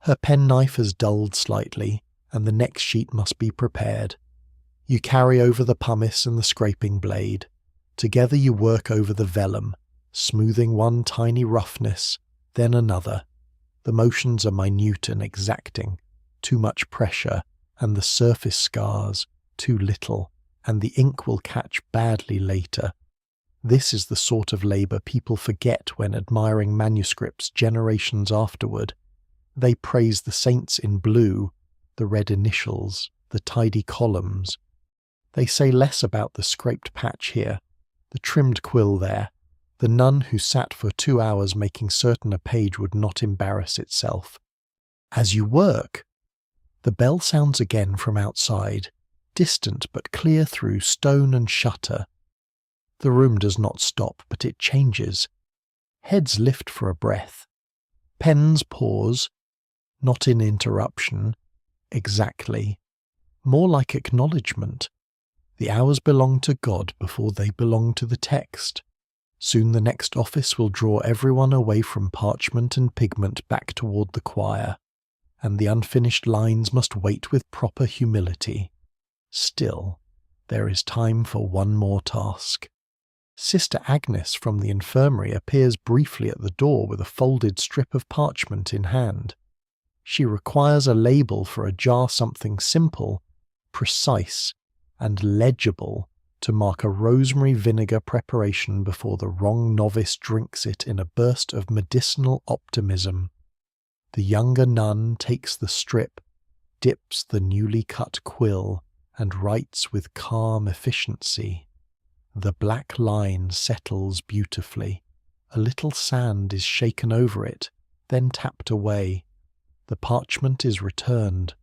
Her penknife has dulled slightly, and the next sheet must be prepared. You carry over the pumice and the scraping blade. Together you work over the vellum, smoothing one tiny roughness, then another. The motions are minute and exacting, too much pressure, and the surface scars, too little, and the ink will catch badly later. This is the sort of labour people forget when admiring manuscripts generations afterward. They praise the saints in blue, the red initials, the tidy columns. They say less about the scraped patch here, the trimmed quill there, the nun who sat for 2 hours making certain a page would not embarrass itself. As you work, the bell sounds again from outside, distant but clear through stone and shutter. The room does not stop, but it changes. Heads lift for a breath. Pens pause, not in interruption, exactly. More like acknowledgement. The hours belong to God before they belong to the text. Soon the next office will draw everyone away from parchment and pigment back toward the choir, and the unfinished lines must wait with proper humility. Still, there is time for one more task. Sister Agnes from the infirmary appears briefly at the door with a folded strip of parchment in hand. She requires a label for a jar, something simple, precise, and legible to mark a rosemary vinegar preparation before the wrong novice drinks it in a burst of medicinal optimism. The younger nun takes the strip, dips the newly cut quill, and writes with calm efficiency. The black line settles beautifully. A little sand is shaken over it, then tapped away. The parchment is returned,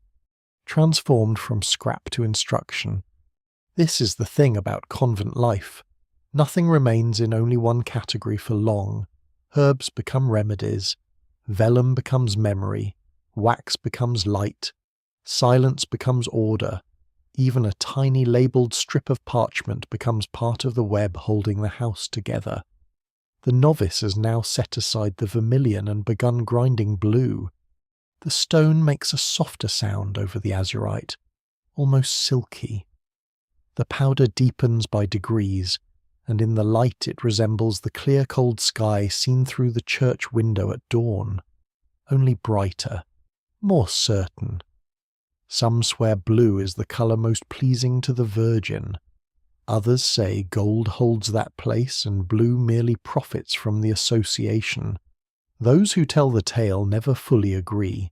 transformed from scrap to instruction. This is the thing about convent life. Nothing remains in only one category for long. Herbs become remedies, vellum becomes memory, wax becomes light, silence becomes order. Even a tiny labelled strip of parchment becomes part of the web holding the house together. The novice has now set aside the vermilion and begun grinding blue. The stone makes a softer sound over the azurite, almost silky. The powder deepens by degrees, and in the light it resembles the clear cold sky seen through the church window at dawn, only brighter, more certain. Some swear blue is the colour most pleasing to the Virgin. Others say gold holds that place and blue merely profits from the association. Those who tell the tale never fully agree,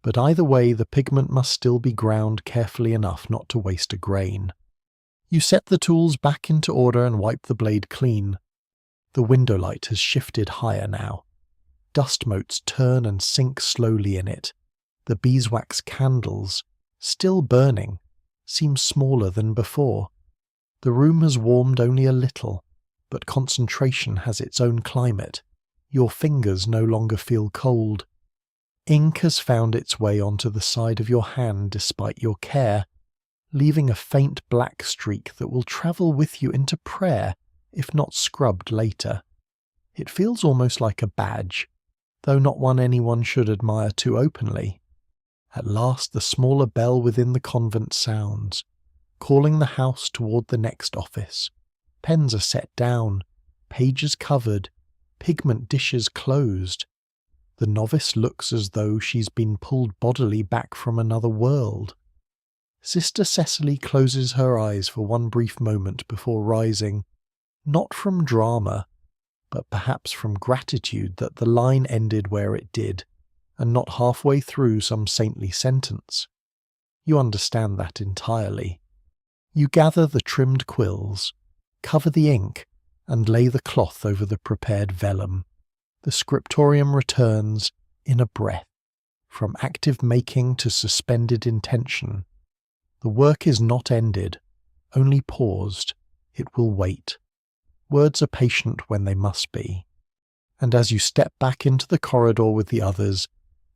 but either way the pigment must still be ground carefully enough not to waste a grain. You set the tools back into order and wipe the blade clean. The window light has shifted higher now. Dust motes turn and sink slowly in it. The beeswax candles, still burning, seem smaller than before. The room has warmed only a little, but concentration has its own climate. Your fingers no longer feel cold. Ink has found its way onto the side of your hand despite your care, leaving a faint black streak that will travel with you into prayer if not scrubbed later. It feels almost like a badge, though not one anyone should admire too openly. At last the smaller bell within the convent sounds, calling the house toward the next office. Pens are set down, pages covered, pigment dishes closed. The novice looks as though she's been pulled bodily back from another world. Sister Cecily closes her eyes for one brief moment before rising, not from drama, but perhaps from gratitude that the line ended where it did, and not halfway through some saintly sentence. You understand that entirely. You gather the trimmed quills, cover the ink, and lay the cloth over the prepared vellum. The scriptorium returns in a breath, from active making to suspended intention. The work is not ended, only paused. It will wait. Words are patient when they must be. And as you step back into the corridor with the others,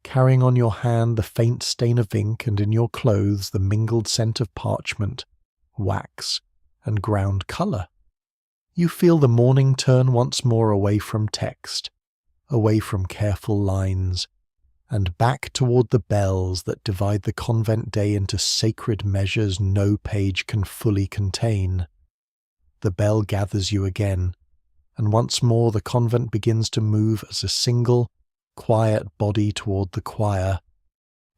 carrying on your hand the faint stain of ink and in your clothes the mingled scent of parchment, wax, and ground colour, you feel the morning turn once more away from text, away from careful lines, and back toward the bells that divide the convent day into sacred measures no page can fully contain. The bell gathers you again, and once more the convent begins to move as a single, quiet body toward the choir.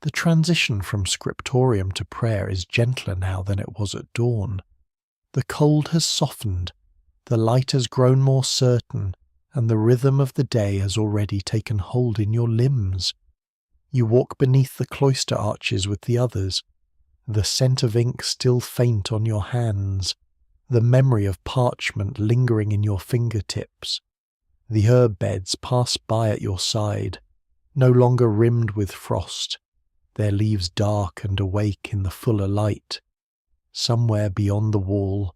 The transition from scriptorium to prayer is gentler now than it was at dawn. The cold has softened, the light has grown more certain, and the rhythm of the day has already taken hold in your limbs. You walk beneath the cloister arches with the others, the scent of ink still faint on your hands, the memory of parchment lingering in your fingertips. The herb beds pass by at your side, no longer rimmed with frost, their leaves dark and awake in the fuller light. Somewhere beyond the wall,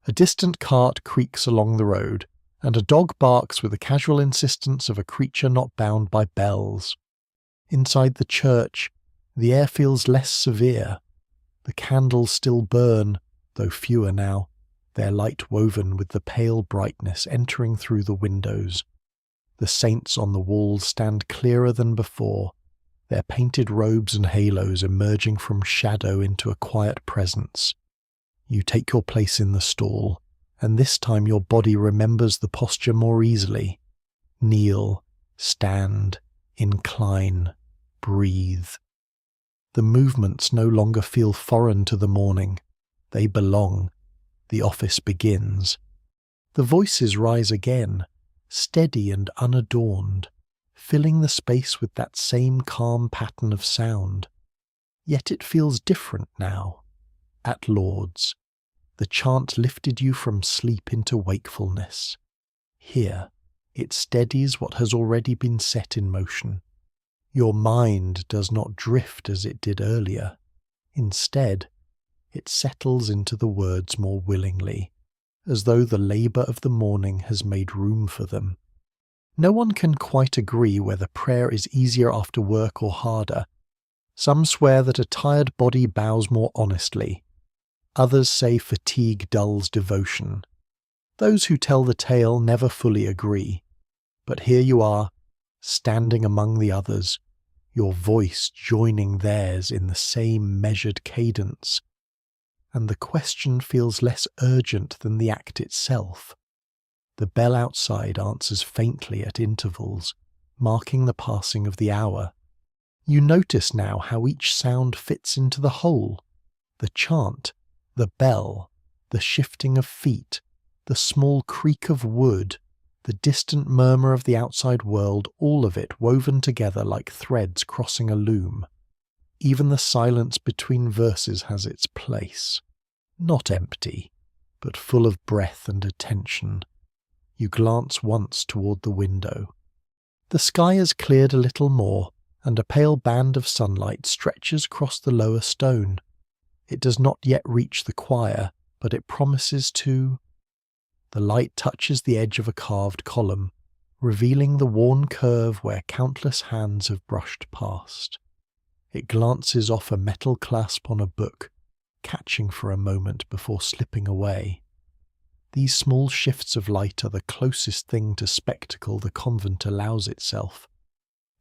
a distant cart creaks along the road, and a dog barks with the casual insistence of a creature not bound by bells. Inside the church, the air feels less severe. The candles still burn, though fewer now, their light woven with the pale brightness entering through the windows. The saints on the walls stand clearer than before, their painted robes and halos emerging from shadow into a quiet presence. You take your place in the stall, and this time your body remembers the posture more easily. Kneel, stand, incline, breathe. The movements no longer feel foreign to the morning. They belong. The office begins. The voices rise again, steady and unadorned, filling the space with that same calm pattern of sound. Yet it feels different now. At Lord's, the chant lifted you from sleep into wakefulness. Here, it steadies what has already been set in motion. Your mind does not drift as it did earlier. Instead, it settles into the words more willingly, as though the labour of the morning has made room for them. No one can quite agree whether prayer is easier after work or harder. Some swear that a tired body bows more honestly. Others say fatigue dulls devotion. Those who tell the tale never fully agree. But here you are, standing among the others, your voice joining theirs in the same measured cadence. And the question feels less urgent than the act itself. The bell outside answers faintly at intervals, marking the passing of the hour. You notice now how each sound fits into the whole. The chant, the bell, the shifting of feet, the small creak of wood, the distant murmur of the outside world, all of it woven together like threads crossing a loom. Even the silence between verses has its place. Not empty, but full of breath and attention. You glance once toward the window. The sky has cleared a little more, and a pale band of sunlight stretches across the lower stone. It does not yet reach the choir, but it promises to. The light touches the edge of a carved column, revealing the worn curve where countless hands have brushed past. It glances off a metal clasp on a book, catching for a moment before slipping away. These small shifts of light are the closest thing to spectacle the convent allows itself.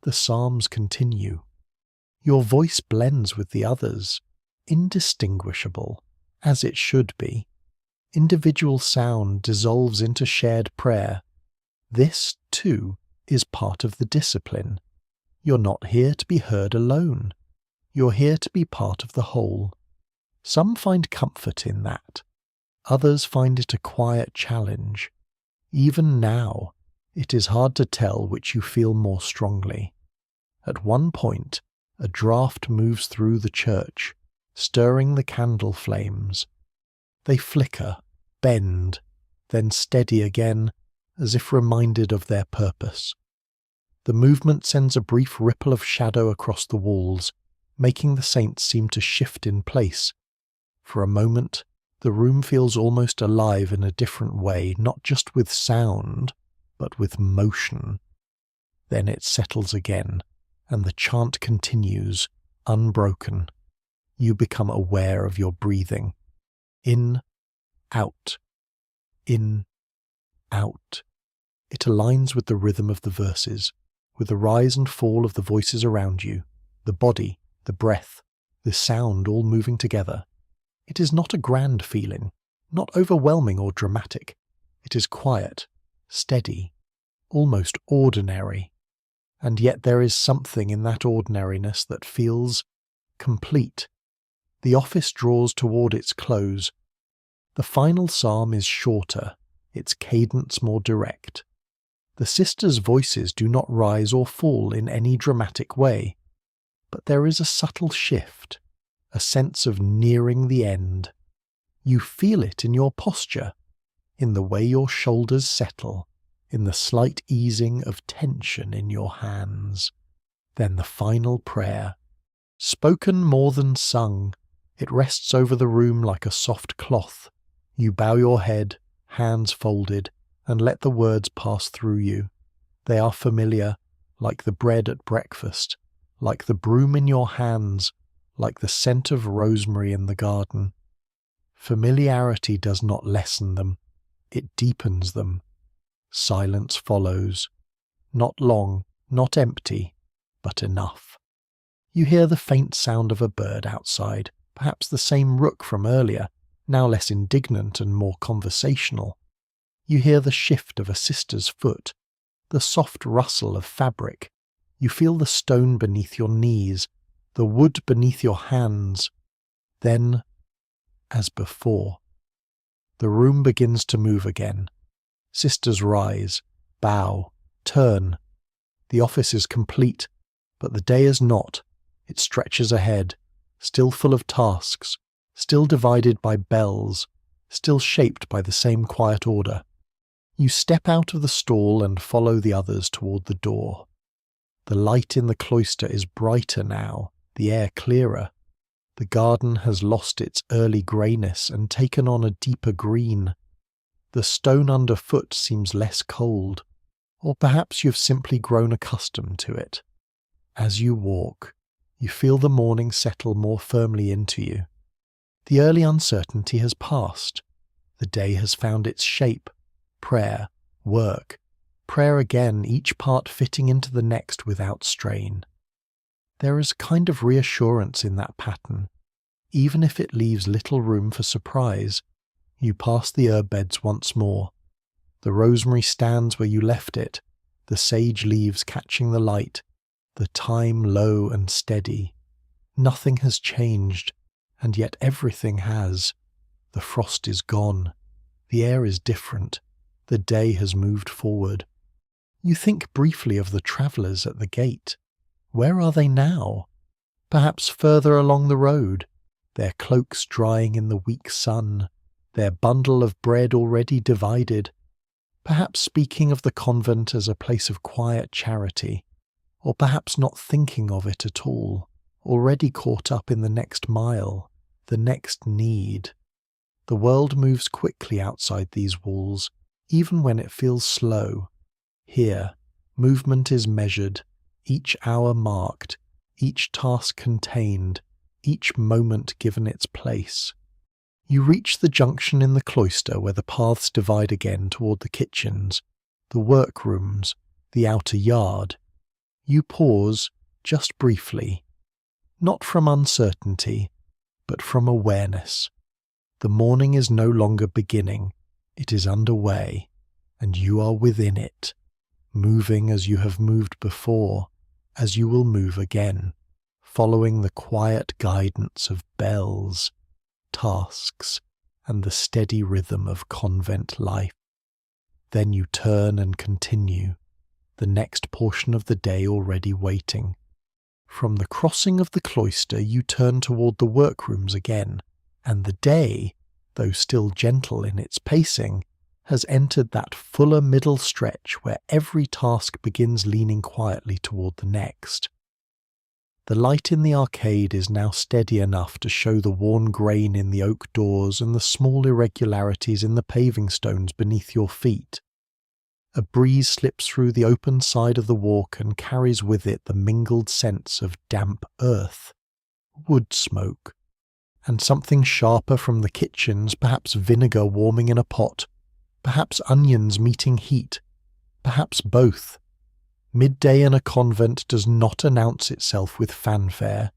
The psalms continue. Your voice blends with the others, indistinguishable, as it should be. Individual sound dissolves into shared prayer. This, too, is part of the discipline. You're not here to be heard alone. You're here to be part of the whole. Some find comfort in that. Others find it a quiet challenge. Even now, it is hard to tell which you feel more strongly. At one point, a draught moves through the church, stirring the candle flames. They flicker, bend, then steady again, as if reminded of their purpose. The movement sends a brief ripple of shadow across the walls, making the saints seem to shift in place. For a moment, the room feels almost alive in a different way, not just with sound, but with motion. Then it settles again, and the chant continues, unbroken. You become aware of your breathing. In, out, in, out. It aligns with the rhythm of the verses, with the rise and fall of the voices around you, the body, the breath, the sound all moving together. It is not a grand feeling, not overwhelming or dramatic. It is quiet, steady, almost ordinary. And yet there is something in that ordinariness that feels complete. The office draws toward its close. The final psalm is shorter, its cadence more direct. The sisters' voices do not rise or fall in any dramatic way, but there is a subtle shift, a sense of nearing the end. You feel it in your posture, in the way your shoulders settle, in the slight easing of tension in your hands. Then the final prayer, spoken more than sung, it rests over the room like a soft cloth. You bow your head, hands folded, and let the words pass through you. They are familiar, like the bread at breakfast, like the broom in your hands, like the scent of rosemary in the garden. Familiarity does not lessen them, it deepens them. Silence follows. Not long, not empty, but enough. You hear the faint sound of a bird outside, perhaps the same rook from earlier, now less indignant and more conversational. You hear the shift of a sister's foot, the soft rustle of fabric. You feel the stone beneath your knees, the wood beneath your hands. Then, as before, the room begins to move again. Sisters rise, bow, turn. The office is complete, but the day is not. It stretches ahead, still full of tasks, still divided by bells, still shaped by the same quiet order. You step out of the stall and follow the others toward the door. The light in the cloister is brighter now, the air clearer. The garden has lost its early greyness and taken on a deeper green. The stone underfoot seems less cold, or perhaps you've simply grown accustomed to it. As you walk, you feel the morning settle more firmly into you. The early uncertainty has passed. The day has found its shape. Prayer, work, prayer again, each part fitting into the next without strain. There is a kind of reassurance in that pattern, even if it leaves little room for surprise. You pass the herb beds once more. The rosemary stands where you left it, the sage leaves catching the light, the thyme low and steady. Nothing has changed, and yet everything has. The frost is gone. The air is different. The day has moved forward. You think briefly of the travellers at the gate. Where are they now? Perhaps further along the road, their cloaks drying in the weak sun, their bundle of bread already divided. Perhaps speaking of the convent as a place of quiet charity, or perhaps not thinking of it at all, already caught up in the next mile, the next need. The world moves quickly outside these walls, even when it feels slow. Here, movement is measured, each hour marked, each task contained, each moment given its place. You reach the junction in the cloister where the paths divide again toward the kitchens, the workrooms, the outer yard. You pause, just briefly, not from uncertainty, but from awareness. The morning is no longer beginning, it is underway, and you are within it, moving as you have moved before, as you will move again, following the quiet guidance of bells, tasks, and the steady rhythm of convent life. Then you turn and continue, the next portion of the day already waiting. From the crossing of the cloister you turn toward the workrooms again, and the day, though still gentle in its pacing, has entered that fuller middle stretch where every task begins leaning quietly toward the next. The light in the arcade is now steady enough to show the worn grain in the oak doors and the small irregularities in the paving stones beneath your feet. A breeze slips through the open side of the walk and carries with it the mingled scents of damp earth, wood smoke, and something sharper from the kitchens, perhaps vinegar warming in a pot, perhaps onions meeting heat, perhaps both. Midday in a convent does not announce itself with fanfare.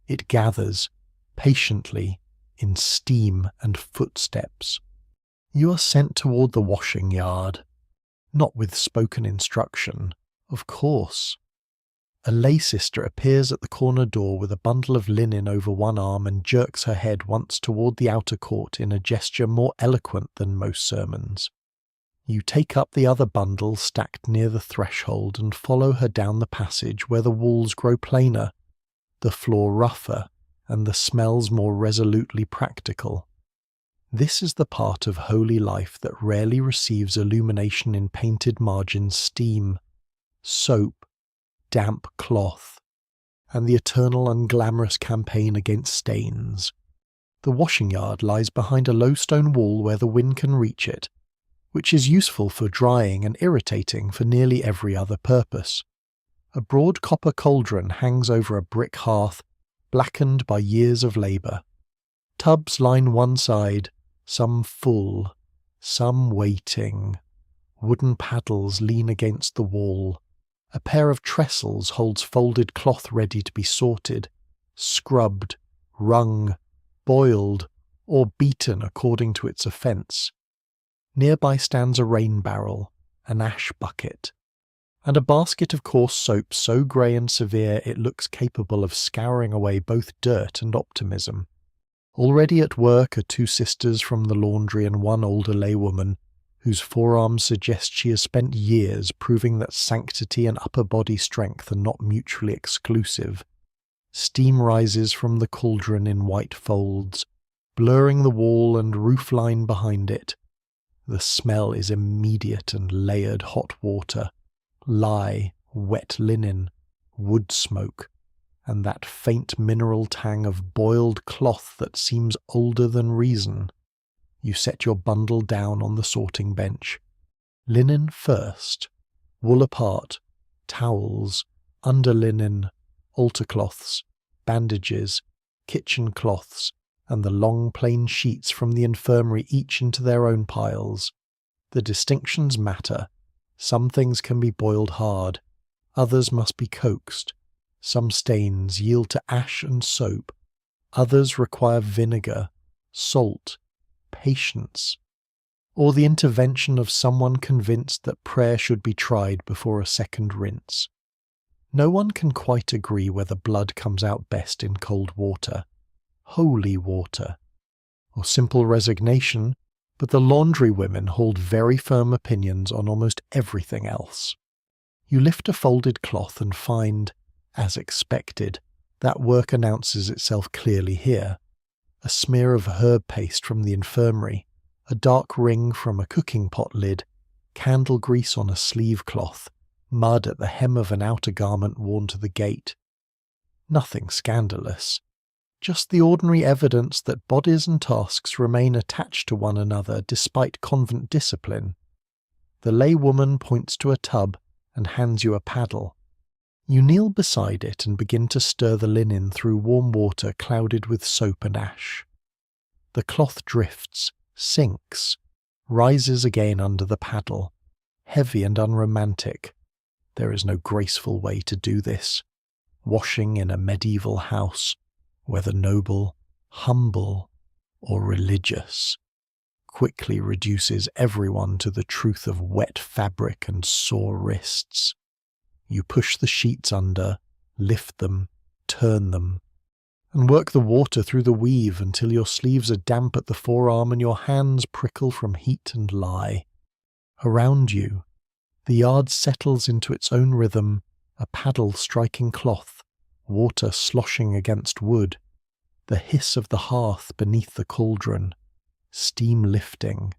It gathers, patiently, in steam and footsteps. You are sent toward the washing yard. Not with spoken instruction, of course. A lay sister appears at the corner door with a bundle of linen over one arm and jerks her head once toward the outer court in a gesture more eloquent than most sermons. You take up the other bundle stacked near the threshold and follow her down the passage where the walls grow plainer, the floor rougher, and the smells more resolutely practical. This is the part of holy life that rarely receives illumination in painted margins, steam, soap, damp cloth, and the eternal unglamorous campaign against stains. The washing yard lies behind a low stone wall where the wind can reach it, which is useful for drying and irritating for nearly every other purpose. A broad copper cauldron hangs over a brick hearth, blackened by years of labour. Tubs line one side, some full, some waiting. Wooden paddles lean against the wall. A pair of trestles holds folded cloth ready to be sorted, scrubbed, wrung, boiled, or beaten according to its offence. Nearby stands a rain barrel, an ash bucket, and a basket of coarse soap so grey and severe it looks capable of scouring away both dirt and optimism. Already at work are two sisters from the laundry and one older laywoman, whose forearms suggest she has spent years proving that sanctity and upper body strength are not mutually exclusive. Steam rises from the cauldron in white folds, blurring the wall and roof line behind it. The smell is immediate and layered hot water, lye, wet linen, wood smoke, and that faint mineral tang of boiled cloth that seems older than reason. You set your bundle down on the sorting bench. Linen first, wool apart, towels, underlinen, altar cloths, bandages, kitchen cloths, and the long plain sheets from the infirmary each into their own piles. The distinctions matter. Some things can be boiled hard, others must be coaxed. Some stains yield to ash and soap, others require vinegar, salt, patience, or the intervention of someone convinced that prayer should be tried before a second rinse. No one can quite agree whether blood comes out best in cold water, holy water, or simple resignation, but the laundry women hold very firm opinions on almost everything else. You lift a folded cloth and find, as expected, that work announces itself clearly here. A smear of herb paste from the infirmary, a dark ring from a cooking pot lid, candle grease on a sleeve cloth, mud at the hem of an outer garment worn to the gate. Nothing scandalous. Just the ordinary evidence that bodies and tasks remain attached to one another despite convent discipline. The laywoman points to a tub and hands you a paddle. You kneel beside it and begin to stir the linen through warm water clouded with soap and ash. The cloth drifts, sinks, rises again under the paddle, heavy and unromantic. There is no graceful way to do this. Washing in a medieval house, whether noble, humble, or religious, quickly reduces everyone to the truth of wet fabric and sore wrists. You push the sheets under, lift them, turn them, and work the water through the weave until your sleeves are damp at the forearm and your hands prickle from heat and lye. Around you, the yard settles into its own rhythm, a paddle striking cloth, water sloshing against wood, the hiss of the hearth beneath the cauldron, steam lifting,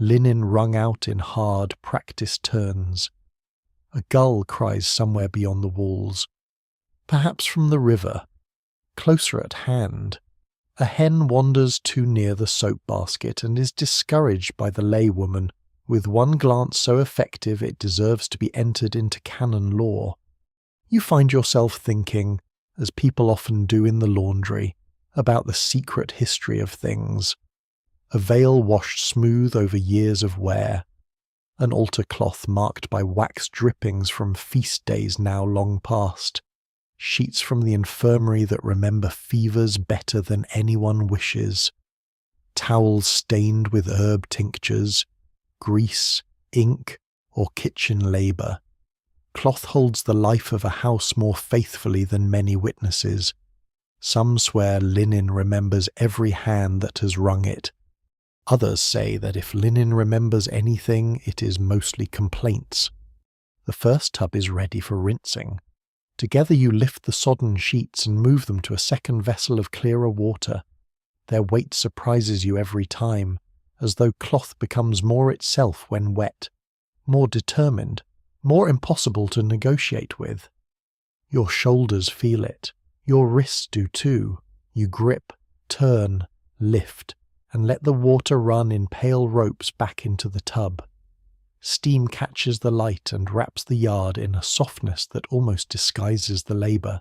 linen wrung out in hard, practised turns. A gull cries somewhere beyond the walls, perhaps from the river. Closer at hand, a hen wanders too near the soap basket and is discouraged by the laywoman with one glance so effective it deserves to be entered into canon law. You find yourself thinking, as people often do in the laundry, about the secret history of things. A veil washed smooth over years of wear, an altar cloth marked by wax drippings from feast days now long past, sheets from the infirmary that remember fevers better than anyone wishes, towels stained with herb tinctures, grease, ink, or kitchen labour. Cloth holds the life of a house more faithfully than many witnesses. Some swear linen remembers every hand that has wrung it. Others say that if linen remembers anything, it is mostly complaints. The first tub is ready for rinsing. Together you lift the sodden sheets and move them to a second vessel of clearer water. Their weight surprises you every time, as though cloth becomes more itself when wet, more determined, more impossible to negotiate with. Your shoulders feel it. Your wrists do too. You grip, turn, lift, and let the water run in pale ropes back into the tub. Steam catches the light and wraps the yard in a softness that almost disguises the labour.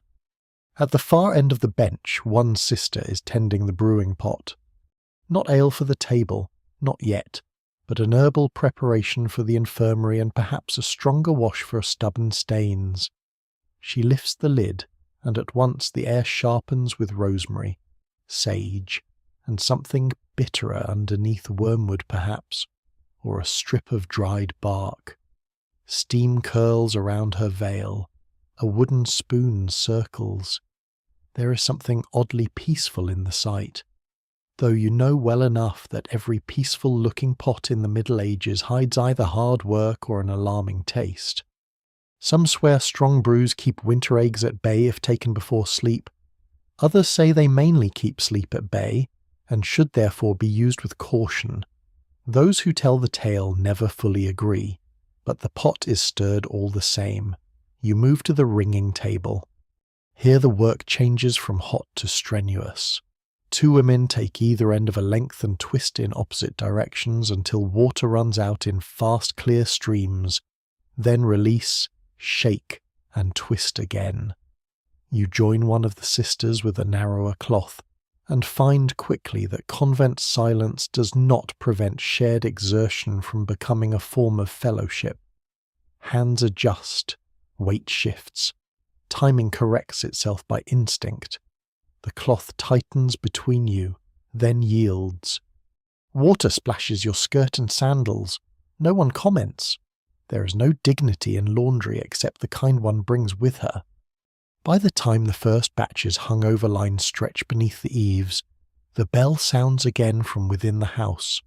At the far end of the bench, one sister is tending the brewing pot. Not ale for the table, not yet, but an herbal preparation for the infirmary and perhaps a stronger wash for stubborn stains. She lifts the lid, and at once the air sharpens with rosemary, sage, and something bitterer underneath wormwood perhaps, or a strip of dried bark. Steam curls around her veil. A wooden spoon circles. There is something oddly peaceful in the sight, though you know well enough that every peaceful-looking pot in the Middle Ages hides either hard work or an alarming taste. Some swear strong brews keep winter agues at bay if taken before sleep. Others say they mainly keep sleep at bay, and should therefore be used with caution. Those who tell the tale never fully agree, but the pot is stirred all the same. You move to the ringing table. Here the work changes from hot to strenuous. Two women take either end of a length and twist in opposite directions until water runs out in fast, clear streams, then release, shake, and twist again. You join one of the sisters with a narrower cloth, and find quickly that convent silence does not prevent shared exertion from becoming a form of fellowship. Hands adjust, weight shifts, timing corrects itself by instinct. The cloth tightens between you, then yields. Water splashes your skirt and sandals. No one comments. There is no dignity in laundry except the kind one brings with her. By the time the first batches hungover lines stretch beneath the eaves, the bell sounds again from within the house.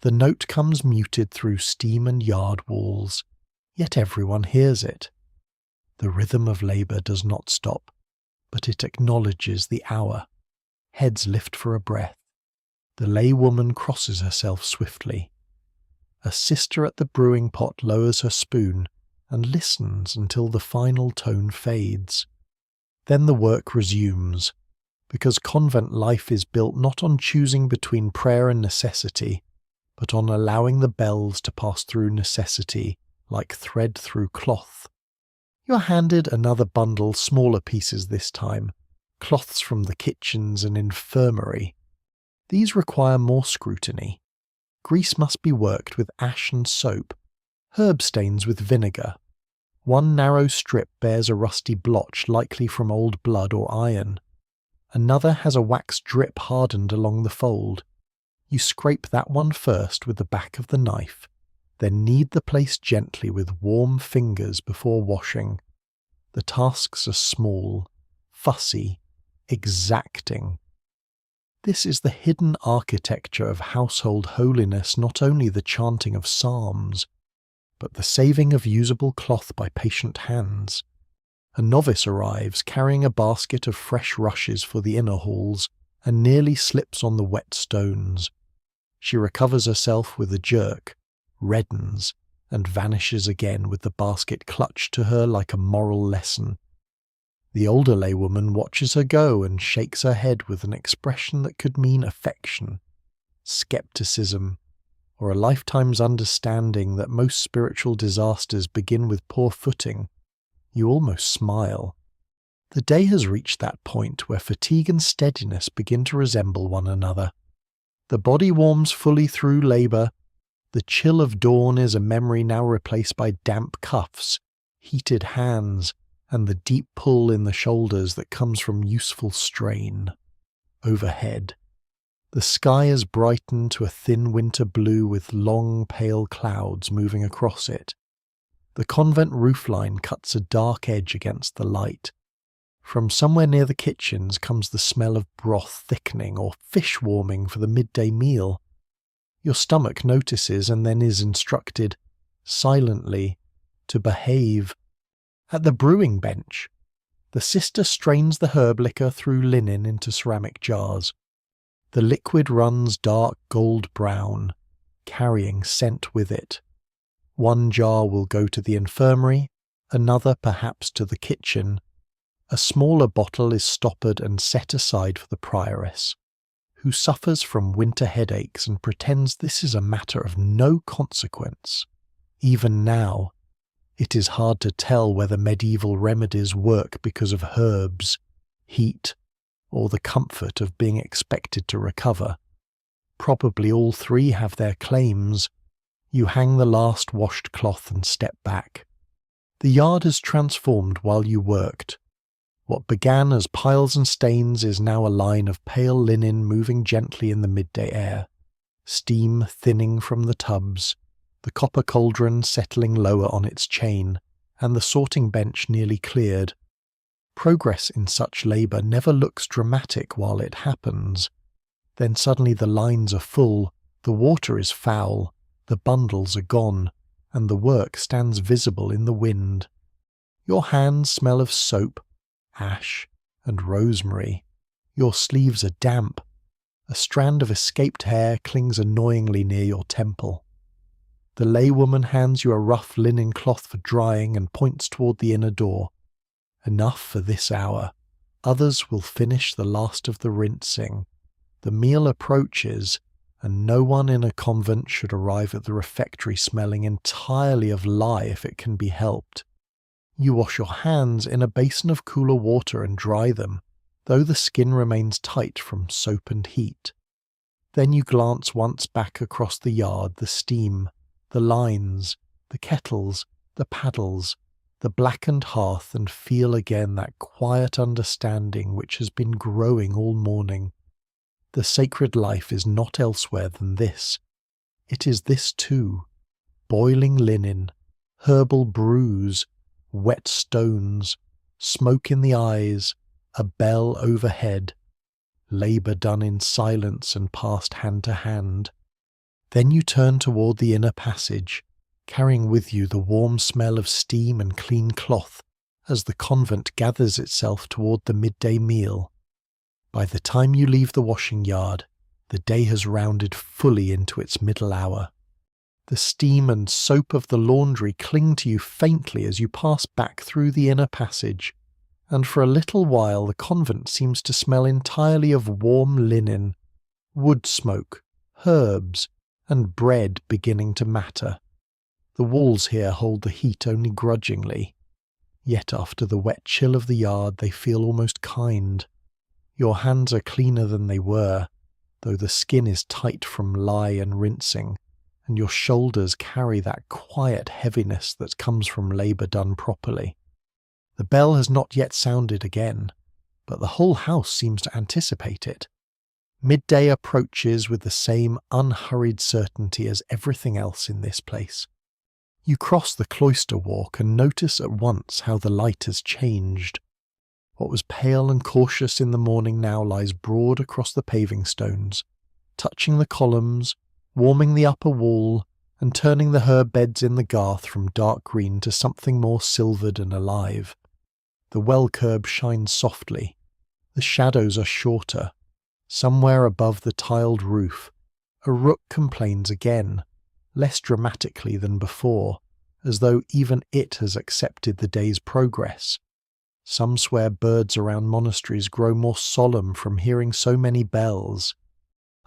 The note comes muted through steam and yard walls, yet everyone hears it. The rhythm of labour does not stop, but it acknowledges the hour. Heads lift for a breath. The laywoman crosses herself swiftly. A sister at the brewing pot lowers her spoon and listens until the final tone fades. Then the work resumes, because convent life is built not on choosing between prayer and necessity, but on allowing the bells to pass through necessity like thread through cloth. You are handed another bundle, smaller pieces this time, cloths from the kitchens and infirmary. These require more scrutiny. Grease must be worked with ash and soap, herb stains with vinegar. One narrow strip bears a rusty blotch likely from old blood or iron. Another has a wax drip hardened along the fold. You scrape that one first with the back of the knife, then knead the place gently with warm fingers before washing. The tasks are small, fussy, exacting. This is the hidden architecture of household holiness, not only the chanting of psalms, but the saving of usable cloth by patient hands. A novice arrives carrying a basket of fresh rushes for the inner halls and nearly slips on the wet stones. She recovers herself with a jerk, reddens, and vanishes again with the basket clutched to her like a moral lesson. The older laywoman watches her go and shakes her head with an expression that could mean affection, skepticism, or a lifetime's understanding that most spiritual disasters begin with poor footing. You almost smile. The day has reached that point where fatigue and steadiness begin to resemble one another. The body warms fully through labour. The chill of dawn is a memory now replaced by damp cuffs, heated hands, and the deep pull in the shoulders that comes from useful strain. Overhead, the sky is brightened to a thin winter blue with long pale clouds moving across it. The convent roofline cuts a dark edge against the light. From somewhere near the kitchens comes the smell of broth thickening or fish warming for the midday meal. Your stomach notices and then is instructed, silently, to behave. At the brewing bench, the sister strains the herb liquor through linen into ceramic jars. The liquid runs dark gold-brown, carrying scent with it. One jar will go to the infirmary, another perhaps to the kitchen. A smaller bottle is stoppered and set aside for the prioress, who suffers from winter headaches and pretends this is a matter of no consequence. Even now, it is hard to tell whether medieval remedies work because of herbs, heat, or the comfort of being expected to recover. Probably all three have their claims. You hang the last washed cloth and step back. The yard has transformed while you worked. What began as piles and stains is now a line of pale linen moving gently in the midday air, steam thinning from the tubs, the copper cauldron settling lower on its chain, and the sorting bench nearly cleared. Progress in such labour never looks dramatic while it happens. Then suddenly the lines are full, the water is foul, the bundles are gone, and the work stands visible in the wind. Your hands smell of soap, ash, and rosemary. Your sleeves are damp. A strand of escaped hair clings annoyingly near your temple. The laywoman hands you a rough linen cloth for drying and points toward the inner door. Enough for this hour. Others will finish the last of the rinsing. The meal approaches, and no one in a convent should arrive at the refectory smelling entirely of lye if it can be helped. You wash your hands in a basin of cooler water and dry them, though the skin remains tight from soap and heat. Then you glance once back across the yard, the steam, the lines, the kettles, the paddles, the blackened hearth, and feel again that quiet understanding which has been growing all morning. The sacred life is not elsewhere than this. It is this too. Boiling linen, herbal brews, wet stones, smoke in the eyes, a bell overhead, labour done in silence and passed hand to hand. Then you turn toward the inner passage, carrying with you the warm smell of steam and clean cloth as the convent gathers itself toward the midday meal. By the time you leave the washing yard, the day has rounded fully into its middle hour. The steam and soap of the laundry cling to you faintly as you pass back through the inner passage, and for a little while the convent seems to smell entirely of warm linen, wood smoke, herbs, and bread beginning to matter. The walls here hold the heat only grudgingly, yet after the wet chill of the yard they feel almost kind. Your hands are cleaner than they were, though the skin is tight from lye and rinsing, and your shoulders carry that quiet heaviness that comes from labour done properly. The bell has not yet sounded again, but the whole house seems to anticipate it. Midday approaches with the same unhurried certainty as everything else in this place. You cross the cloister walk and notice at once how the light has changed. What was pale and cautious in the morning now lies broad across the paving stones, touching the columns, warming the upper wall, and turning the herb beds in the garth from dark green to something more silvered and alive. The well curb shines softly. The shadows are shorter. Somewhere above the tiled roof, A rook complains again, less dramatically than before, as though even it has accepted the day's progress. Some swear birds around monasteries grow more solemn from hearing so many bells.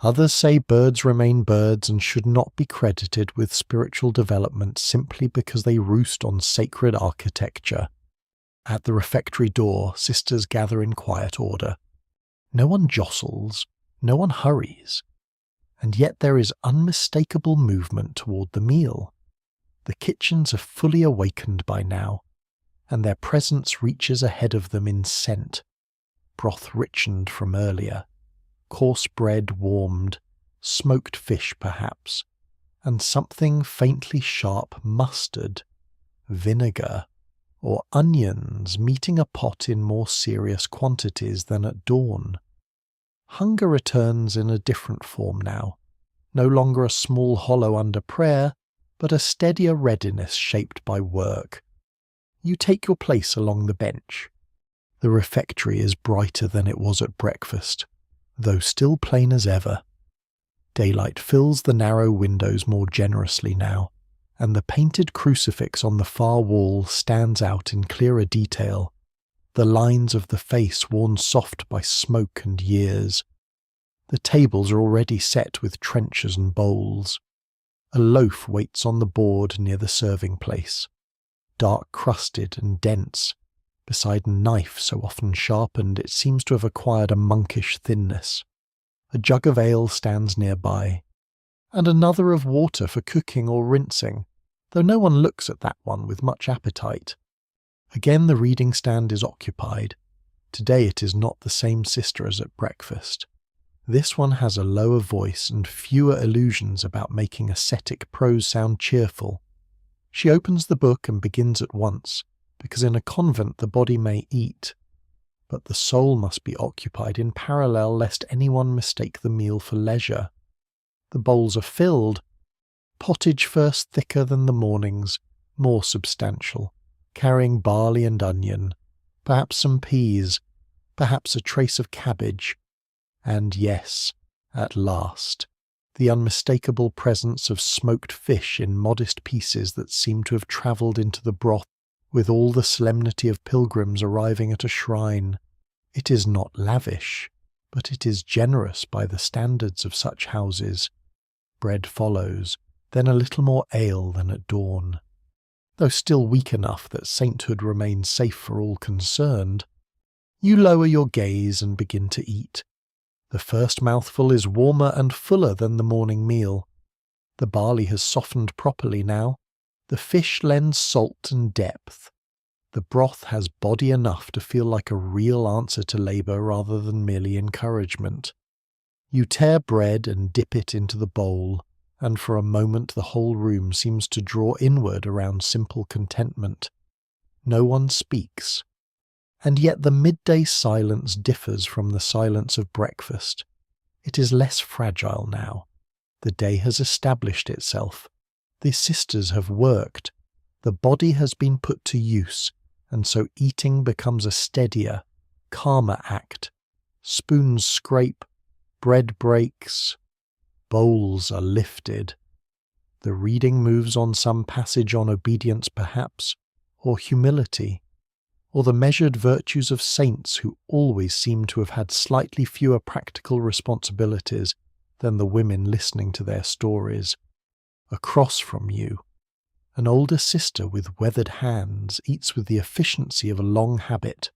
Others say birds remain birds and should not be credited with spiritual development simply because they roost on sacred architecture. At the refectory door, sisters gather in quiet order. No one jostles, no one hurries. And yet there is unmistakable movement toward the meal. The kitchens are fully awakened by now, and their presence reaches ahead of them in scent. Broth richened from earlier, coarse bread warmed, smoked fish perhaps, and something faintly sharp mustard, vinegar, or onions meeting a pot in more serious quantities than at dawn. Hunger returns in a different form now, no longer a small hollow under prayer, but a steadier readiness shaped by work. You take your place along the bench. The refectory is brighter than it was at breakfast, though still plain as ever. Daylight fills the narrow windows more generously now, and the painted crucifix on the far wall stands out in clearer detail, the lines of the face worn soft by smoke and years. The tables are already set with trenchers and bowls. A loaf waits on the board near the serving place, dark crusted and dense, beside a knife so often sharpened it seems to have acquired a monkish thinness. A jug of ale stands nearby, and another of water for cooking or rinsing, though no one looks at that one with much appetite. Again the reading stand is occupied. Today it is not the same sister as at breakfast. This one has a lower voice and fewer illusions about making ascetic prose sound cheerful. She opens the book and begins at once, because in a convent the body may eat, but the soul must be occupied in parallel lest anyone mistake the meal for leisure. The bowls are filled, pottage first thicker than the morning's, more substantial, carrying barley and onion, perhaps some peas, perhaps a trace of cabbage, and yes, at last, the unmistakable presence of smoked fish in modest pieces that seem to have travelled into the broth with all the solemnity of pilgrims arriving at a shrine. It is not lavish, but it is generous by the standards of such houses. Bread follows, then a little more ale than at dawn. Though still weak enough that sainthood remains safe for all concerned, you lower your gaze and begin to eat. The first mouthful is warmer and fuller than the morning meal. The barley has softened properly now. The fish lends salt and depth. The broth has body enough to feel like a real answer to labour rather than merely encouragement. You tear bread and dip it into the bowl, and for a moment the whole room seems to draw inward around simple contentment. No one speaks. And yet the midday silence differs from the silence of breakfast. It is less fragile now. The day has established itself. The sisters have worked. The body has been put to use, and so eating becomes a steadier, calmer act. Spoons scrape, bread breaks, bowls are lifted. The reading moves on some passage on obedience perhaps, or humility, or the measured virtues of saints who always seem to have had slightly fewer practical responsibilities than the women listening to their stories. Across from you, an older sister with weathered hands eats with the efficiency of a long habit,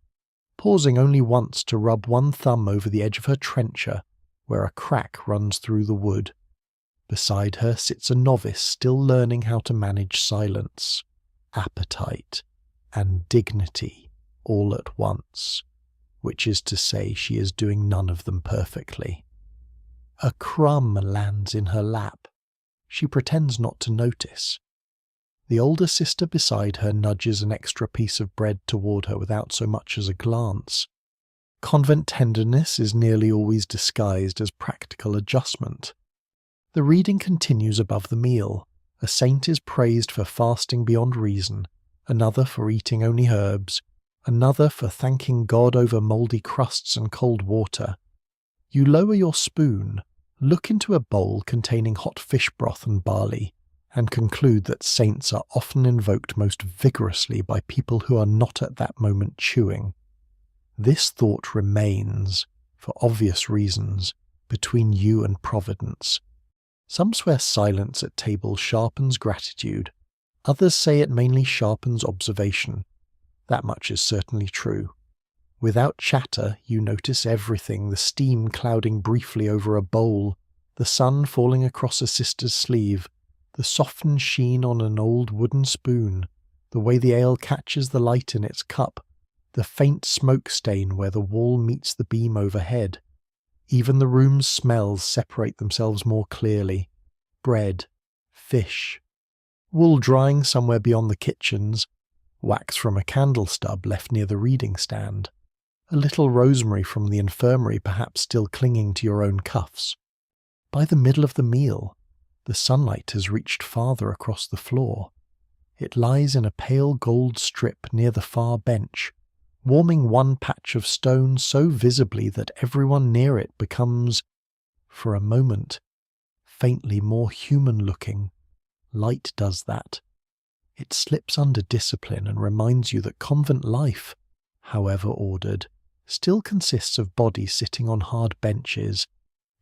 pausing only once to rub one thumb over the edge of her trencher where a crack runs through the wood. Beside her sits a novice still learning how to manage silence, appetite, and dignity all at once, which is to say she is doing none of them perfectly. A crumb lands in her lap. She pretends not to notice. The older sister beside her nudges an extra piece of bread toward her without so much as a glance. Convent tenderness is nearly always disguised as practical adjustment. The reading continues above the meal. A saint is praised for fasting beyond reason, another for eating only herbs, another for thanking God over mouldy crusts and cold water. You lower your spoon, Look into a bowl containing hot fish broth and barley, and conclude that saints are often invoked most vigorously by people who are not at that moment chewing. This thought remains, for obvious reasons, between you and Providence. Some swear silence at table sharpens gratitude. Others say it mainly sharpens observation. That much is certainly true. Without chatter, you notice everything, the steam clouding briefly over a bowl, the sun falling across a sister's sleeve, the softened sheen on an old wooden spoon, the way the ale catches the light in its cup, the faint smoke stain where the wall meets the beam overhead. Even the room's smells separate themselves more clearly. Bread, fish, wool drying somewhere beyond the kitchens, wax from a candle stub left near the reading stand, a little rosemary from the infirmary perhaps still clinging to your own cuffs. By the middle of the meal, the sunlight has reached farther across the floor. It lies in a pale gold strip near the far bench, warming one patch of stone so visibly that everyone near it becomes, for a moment, faintly more human-looking. Light does that. It slips under discipline and reminds you that convent life, however ordered, still consists of bodies sitting on hard benches,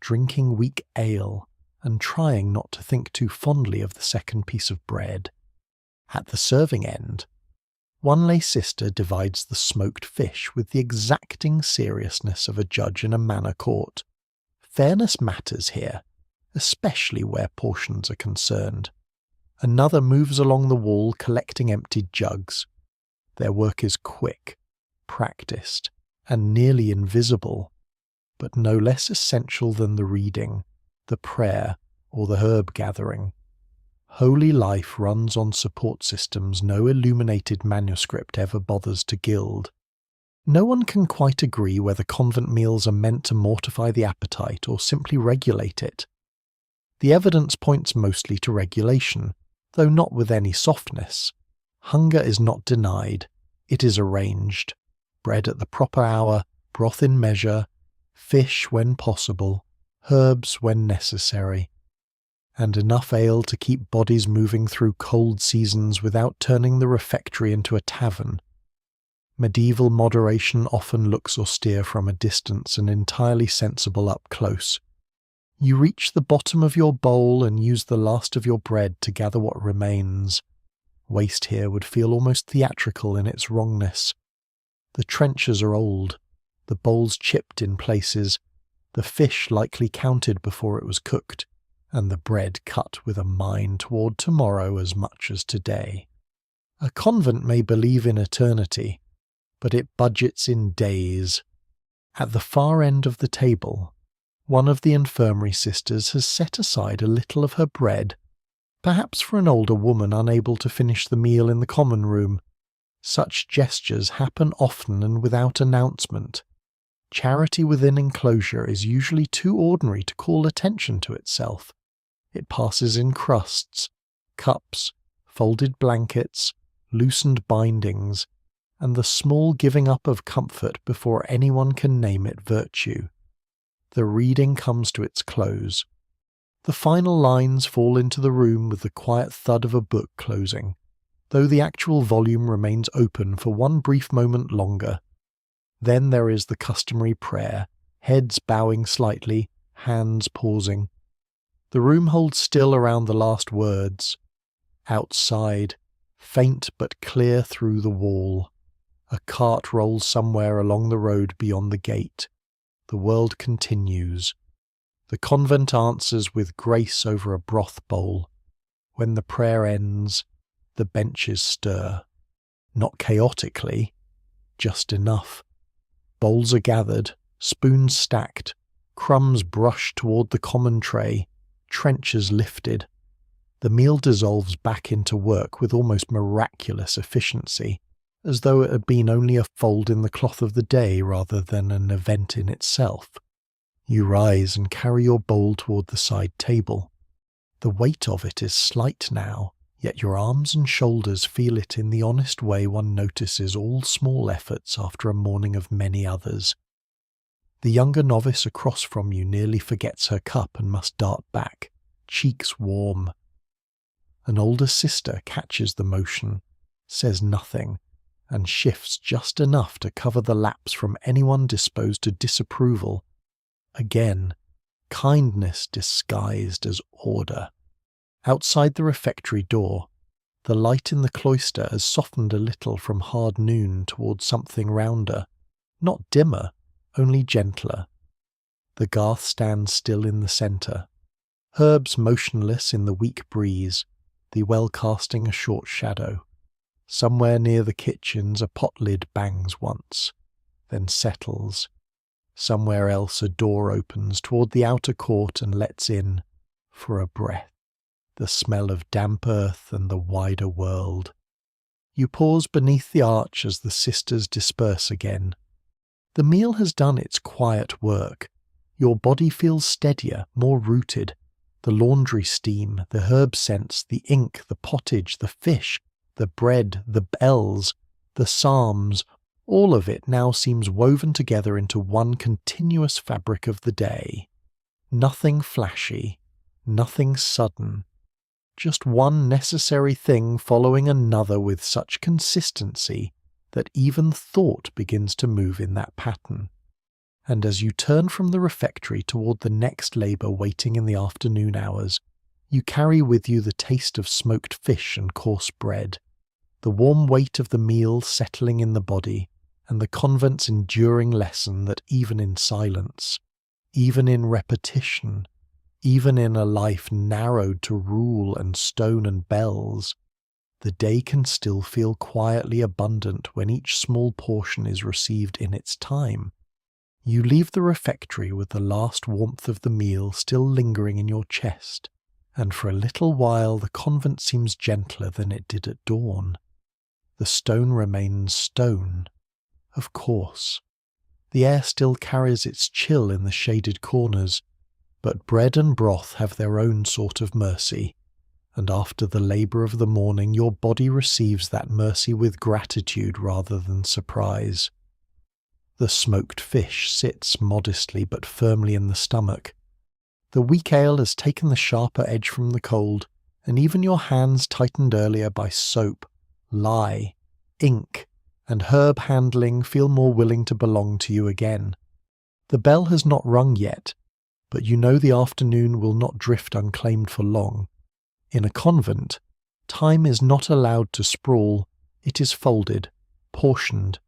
drinking weak ale, and trying not to think too fondly of the second piece of bread. At the serving end, one lay sister divides the smoked fish with the exacting seriousness of a judge in a manor court. Fairness matters here, especially where portions are concerned. Another moves along the wall collecting emptied jugs. Their work is quick, practiced, and nearly invisible, but no less essential than the reading, the prayer, or the herb gathering. Holy life runs on support systems no illuminated manuscript ever bothers to gild. No one can quite agree whether convent meals are meant to mortify the appetite or simply regulate it. The evidence points mostly to regulation, though not with any softness. Hunger is not denied, it is arranged. Bread at the proper hour, broth in measure, fish when possible, herbs when necessary, and enough ale to keep bodies moving through cold seasons without turning the refectory into a tavern. Medieval moderation often looks austere from a distance and entirely sensible up close. You reach the bottom of your bowl and use the last of your bread to gather what remains. Waste here would feel almost theatrical in its wrongness. The trenchers are old, the bowls chipped in places, the fish likely counted before it was cooked, and the bread cut with a mind toward tomorrow as much as today. A convent may believe in eternity, but it budgets in days. At the far end of the table, one of the infirmary sisters has set aside a little of her bread, perhaps for an older woman unable to finish the meal in the common room. Such gestures happen often and without announcement. Charity within enclosure is usually too ordinary to call attention to itself. It passes in crusts, cups, folded blankets, loosened bindings, and the small giving up of comfort before anyone can name it virtue. The reading comes to its close. The final lines fall into the room with the quiet thud of a book closing, though the actual volume remains open for one brief moment longer. Then there is the customary prayer, heads bowing slightly, hands pausing. The room holds still around the last words. Outside, faint but clear through the wall, a cart rolls somewhere along the road beyond the gate. The world continues. The convent answers with grace over a broth bowl. When the prayer ends, the benches stir. Not chaotically, just enough. Bowls are gathered, spoons stacked, crumbs brushed toward the common tray, trenchers lifted. The meal dissolves back into work with almost miraculous efficiency, as though it had been only a fold in the cloth of the day rather than an event in itself. You rise and carry your bowl toward the side table. The weight of it is slight now, yet your arms and shoulders feel it in the honest way one notices all small efforts after a morning of many others. The younger novice across from you nearly forgets her cup and must dart back, cheeks warm. An older sister catches the motion, says nothing, and shifts just enough to cover the lapse from anyone disposed to disapproval. Again, kindness disguised as order. Outside the refectory door, the light in the cloister has softened a little from hard noon towards something rounder, not dimmer, only gentler. The garth stands still in the centre, herbs motionless in the weak breeze, the well casting a short shadow. Somewhere near the kitchens a pot lid bangs once, then settles. Somewhere else a door opens toward the outer court and lets in, for a breath, the smell of damp earth and the wider world. You pause beneath the arch as the sisters disperse again. The meal has done its quiet work. Your body feels steadier, more rooted. The laundry steam, the herb scents, the ink, the pottage, the fish, the bread, the bells, the psalms, all of it now seems woven together into one continuous fabric of the day. Nothing flashy, nothing sudden. Just one necessary thing following another with such consistency that even thought begins to move in that pattern. And as you turn from the refectory toward the next labour waiting in the afternoon hours, you carry with you the taste of smoked fish and coarse bread, the warm weight of the meal settling in the body, and the convent's enduring lesson that even in silence, even in repetition, even in a life narrowed to rule and stone and bells, the day can still feel quietly abundant when each small portion is received in its time. You leave the refectory with the last warmth of the meal still lingering in your chest, and for a little while the convent seems gentler than it did at dawn. The stone remains stone, of course. The air still carries its chill in the shaded corners, but bread and broth have their own sort of mercy, and after the labour of the morning your body receives that mercy with gratitude rather than surprise. The smoked fish sits modestly but firmly in the stomach. The weak ale has taken the sharper edge from the cold, and even your hands tightened earlier by soap, lye, ink, and herb handling feel more willing to belong to you again. The bell has not rung yet, but you know the afternoon will not drift unclaimed for long. In a convent, time is not allowed to sprawl, it is folded, portioned,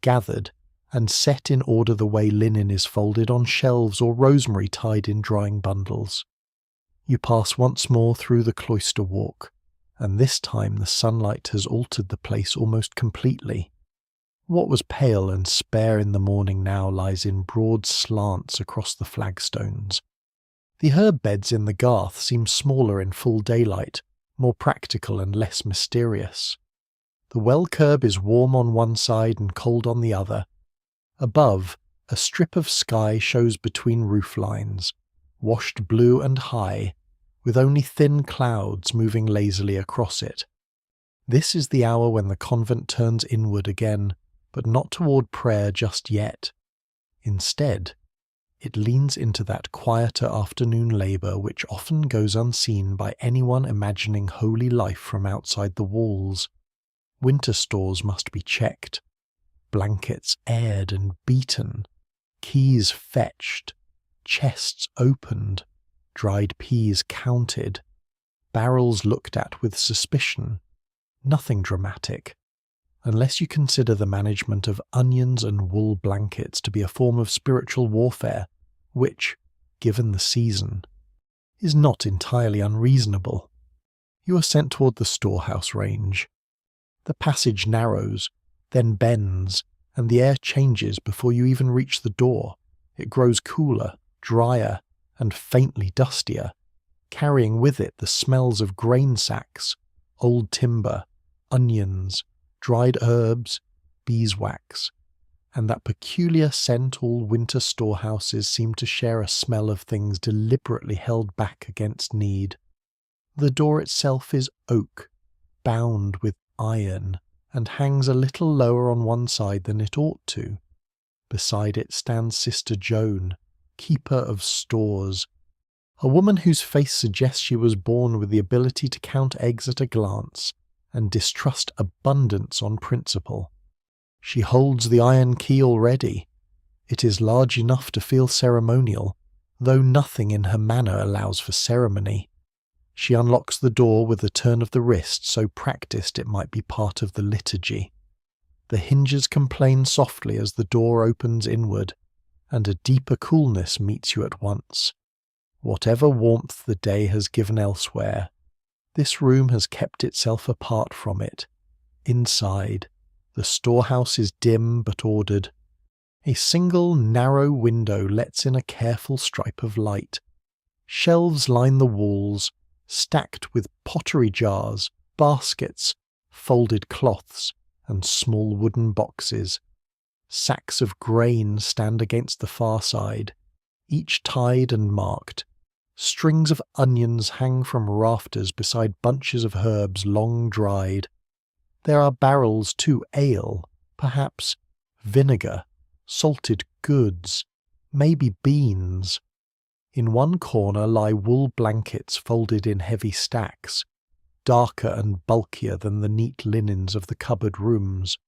gathered, and set in order the way linen is folded on shelves or rosemary tied in drying bundles. You pass once more through the cloister walk, and this time the sunlight has altered the place almost completely. What was pale and spare in the morning now lies in broad slants across the flagstones. The herb beds in the garth seem smaller in full daylight, more practical and less mysterious. The well curb is warm on one side and cold on the other. Above, a strip of sky shows between roof lines, washed blue and high, with only thin clouds moving lazily across it. This is the hour when the convent turns inward again, but not toward prayer just yet. Instead, it leans into that quieter afternoon labour which often goes unseen by anyone imagining holy life from outside the walls. Winter stores must be checked, blankets aired and beaten, keys fetched, chests opened, dried peas counted, barrels looked at with suspicion. Nothing dramatic, unless you consider the management of onions and wool blankets to be a form of spiritual warfare, which, given the season, is not entirely unreasonable. You are sent toward the storehouse range. The passage narrows, then bends, and the air changes before you even reach the door. It grows cooler, drier, and faintly dustier, carrying with it the smells of grain sacks, old timber, onions, dried herbs, beeswax, and that peculiar scent all winter storehouses seem to share a smell of things deliberately held back against need. The door itself is oak, bound with iron, and hangs a little lower on one side than it ought to. Beside it stands Sister Joan, keeper of stores, a woman whose face suggests she was born with the ability to count eggs at a glance and distrust abundance on principle. She holds the iron key already. It is large enough to feel ceremonial, though nothing in her manner allows for ceremony. She unlocks the door with a turn of the wrist so practiced it might be part of the liturgy. The hinges complain softly as the door opens inward, and a deeper coolness meets you at once. Whatever warmth the day has given elsewhere, this room has kept itself apart from it. Inside, the storehouse is dim but ordered. A single narrow window lets in a careful stripe of light. Shelves line the walls, stacked with pottery jars, baskets, folded cloths, and small wooden boxes. Sacks of grain stand against the far side, each tied and marked. Strings of onions hang from rafters beside bunches of herbs long dried. There are barrels to ale, perhaps vinegar, salted goods, maybe beans. In one corner lie wool blankets folded in heavy stacks, darker and bulkier than the neat linens of the cupboard rooms.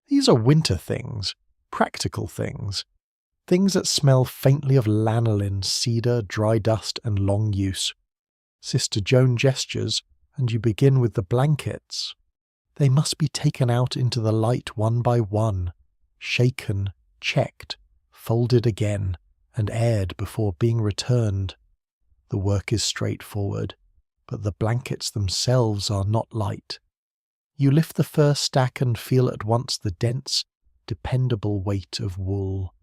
These are winter things, practical things, things that smell faintly of lanolin, cedar, dry dust, and long use. Sister Joan gestures, and you begin with the blankets. They must be taken out into the light one by one, shaken, checked, folded again, and aired before being returned. The work is straightforward, but the blankets themselves are not light. You lift the first stack and feel at once the dense, dependable weight of wool.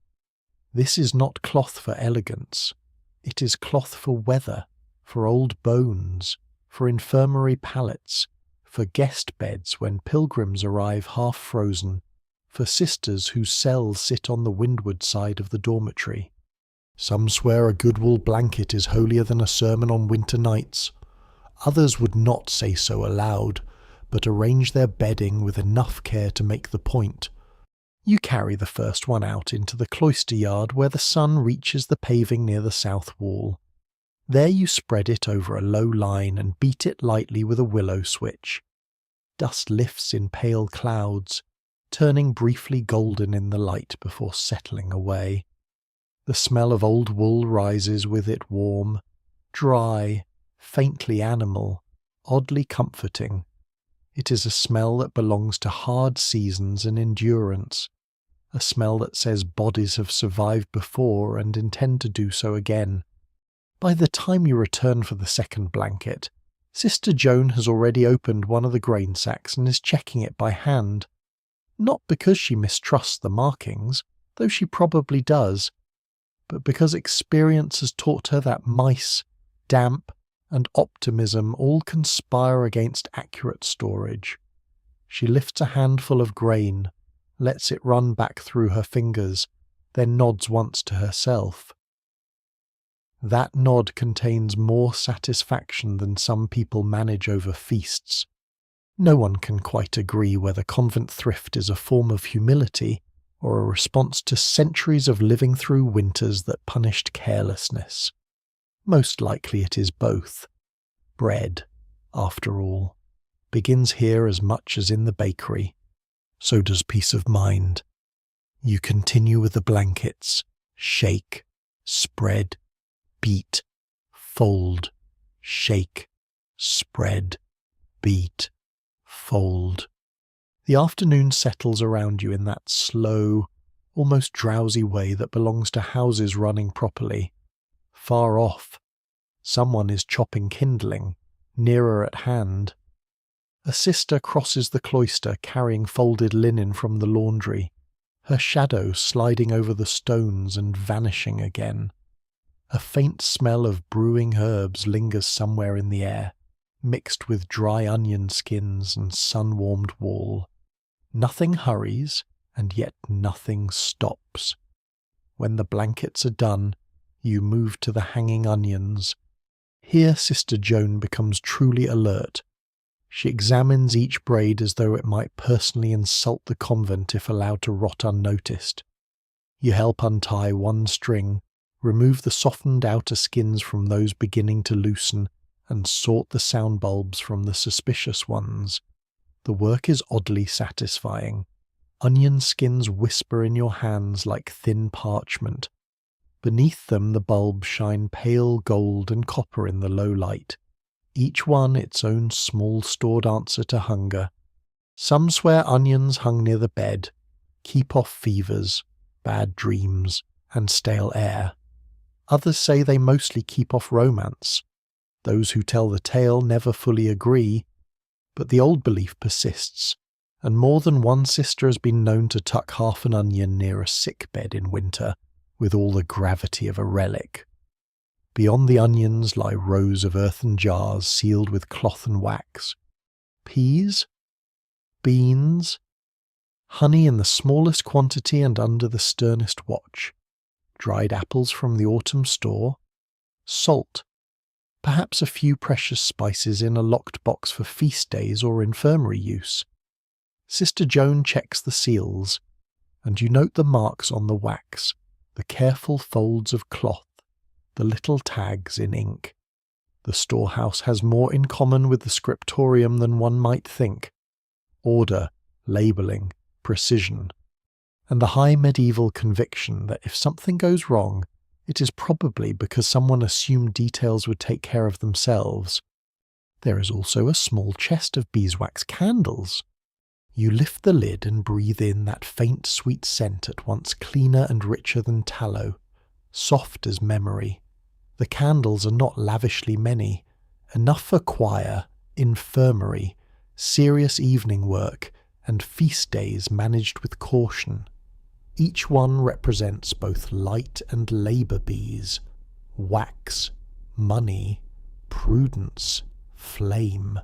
This is not cloth for elegance. It is cloth for weather, for old bones, for infirmary pallets, for guest beds when pilgrims arrive half frozen, for sisters whose cells sit on the windward side of the dormitory. Some swear a good wool blanket is holier than a sermon on winter nights. Others would not say so aloud, but arrange their bedding with enough care to make the point. You carry the first one out into the cloister yard where the sun reaches the paving near the south wall. There you spread it over a low line and beat it lightly with a willow switch. Dust lifts in pale clouds, turning briefly golden in the light before settling away. The smell of old wool rises with it, warm, dry, faintly animal, oddly comforting. It is a smell that belongs to hard seasons and endurance, a smell that says bodies have survived before and intend to do so again. By the time you return for the second blanket, Sister Joan has already opened one of the grain sacks and is checking it by hand. Not because she mistrusts the markings, though she probably does, but because experience has taught her that mice, damp, and optimism all conspire against accurate storage. She lifts a handful of grain, lets it run back through her fingers, then nods once to herself. That nod contains more satisfaction than some people manage over feasts. No one can quite agree whether convent thrift is a form of humility or a response to centuries of living through winters that punished carelessness. Most likely it is both. Bread, after all, begins here as much as in the bakery. So does peace of mind. You continue with the blankets, shake, spread, beat, fold, shake, spread, beat, fold. The afternoon settles around you in that slow, almost drowsy way that belongs to houses running properly. Far off, someone is chopping kindling, nearer at hand. A sister crosses the cloister carrying folded linen from the laundry, her shadow sliding over the stones and vanishing again. A faint smell of brewing herbs lingers somewhere in the air, mixed with dry onion skins and sun-warmed wool. Nothing hurries, and yet nothing stops. When the blankets are done, you move to the hanging onions. Here Sister Joan becomes truly alert. She examines each braid as though it might personally insult the convent if allowed to rot unnoticed. You help untie one string, remove the softened outer skins from those beginning to loosen, and sort the sound bulbs from the suspicious ones. The work is oddly satisfying. Onion skins whisper in your hands like thin parchment. Beneath them the bulbs shine pale gold and copper in the low light, each one its own small stored answer to hunger. Some swear onions hung near the bed keep off fevers, bad dreams, and stale air. Others say they mostly keep off romance. Those who tell the tale never fully agree, but the old belief persists, and more than one sister has been known to tuck half an onion near a sick bed in winter, with all the gravity of a relic. Beyond the onions lie rows of earthen jars sealed with cloth and wax. Peas? Beans? Honey in the smallest quantity and under the sternest watch. Dried apples from the autumn store. Salt. Perhaps a few precious spices in a locked box for feast days or infirmary use. Sister Joan checks the seals, and you note the marks on the wax, the careful folds of cloth, the little tags in ink. The storehouse has more in common with the scriptorium than one might think. Order, labelling, precision, and the high medieval conviction that if something goes wrong, it is probably because someone assumed details would take care of themselves. There is also a small chest of beeswax candles. You lift the lid and breathe in that faint sweet scent at once cleaner and richer than tallow, soft as memory. The candles are not lavishly many, enough for choir, infirmary, serious evening work, and feast days managed with caution. Each one represents both light and labour bees, wax, money, prudence, flame.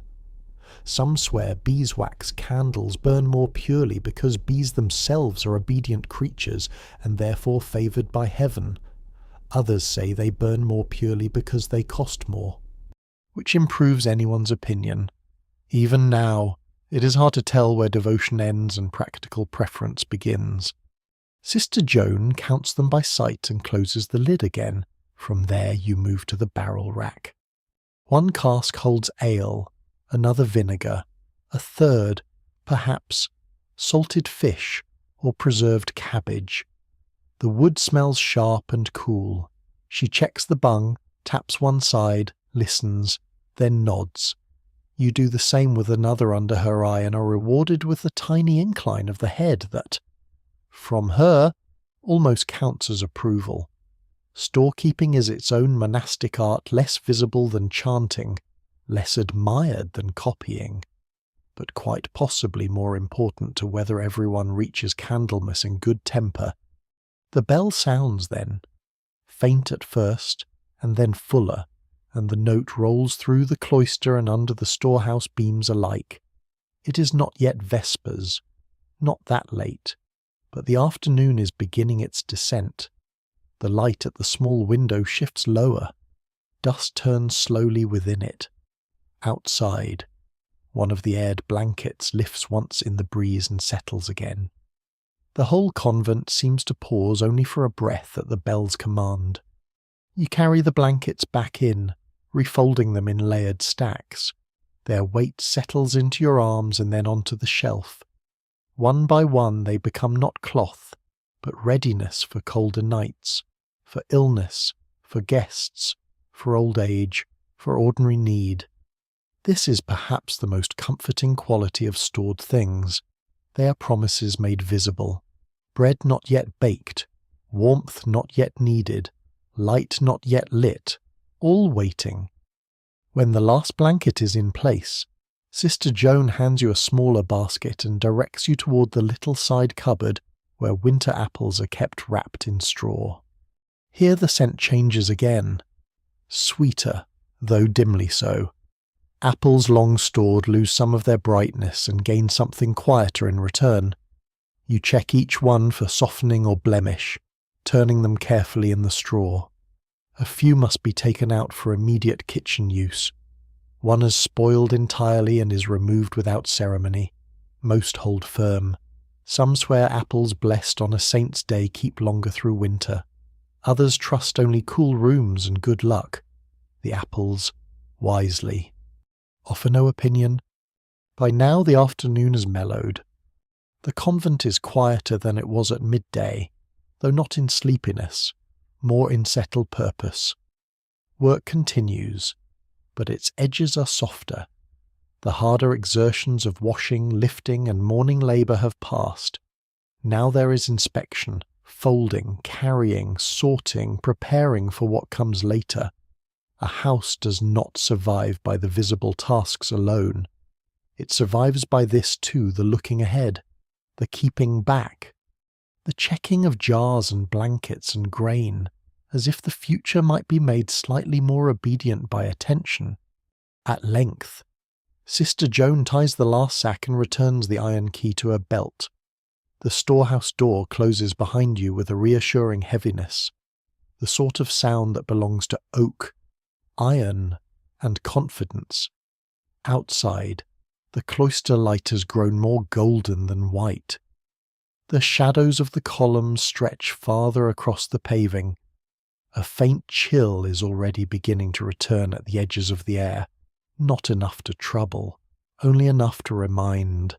Some swear beeswax candles burn more purely because bees themselves are obedient creatures and therefore favoured by heaven. Others say they burn more purely because they cost more, which improves anyone's opinion. Even now, it is hard to tell where devotion ends and practical preference begins. Sister Joan counts them by sight and closes the lid again. From there you move to the barrel rack. One cask holds ale, another vinegar, a third, perhaps, salted fish or preserved cabbage. The wood smells sharp and cool. She checks the bung, taps one side, listens, then nods. You do the same with another under her eye and are rewarded with the tiny incline of the head that, from her, almost counts as approval. Storekeeping is its own monastic art, less visible than chanting, less admired than copying, but quite possibly more important to whether everyone reaches Candlemas in good temper. The bell sounds then, faint at first, and then fuller, and the note rolls through the cloister and under the storehouse beams alike. It is not yet vespers, not that late, but the afternoon is beginning its descent. The light at the small window shifts lower. Dust turns slowly within it. Outside, one of the aired blankets lifts once in the breeze and settles again. The whole convent seems to pause only for a breath at the bell's command. You carry the blankets back in, refolding them in layered stacks. Their weight settles into your arms and then onto the shelf. One by one they become not cloth, but readiness for colder nights, for illness, for guests, for old age, for ordinary need. This is perhaps the most comforting quality of stored things. They are promises made visible. Bread not yet baked, warmth not yet needed, light not yet lit, all waiting. When the last blanket is in place, Sister Joan hands you a smaller basket and directs you toward the little side cupboard where winter apples are kept wrapped in straw. Here the scent changes again. Sweeter, though dimly so. Apples long stored lose some of their brightness and gain something quieter in return. You check each one for softening or blemish, turning them carefully in the straw. A few must be taken out for immediate kitchen use. One is spoiled entirely and is removed without ceremony. Most hold firm. Some swear apples blessed on a saint's day keep longer through winter. Others trust only cool rooms and good luck. The apples, wisely. Offer no opinion. By now the afternoon has mellowed. The convent is quieter than it was at midday, though not in sleepiness, more in settled purpose. Work continues, but its edges are softer. The harder exertions of washing, lifting, and morning labour have passed. Now there is inspection, folding, carrying, sorting, preparing for what comes later. A house does not survive by the visible tasks alone. It survives by this too, the looking ahead, the keeping back, the checking of jars and blankets and grain, as if the future might be made slightly more obedient by attention. At length, Sister Joan ties the last sack and returns the iron key to her belt. The storehouse door closes behind you with a reassuring heaviness, the sort of sound that belongs to oak, iron, and confidence. Outside, the cloister light has grown more golden than white. The shadows of the columns stretch farther across the paving. A faint chill is already beginning to return at the edges of the air, not enough to trouble, only enough to remind.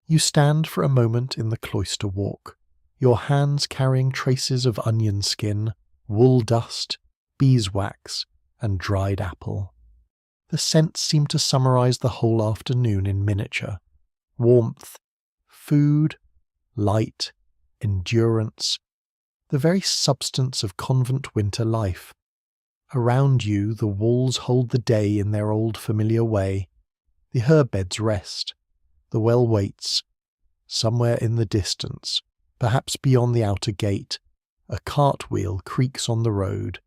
You stand for a moment in the cloister walk, your hands carrying traces of onion skin, wool dust, beeswax, and dried apple. The scents seem to summarize the whole afternoon in miniature. Warmth, food, light, endurance, the very substance of convent winter life. Around you the walls hold the day in their old familiar way. The herb beds rest. The well waits. Somewhere in the distance, perhaps beyond the outer gate, a cartwheel creaks on the road,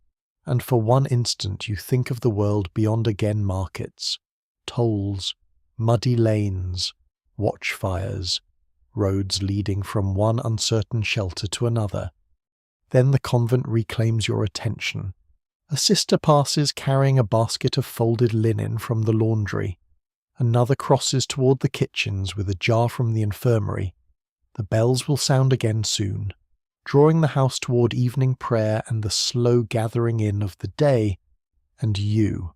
and for one instant you think of the world beyond again markets, tolls, muddy lanes, watchfires, roads leading from one uncertain shelter to another. Then the convent reclaims your attention. A sister passes carrying a basket of folded linen from the laundry. Another crosses toward the kitchens with a jar from the infirmary. The bells will sound again soon, drawing the house toward evening prayer and the slow gathering in of the day, and you,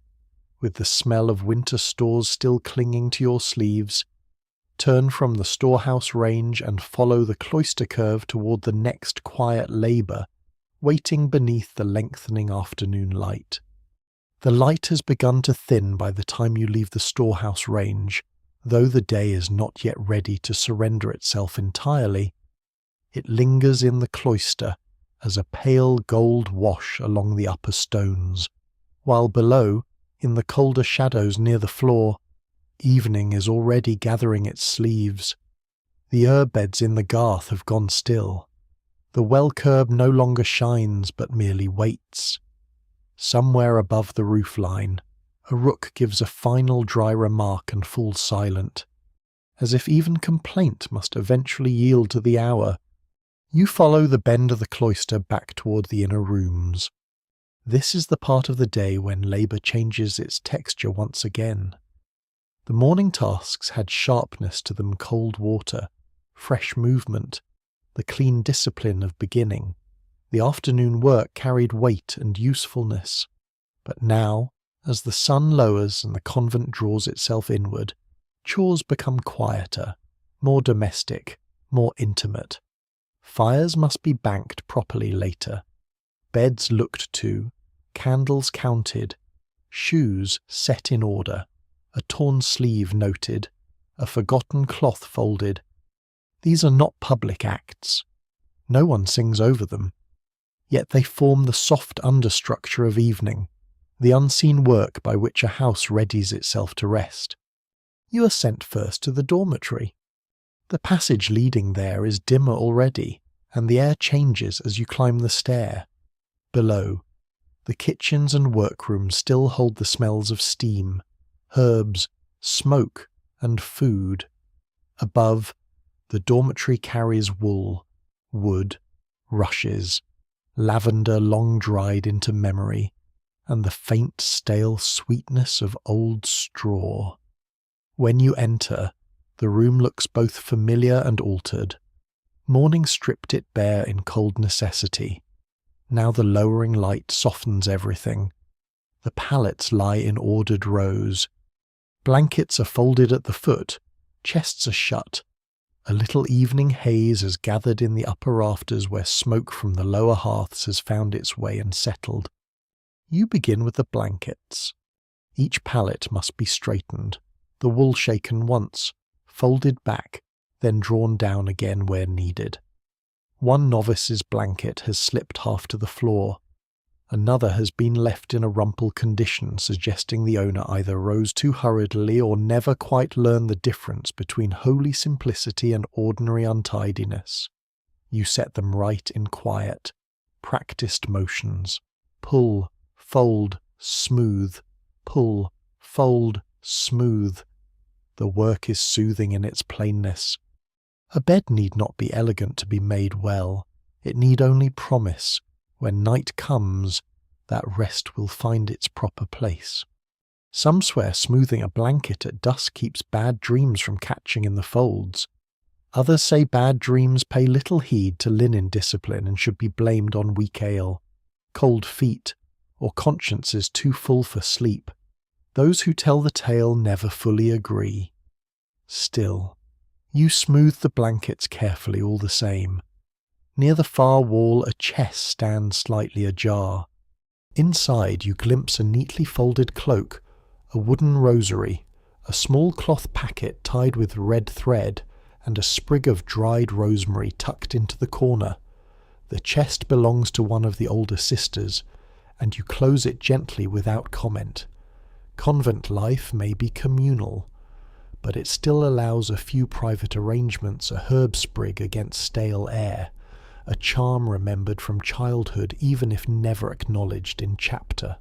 with the smell of winter stores still clinging to your sleeves, turn from the storehouse range and follow the cloister curve toward the next quiet labour, waiting beneath the lengthening afternoon light. The light has begun to thin by the time you leave the storehouse range, though the day is not yet ready to surrender itself entirely. It lingers in the cloister as a pale gold wash along the upper stones, while below, in the colder shadows near the floor, evening is already gathering its sleeves. The herb beds in the garth have gone still. The well curb no longer shines but merely waits. Somewhere above the roof line, a rook gives a final dry remark and falls silent, as if even complaint must eventually yield to the hour. You follow the bend of the cloister back toward the inner rooms. This is the part of the day when labour changes its texture once again. The morning tasks had sharpness to them, cold water, fresh movement, the clean discipline of beginning. The afternoon work carried weight and usefulness. But now, as the sun lowers and the convent draws itself inward, chores become quieter, more domestic, more intimate. Fires must be banked properly later, beds looked to, candles counted, shoes set in order, a torn sleeve noted, a forgotten cloth folded. These are not public acts. No one sings over them. Yet they form the soft understructure of evening, the unseen work by which a house readies itself to rest. You are sent first to the dormitory. The passage leading there is dimmer already, and the air changes as you climb the stair. Below, the kitchens and workrooms still hold the smells of steam, herbs, smoke, and food. Above, the dormitory carries wool, wood, rushes, lavender long dried into memory, and the faint stale sweetness of old straw. When you enter, the room looks both familiar and altered. Morning stripped it bare in cold necessity. Now the lowering light softens everything. The pallets lie in ordered rows. Blankets are folded at the foot, chests are shut. A little evening haze has gathered in the upper rafters where smoke from the lower hearths has found its way and settled. You begin with the blankets. Each pallet must be straightened, the wool shaken once, folded back, then drawn down again where needed. One novice's blanket has slipped half to the floor. Another has been left in a rumpled condition, suggesting the owner either rose too hurriedly or never quite learned the difference between holy simplicity and ordinary untidiness. You set them right in quiet, practiced motions. Pull, fold, smooth. Pull, fold, smooth. The work is soothing in its plainness. A bed need not be elegant to be made well. It need only promise. When night comes, that rest will find its proper place. Some swear smoothing a blanket at dusk keeps bad dreams from catching in the folds. Others say bad dreams pay little heed to linen discipline and should be blamed on weak ale, cold feet, or consciences too full for sleep. Those who tell the tale never fully agree. Still, you smooth the blankets carefully all the same. Near the far wall a chest stands slightly ajar. Inside you glimpse a neatly folded cloak, a wooden rosary, a small cloth packet tied with red thread, and a sprig of dried rosemary tucked into the corner. The chest belongs to one of the older sisters, and you close it gently without comment. Convent life may be communal, but it still allows a few private arrangements, a herb sprig against stale air, a charm remembered from childhood even if never acknowledged in chapter,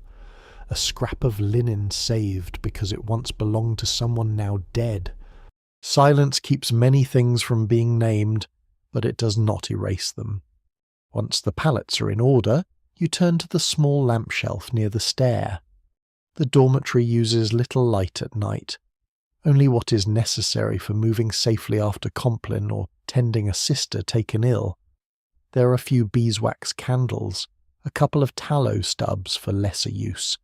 a scrap of linen saved because it once belonged to someone now dead. Silence keeps many things from being named, but it does not erase them. Once the pallets are in order, you turn to the small lamp shelf near the stair. The dormitory uses little light at night, only what is necessary for moving safely after Compline or tending a sister taken ill. There are a few beeswax candles, a couple of tallow stubs for lesser use,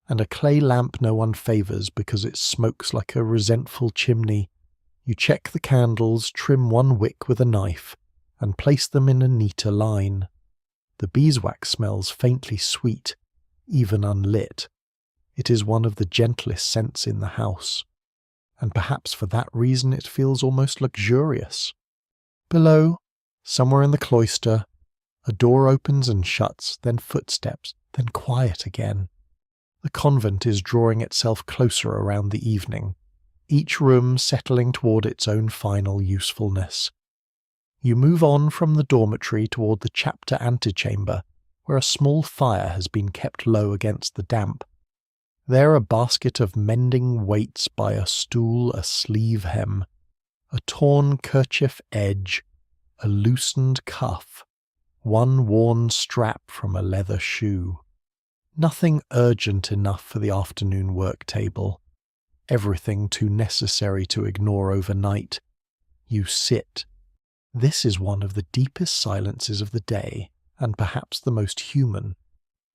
and a clay lamp no one favours because it smokes like a resentful chimney. You check the candles, trim one wick with a knife, and place them in a neater line. The beeswax smells faintly sweet, even unlit. It is one of the gentlest scents in the house, and perhaps for that reason it feels almost luxurious. Below, somewhere in the cloister, a door opens and shuts, then footsteps, then quiet again. The convent is drawing itself closer around the evening, each room settling toward its own final usefulness. You move on from the dormitory toward the chapter antechamber, where a small fire has been kept low against the damp. There a basket of mending waits by a stool, a sleeve hem, a torn kerchief edge, a loosened cuff, one worn strap from a leather shoe. Nothing urgent enough for the afternoon work table. Everything too necessary to ignore overnight. You sit. This is one of the deepest silences of the day, and perhaps the most human.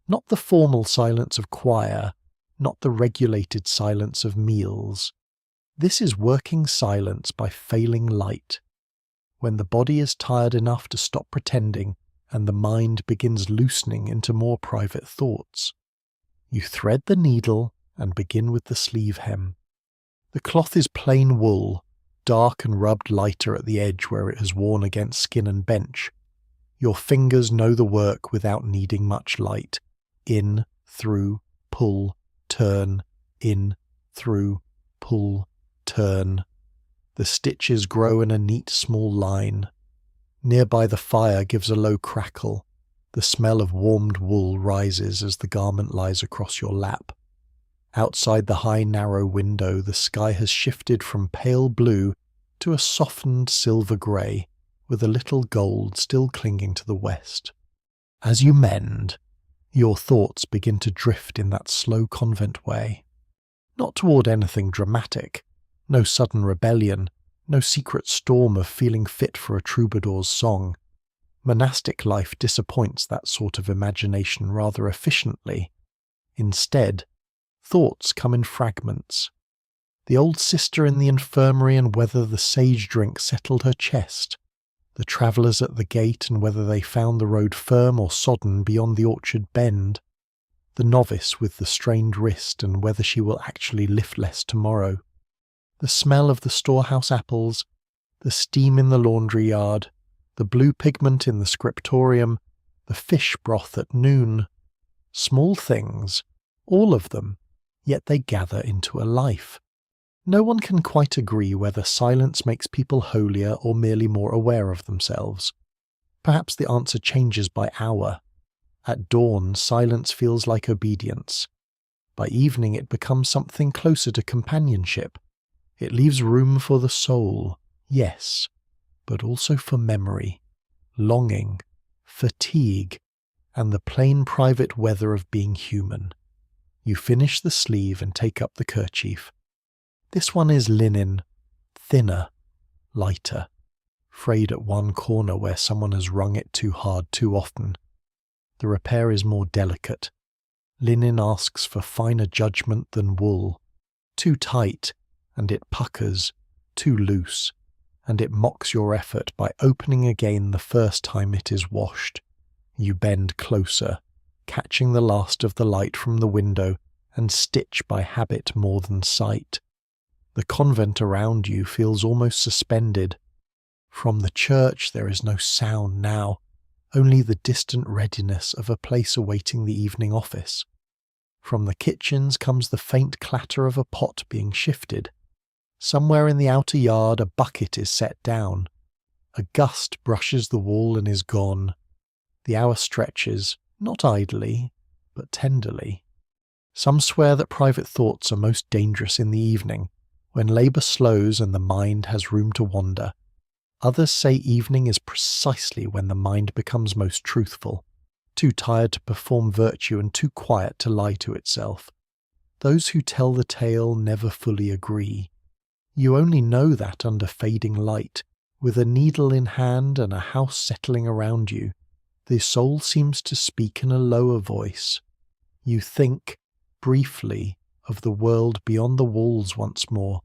Not the formal silence of choir, not the regulated silence of meals. This is working silence by failing light. When the body is tired enough to stop pretending, and the mind begins loosening into more private thoughts. You thread the needle and begin with the sleeve hem. The cloth is plain wool, dark and rubbed lighter at the edge where it has worn against skin and bench. Your fingers know the work without needing much light. In, through, pull, turn, in, through, pull, turn. The stitches grow in a neat small line. Nearby the fire gives a low crackle. The smell of warmed wool rises as the garment lies across your lap. Outside the high narrow window the sky has shifted from pale blue to a softened silver grey, with a little gold still clinging to the west. As you mend, your thoughts begin to drift in that slow convent way. Not toward anything dramatic, no sudden rebellion, no secret storm of feeling fit for a troubadour's song. Monastic life disappoints that sort of imagination rather efficiently. Instead, thoughts come in fragments. The old sister in the infirmary and whether the sage drink settled her chest. The travellers at the gate and whether they found the road firm or sodden beyond the orchard bend. The novice with the strained wrist and whether she will actually lift less tomorrow. The smell of the storehouse apples, the steam in the laundry yard, the blue pigment in the scriptorium, the fish broth at noon. Small things, all of them, yet they gather into a life. No one can quite agree whether silence makes people holier or merely more aware of themselves. Perhaps the answer changes by hour. At dawn, silence feels like obedience. By evening, it becomes something closer to companionship. It leaves room for the soul, yes, but also for memory, longing, fatigue, and the plain private weather of being human. You finish the sleeve and take up the kerchief. This one is linen, thinner, lighter, frayed at one corner where someone has wrung it too hard too often. The repair is more delicate. Linen asks for finer judgment than wool. Too tight, and it puckers, too loose, and it mocks your effort by opening again the first time it is washed. You bend closer, catching the last of the light from the window, and stitch by habit more than sight. The convent around you feels almost suspended. From the church there is no sound now, only the distant readiness of a place awaiting the evening office. From the kitchens comes the faint clatter of a pot being shifted. Somewhere in the outer yard a bucket is set down. A gust brushes the wall and is gone. The hour stretches, not idly, but tenderly. Some swear that private thoughts are most dangerous in the evening, when labour slows and the mind has room to wander. Others say evening is precisely when the mind becomes most truthful, too tired to perform virtue and too quiet to lie to itself. Those who tell the tale never fully agree. You only know that under fading light, with a needle in hand and a house settling around you, the soul seems to speak in a lower voice. You think, briefly, of the world beyond the walls once more,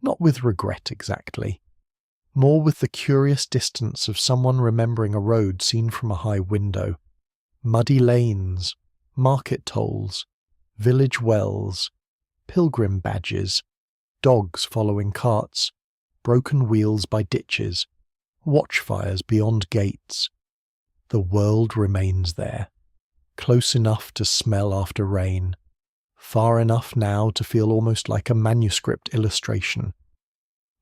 not with regret exactly, more with the curious distance of someone remembering a road seen from a high window. Muddy lanes, market tolls, village wells, pilgrim badges, dogs following carts, broken wheels by ditches, watchfires beyond gates. The world remains there, close enough to smell after rain, far enough now to feel almost like a manuscript illustration.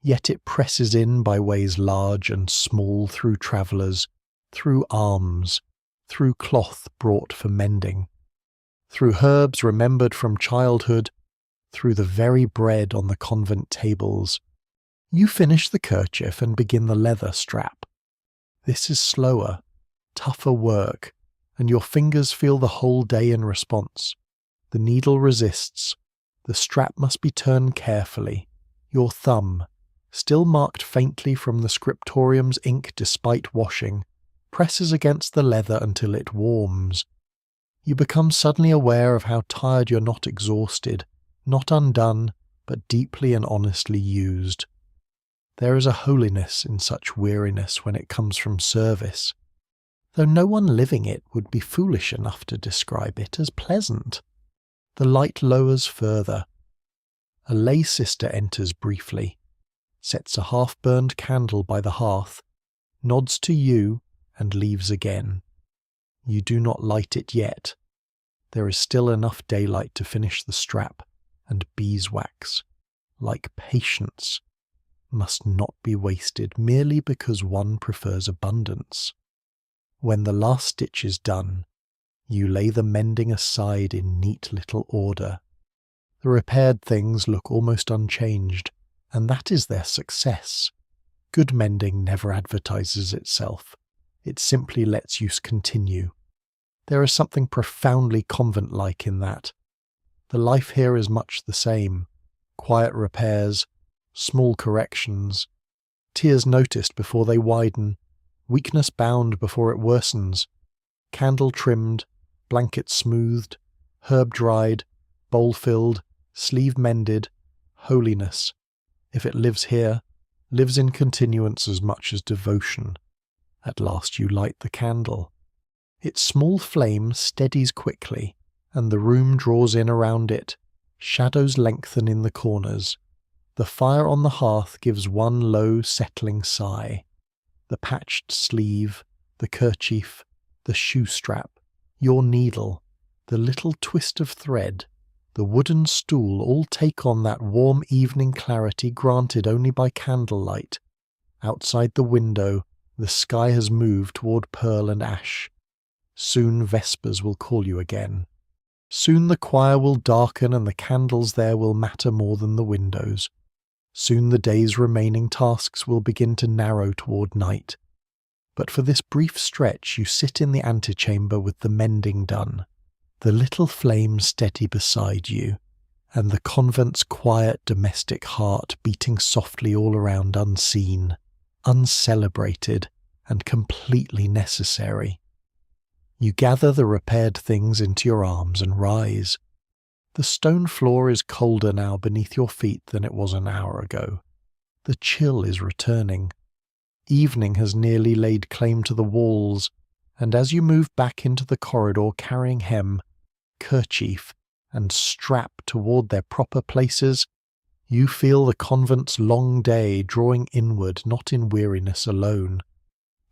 Yet it presses in by ways large and small through travellers, through alms, through cloth brought for mending, through herbs remembered from childhood, through the very bread on the convent tables. You finish the kerchief and begin the leather strap. This is slower, tougher work, and your fingers feel the whole day in response. The needle resists. The strap must be turned carefully. Your thumb, still marked faintly from the scriptorium's ink despite washing, presses against the leather until it warms. You become suddenly aware of how tired you're, not exhausted, not undone, but deeply and honestly used. There is a holiness in such weariness when it comes from service, though no one living it would be foolish enough to describe it as pleasant. The light lowers further. A lay sister enters briefly, sets a half-burned candle by the hearth, nods to you, and leaves again. You do not light it yet. There is still enough daylight to finish the strap, and beeswax, like patience, must not be wasted merely because one prefers abundance. When the last stitch is done, you lay the mending aside in neat little order. The repaired things look almost unchanged, and that is their success. Good mending never advertises itself. It simply lets use continue. There is something profoundly convent-like in that. The life here is much the same. Quiet repairs, small corrections, Tears noticed before they widen, weakness bound before it worsens, candle trimmed, blanket smoothed, herb dried, bowl filled, sleeve mended, holiness, if it lives here, lives in continuance as much as devotion. At last you light the candle. Its small flame steadies quickly, and the room draws in around it. Shadows lengthen in the corners. The fire on the hearth gives one low, settling sigh. The patched sleeve, the kerchief, the shoe strap, your needle, the little twist of thread, the wooden stool all take on that warm evening clarity granted only by candlelight. Outside the window, the sky has moved toward pearl and ash. Soon vespers will call you again. Soon the choir will darken and the candles there will matter more than the windows. Soon the day's remaining tasks will begin to narrow toward night. But for this brief stretch you sit in the antechamber with the mending done, the little flame steady beside you, and the convent's quiet domestic heart beating softly all around unseen, uncelebrated, and completely necessary. You gather the repaired things into your arms and rise. The stone floor is colder now beneath your feet than it was an hour ago. The chill is returning. Evening has nearly laid claim to the walls, and as you move back into the corridor carrying hem, kerchief, and strap toward their proper places, you feel the convent's long day drawing inward not in weariness alone,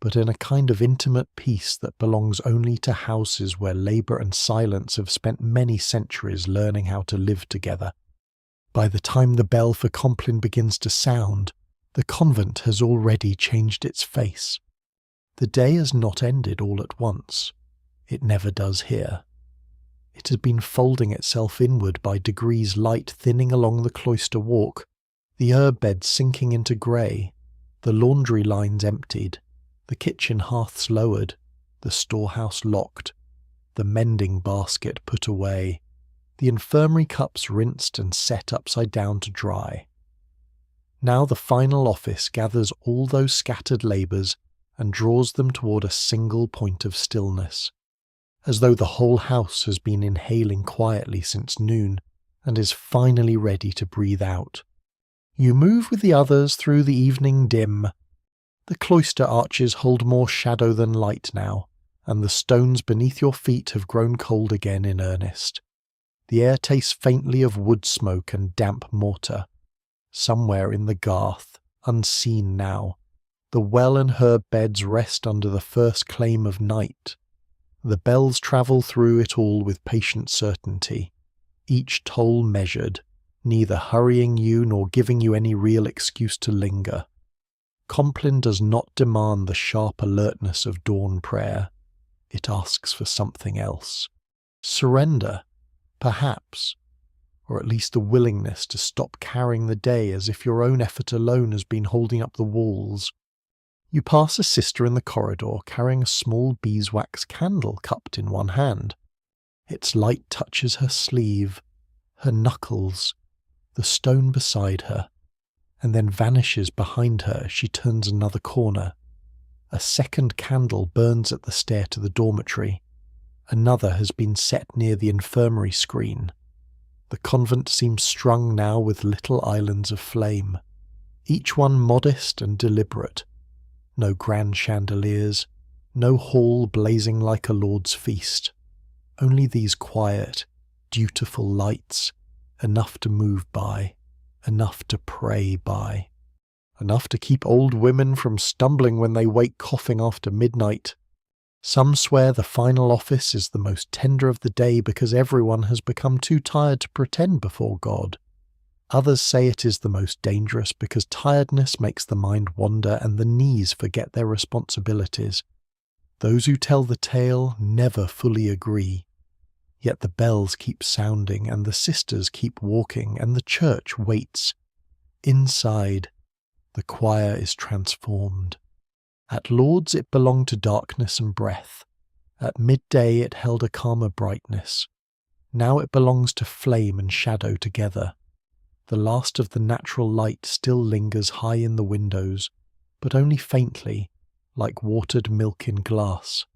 but in a kind of intimate peace that belongs only to houses where labour and silence have spent many centuries learning how to live together. By the time the bell for Compline begins to sound, the convent has already changed its face. The day has not ended all at once. It never does here. It has been folding itself inward by degrees, light thinning along the cloister walk, the herb bed sinking into grey, the laundry lines emptied, the kitchen hearths lowered, the storehouse locked, the mending basket put away, the infirmary cups rinsed and set upside down to dry. Now the final office gathers all those scattered labours and draws them toward a single point of stillness, as though the whole house has been inhaling quietly since noon and is finally ready to breathe out. You move with the others through the evening dim. The cloister arches hold more shadow than light now, and the stones beneath your feet have grown cold again in earnest. The air tastes faintly of wood smoke and damp mortar. Somewhere in the garth, unseen now, the well and herb beds rest under the first claim of night. The bells travel through it all with patient certainty, each toll measured, neither hurrying you nor giving you any real excuse to linger. Compline does not demand the sharp alertness of dawn prayer. It asks for something else. Surrender, perhaps, or at least the willingness to stop carrying the day as if your own effort alone has been holding up the walls. You pass a sister in the corridor carrying a small beeswax candle cupped in one hand. Its light touches her sleeve, her knuckles, the stone beside her, and then vanishes behind her as she turns another corner. A second candle burns at the stair to the dormitory. Another has been set near the infirmary screen. The convent seems strung now with little islands of flame, each one modest and deliberate. No grand chandeliers, no hall blazing like a lord's feast. Only these quiet, dutiful lights, enough to move by, enough to pray by, enough to keep old women from stumbling when they wake coughing after midnight. Some swear the final office is the most tender of the day because everyone has become too tired to pretend before God. Others say it is the most dangerous because tiredness makes the mind wander and the knees forget their responsibilities. Those who tell the tale never fully agree. Yet the bells keep sounding and the sisters keep walking and the church waits. Inside, the choir is transformed. At Lord's it belonged to darkness and breath. At midday it held a calmer brightness. Now it belongs to flame and shadow together. The last of the natural light still lingers high in the windows, but only faintly, like watered milk in glass.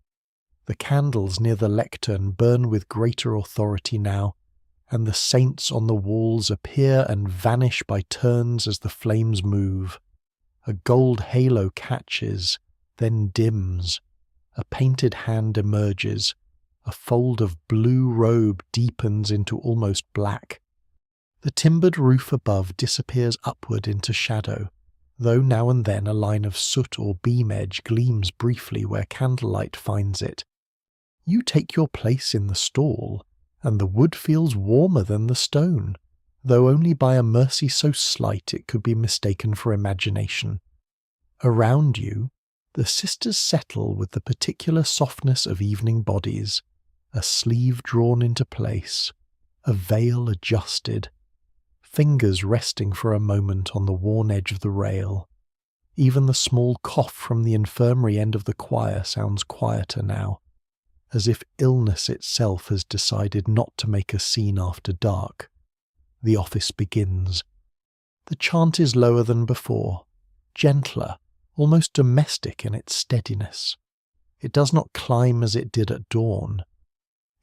The candles near the lectern burn with greater authority now, and the saints on the walls appear and vanish by turns as the flames move. A gold halo catches, then dims. A painted hand emerges. A fold of blue robe deepens into almost black. The timbered roof above disappears upward into shadow, though now and then a line of soot or beam edge gleams briefly where candlelight finds it. You take your place in the stall, and the wood feels warmer than the stone, though only by a mercy so slight it could be mistaken for imagination. Around you, the sisters settle with the particular softness of evening bodies, a sleeve drawn into place, a veil adjusted, fingers resting for a moment on the worn edge of the rail. Even the small cough from the infirmary end of the choir sounds quieter now, as if illness itself has decided not to make a scene after dark. The office begins. The chant is lower than before, gentler, almost domestic in its steadiness. It does not climb as it did at dawn.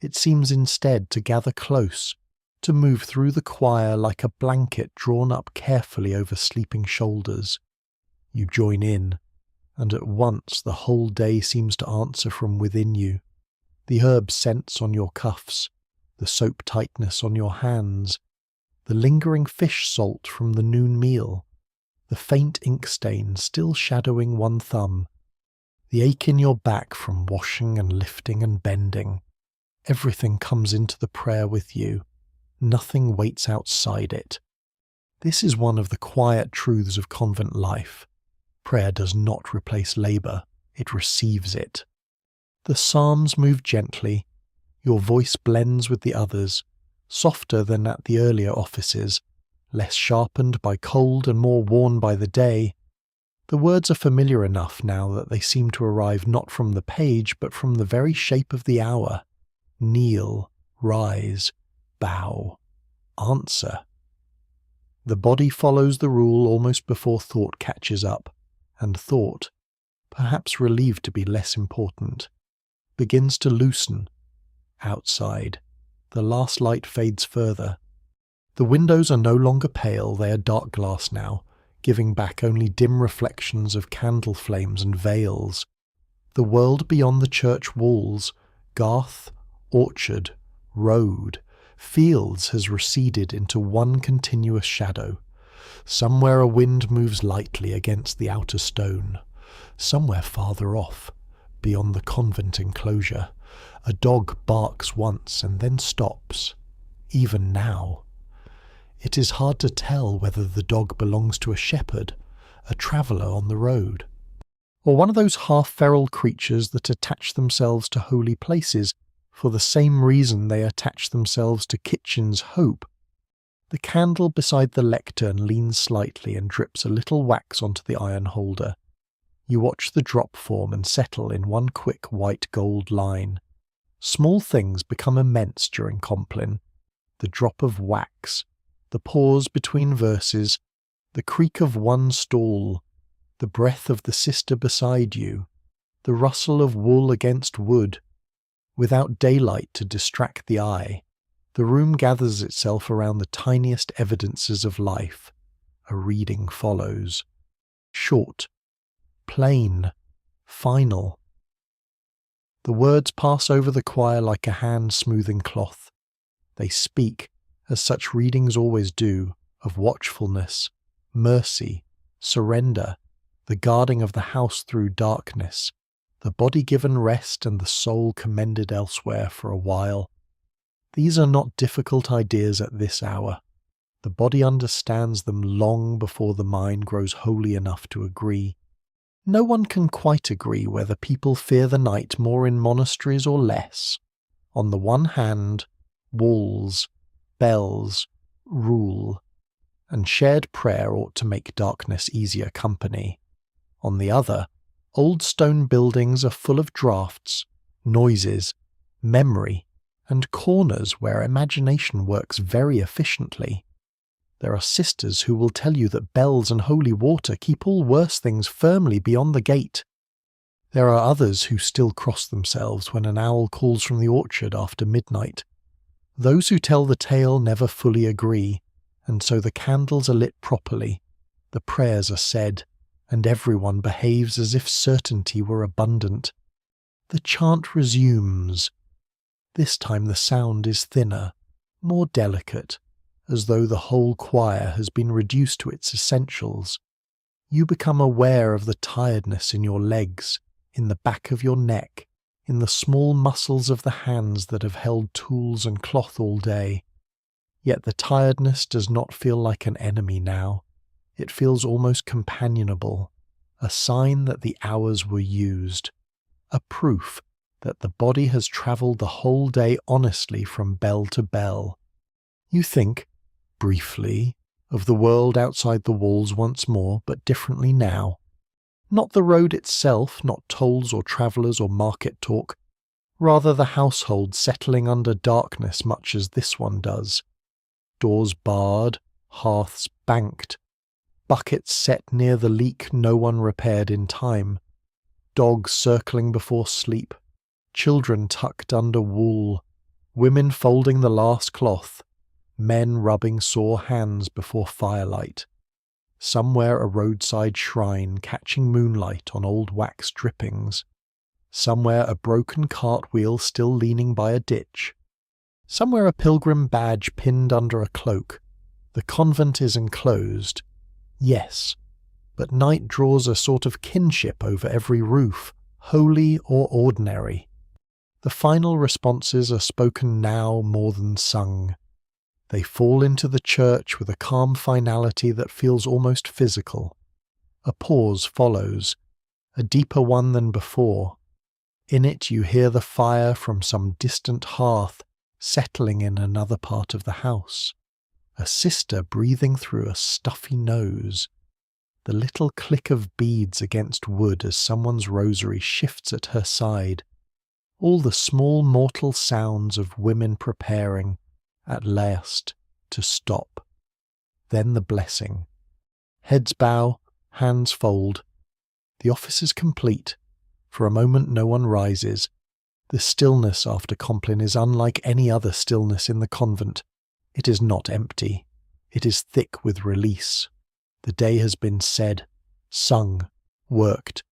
It seems instead to gather close, to move through the choir like a blanket drawn up carefully over sleeping shoulders. You join in, and at once the whole day seems to answer from within you. The herb scents on your cuffs, the soap tightness on your hands, the lingering fish salt from the noon meal, the faint ink stain still shadowing one thumb, the ache in your back from washing and lifting and bending. Everything comes into the prayer with you. Nothing waits outside it. This is one of the quiet truths of convent life. Prayer does not replace labour, it receives it. The psalms move gently, your voice blends with the others, softer than at the earlier offices, less sharpened by cold and more worn by the day. The words are familiar enough now that they seem to arrive not from the page but from the very shape of the hour. Kneel, rise, bow, answer. The body follows the rule almost before thought catches up, and thought, perhaps relieved to be less important, begins to loosen. Outside, the last light fades further. The windows are no longer pale, they are dark glass now, giving back only dim reflections of candle flames and veils. The world beyond the church walls, garth, orchard, road, fields has receded into one continuous shadow. Somewhere a wind moves lightly against the outer stone. Somewhere farther off, beyond the convent enclosure, a dog barks once and then stops. Even now, it is hard to tell whether the dog belongs to a shepherd, a traveller on the road, or one of those half-feral creatures that attach themselves to holy places for the same reason they attach themselves to Kitchen's hope. The candle beside the lectern leans slightly and drips a little wax onto the iron holder. You watch the drop form and settle in one quick white-gold line. Small things become immense during Compline. The drop of wax, the pause between verses, the creak of one stall, the breath of the sister beside you, the rustle of wool against wood. Without daylight to distract the eye, the room gathers itself around the tiniest evidences of life. A reading follows. Short, plain, final. The words pass over the choir like a hand smoothing cloth. They speak, as such readings always do, of watchfulness, mercy, surrender, the guarding of the house through darkness, the body given rest and the soul commended elsewhere for a while. These are not difficult ideas at this hour. The body understands them long before the mind grows holy enough to agree. No one can quite agree whether people fear the night more in monasteries or less. On the one hand, walls, bells, rule, and shared prayer ought to make darkness easier company. On the other, old stone buildings are full of draughts, noises, memory, and corners where imagination works very efficiently. There are sisters who will tell you that bells and holy water keep all worse things firmly beyond the gate. There are others who still cross themselves when an owl calls from the orchard after midnight. Those who tell the tale never fully agree, and so the candles are lit properly, the prayers are said, and everyone behaves as if certainty were abundant. The chant resumes. This time the sound is thinner, more delicate, as though the whole choir has been reduced to its essentials. You become aware of the tiredness in your legs, in the back of your neck, in the small muscles of the hands that have held tools and cloth all day. Yet the tiredness does not feel like an enemy now. It feels almost companionable, a sign that the hours were used, a proof that the body has travelled the whole day honestly from bell to bell. You think, briefly, of the world outside the walls once more, but differently now. Not the road itself, not tolls or travellers or market talk, rather the household settling under darkness much as this one does. Doors barred, hearths banked, buckets set near the leak no one repaired in time, dogs circling before sleep, children tucked under wool, women folding the last cloth, men rubbing sore hands before firelight. Somewhere a roadside shrine catching moonlight on old wax drippings. Somewhere a broken cartwheel still leaning by a ditch. Somewhere a pilgrim badge pinned under a cloak. The convent is enclosed. Yes, but night draws a sort of kinship over every roof, holy or ordinary. The final responses are spoken now more than sung. They fall into the church with a calm finality that feels almost physical. A pause follows, a deeper one than before. In it you hear the fire from some distant hearth settling in another part of the house. A sister breathing through a stuffy nose. The little click of beads against wood as someone's rosary shifts at her side. All the small mortal sounds of women preparing, at last, to stop. Then the blessing. Heads bow, hands fold. The office is complete. For a moment no one rises. The stillness after Compline is unlike any other stillness in the convent. It is not empty. It is thick with release. The day has been said, sung, worked,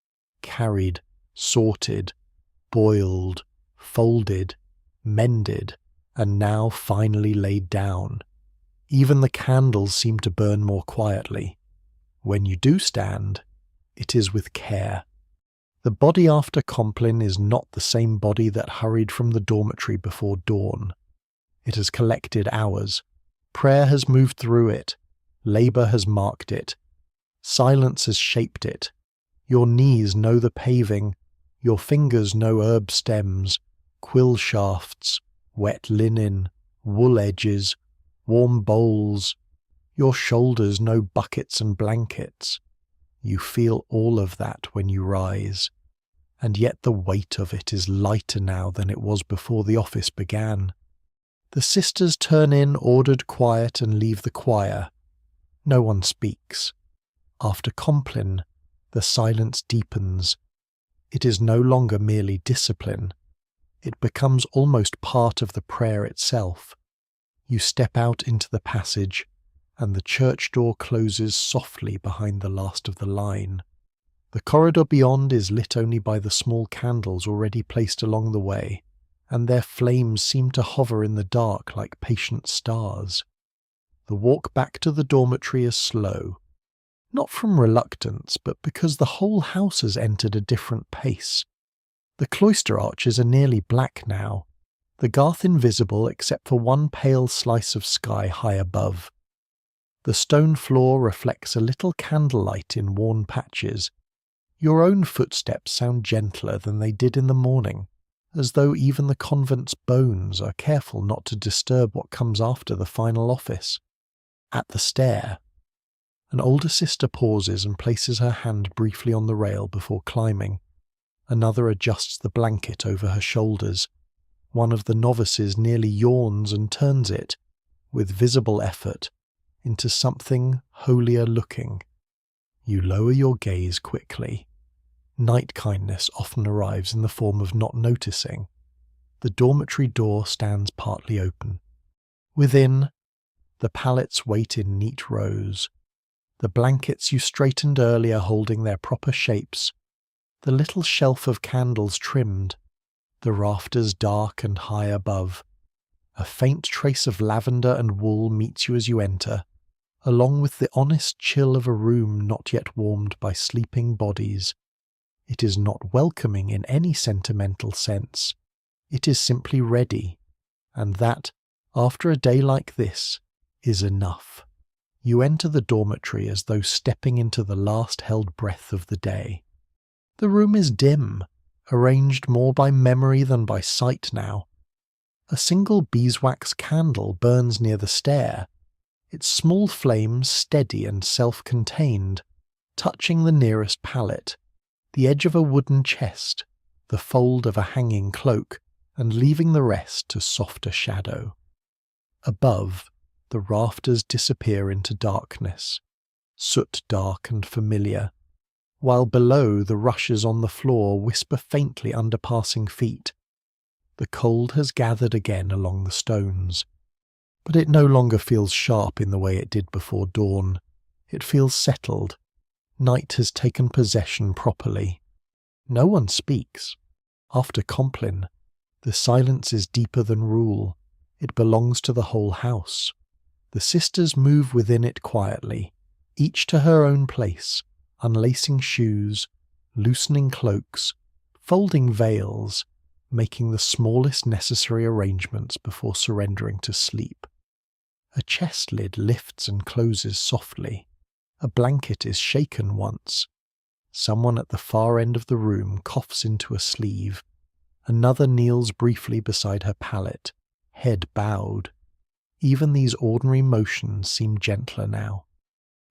carried, sorted, boiled, folded, mended, and now finally laid down. Even the candles seem to burn more quietly. When you do stand, it is with care. The body after Compline is not the same body that hurried from the dormitory before dawn. It has collected hours. Prayer has moved through it. Labour has marked it. Silence has shaped it. Your knees know the paving. Your fingers know herb stems, quill shafts, wet linen, wool edges, warm bowls. Your shoulders know buckets and blankets. You feel all of that when you rise, and yet the weight of it is lighter now than it was before the office began. The sisters turn in ordered quiet and leave the choir. No one speaks. After Compline, the silence deepens. It is no longer merely discipline. It becomes almost part of the prayer itself. You step out into the passage, and the church door closes softly behind the last of the line. The corridor beyond is lit only by the small candles already placed along the way, and their flames seem to hover in the dark like patient stars. The walk back to the dormitory is slow, not from reluctance, but because the whole house has entered a different pace. The cloister arches are nearly black now, the garth invisible except for one pale slice of sky high above. The stone floor reflects a little candlelight in worn patches. Your own footsteps sound gentler than they did in the morning, as though even the convent's bones are careful not to disturb what comes after the final office. At the stair, an older sister pauses and places her hand briefly on the rail before climbing. Another adjusts the blanket over her shoulders. One of the novices nearly yawns and turns it, with visible effort, into something holier looking. You lower your gaze quickly. Night kindness often arrives in the form of not noticing. The dormitory door stands partly open. Within, the pallets wait in neat rows. The blankets you straightened earlier holding their proper shapes. The little shelf of candles trimmed. The rafters dark and high above. A faint trace of lavender and wool meets you as you enter, along with the honest chill of a room not yet warmed by sleeping bodies. It is not welcoming in any sentimental sense. It is simply ready, and that, after a day like this, is enough. You enter the dormitory as though stepping into the last held breath of the day. The room is dim, arranged more by memory than by sight now. A single beeswax candle burns near the stair, its small flames steady and self-contained, touching the nearest pallet, the edge of a wooden chest, the fold of a hanging cloak, and leaving the rest to softer shadow. Above, the rafters disappear into darkness, soot dark and familiar, while below the rushes on the floor whisper faintly under passing feet. The cold has gathered again along the stones, but it no longer feels sharp in the way it did before dawn. It feels settled. Night has taken possession properly. No one speaks. After Compline, the silence is deeper than rule. It belongs to the whole house. The sisters move within it quietly, each to her own place, unlacing shoes, loosening cloaks, folding veils, making the smallest necessary arrangements before surrendering to sleep. A chest lid lifts and closes softly. A blanket is shaken once. Someone at the far end of the room coughs into a sleeve. Another kneels briefly beside her pallet, head bowed. Even these ordinary motions seem gentler now,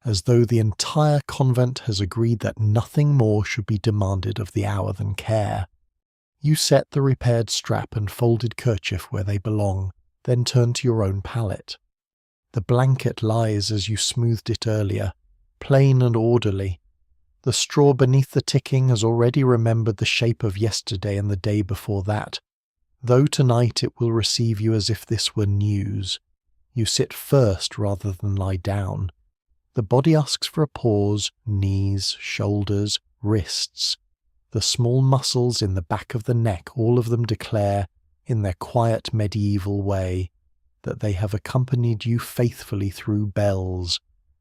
as though the entire convent has agreed that nothing more should be demanded of the hour than care. You set the repaired strap and folded kerchief where they belong, then turn to your own pallet. The blanket lies as you smoothed it earlier, plain and orderly. The straw beneath the ticking has already remembered the shape of yesterday and the day before that, though tonight it will receive you as if this were news. You sit first rather than lie down. The body asks for a pause, knees, shoulders, wrists. The small muscles in the back of the neck, all of them declare, in their quiet medieval way, that they have accompanied you faithfully through bells,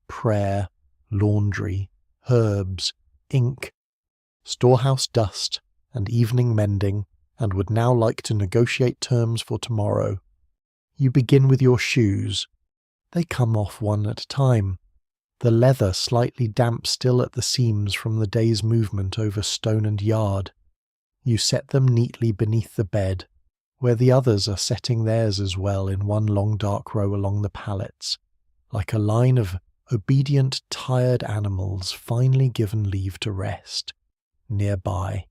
prayer, laundry, herbs, ink, storehouse dust, and evening mending, and would now like to negotiate terms for tomorrow. You begin with your shoes. They come off one at a time, the leather slightly damp still at the seams from the day's movement over stone and yard. You set them neatly beneath the bed, where the others are setting theirs as well in one long dark row along the pallets, like a line of obedient, tired animals finally given leave to rest. Nearby,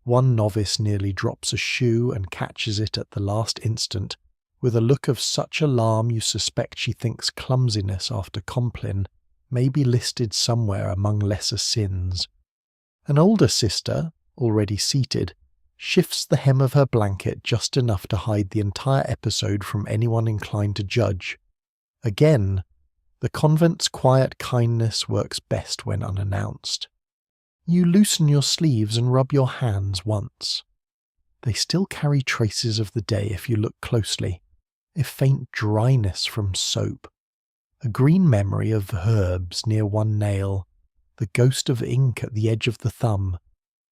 one novice nearly drops a shoe and catches it at the last instant, with a look of such alarm you suspect she thinks clumsiness after Compline may be listed somewhere among lesser sins. An older sister, already seated, shifts the hem of her blanket just enough to hide the entire episode from anyone inclined to judge. Again, the convent's quiet kindness works best when unannounced. You loosen your sleeves and rub your hands once. They still carry traces of the day if you look closely, a faint dryness from soap, a green memory of herbs near one nail, the ghost of ink at the edge of the thumb,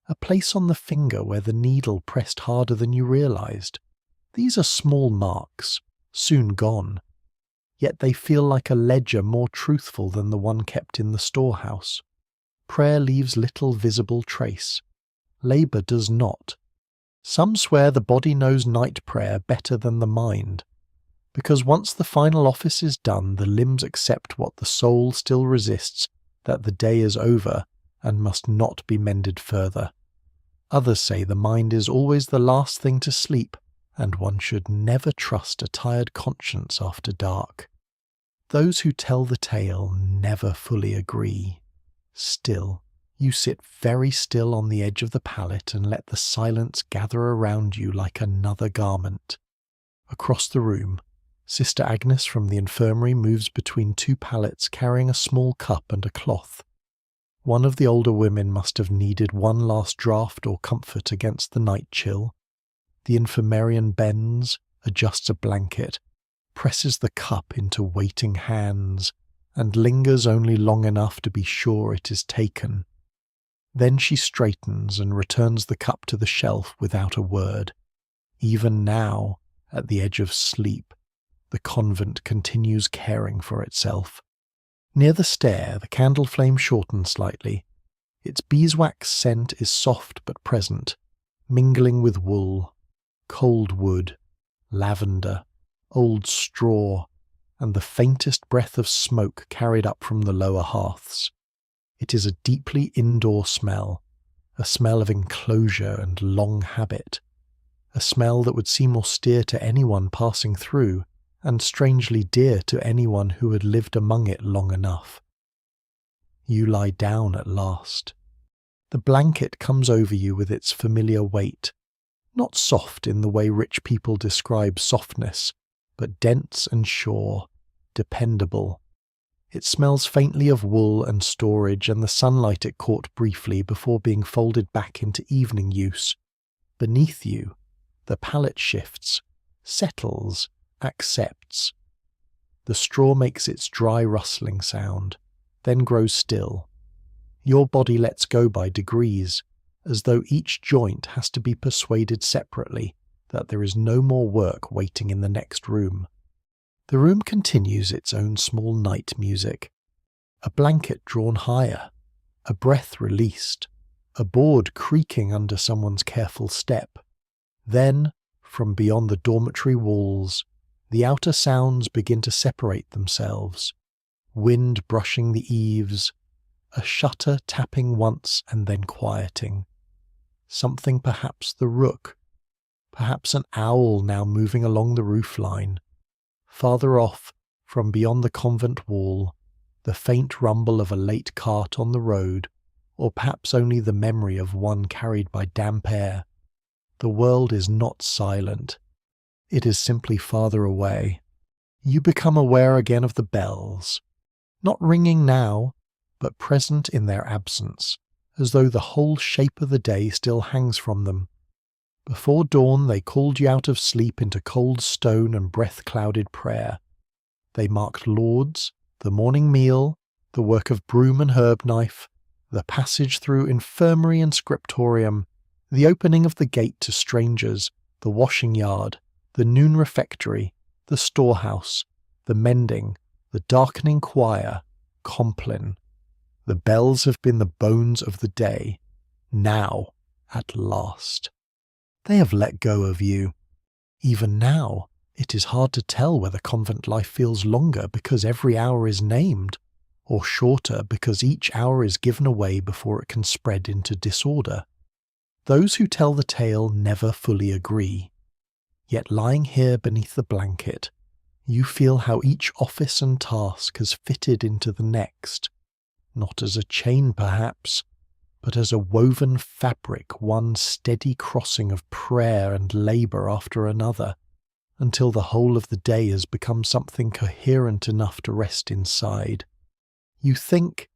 a place on the finger where the needle pressed harder than you realized. These are small marks, soon gone, yet they feel like a ledger more truthful than the one kept in the storehouse. Prayer leaves little visible trace. Labour does not. Some swear the body knows night prayer better than the mind, because once the final office is done, the limbs accept what the soul still resists, that the day is over and must not be mended further. Others say the mind is always the last thing to sleep, and one should never trust a tired conscience after dark. Those who tell the tale never fully agree. Still, you sit very still on the edge of the pallet and let the silence gather around you like another garment. Across the room, Sister Agnes from the infirmary moves between two pallets carrying a small cup and a cloth. One of the older women must have needed one last draught or comfort against the night chill. The infirmarian bends, adjusts a blanket, presses the cup into waiting hands, and lingers only long enough to be sure it is taken. Then she straightens and returns the cup to the shelf without a word. Even now, at the edge of sleep, the convent continues caring for itself. Near the stair, the candle flame shortens slightly. Its beeswax scent is soft but present, mingling with wool, cold wood, lavender, old straw, and the faintest breath of smoke carried up from the lower hearths. It is a deeply indoor smell, a smell of enclosure and long habit, a smell that would seem austere to anyone passing through, and strangely dear to anyone who had lived among it long enough. You lie down at last. The blanket comes over you with its familiar weight, not soft in the way rich people describe softness, but dense and sure, dependable. It smells faintly of wool and storage and the sunlight it caught briefly before being folded back into evening use. Beneath you, the pallet shifts, settles, accepts. The straw makes its dry rustling sound, then grows still. Your body lets go by degrees, as though each joint has to be persuaded separately that there is no more work waiting in the next room. The room continues its own small night music. A blanket drawn higher, a breath released, a board creaking under someone's careful step. Then, from beyond the dormitory walls, the outer sounds begin to separate themselves. Wind brushing the eaves, a shutter tapping once and then quieting. Something perhaps the rook, perhaps an owl now moving along the roofline. Farther off, from beyond the convent wall, the faint rumble of a late cart on the road, or perhaps only the memory of one carried by damp air. The world is not silent. It is simply farther away. You become aware again of the bells, not ringing now, but present in their absence, as though the whole shape of the day still hangs from them. Before dawn they called you out of sleep into cold stone and breath-clouded prayer. They marked lauds, the morning meal, the work of broom and herb knife, the passage through infirmary and scriptorium, the opening of the gate to strangers, the washing yard, the noon refectory, the storehouse, the mending, the darkening choir, Compline. The bells have been the bones of the day. Now, at last. They have let go of you. Even now, it is hard to tell whether convent life feels longer because every hour is named, or shorter because each hour is given away before it can spread into disorder. Those who tell the tale never fully agree. Yet lying here beneath the blanket, you feel how each office and task has fitted into the next, not as a chain perhaps, but as a woven fabric, one steady crossing of prayer and labour after another, until the whole of the day has become something coherent enough to rest inside. You think,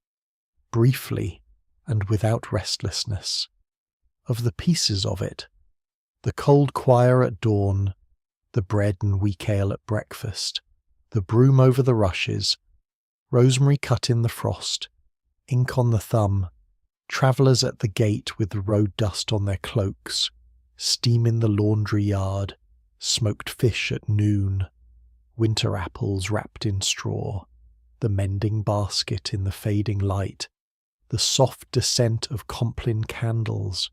briefly and without restlessness, of the pieces of it, the cold choir at dawn, the bread and weak ale at breakfast, the broom over the rushes, rosemary cut in the frost, ink on the thumb, travellers at the gate with the road dust on their cloaks, steam in the laundry yard, smoked fish at noon, winter apples wrapped in straw, the mending basket in the fading light, the soft descent of Compline candles.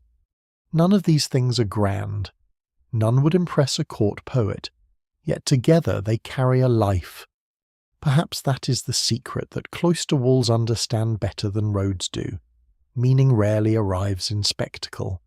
None of these things are grand. None would impress a court poet, yet together they carry a life. Perhaps that is the secret that cloister walls understand better than roads do. Meaning rarely arrives in spectacle.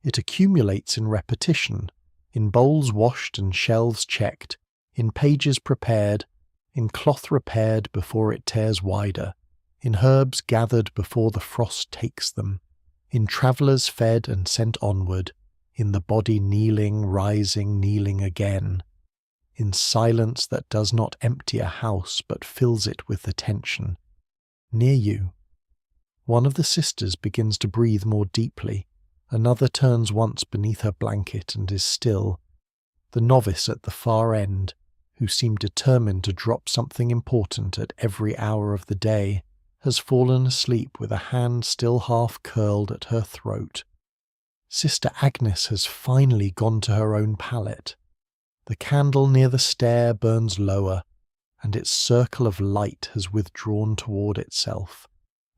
It accumulates in repetition, in bowls washed and shelves checked, in pages prepared, in cloth repaired before it tears wider, in herbs gathered before the frost takes them, in travellers fed and sent onward, in the body kneeling, rising, kneeling again, in silence that does not empty a house but fills it with attention. Near you, one of the sisters begins to breathe more deeply, another turns once beneath her blanket and is still. The novice at the far end, who seemed determined to drop something important at every hour of the day, has fallen asleep with a hand still half curled at her throat. Sister Agnes has finally gone to her own pallet. The candle near the stair burns lower, and its circle of light has withdrawn toward itself,